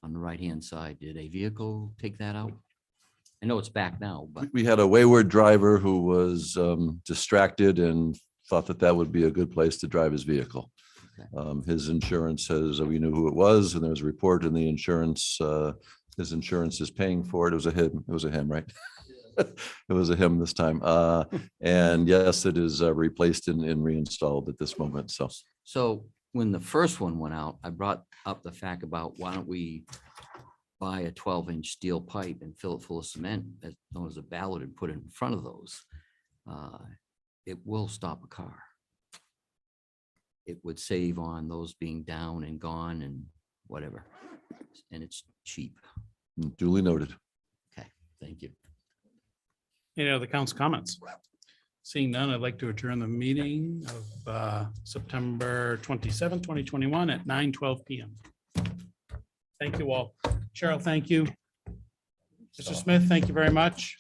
on the right-hand side. Did a vehicle take that out? I know it's back now, but We had a wayward driver who was distracted and thought that that would be a good place to drive his vehicle. His insurance says, we knew who it was, and there was a report in the insurance, his insurance is paying for it. It was a him. It was a him, right? It was a him this time. And yes, it is replaced and reinstalled at this moment. so when the first one went out, I brought up the fact about why don't we buy a 12-inch steel pipe and fill it full of cement, as known as a Ballot, and put it in front of those. It will stop a car. It would save on those being down and gone and whatever. And it's cheap. Duly noted. Okay, thank you. Any other council comments? Seeing none, I'd like to adjourn the meeting of September 27, 2021 at 9:12 p.m. Thank you all. Cheryl, thank you. Mr. Smith, thank you very much.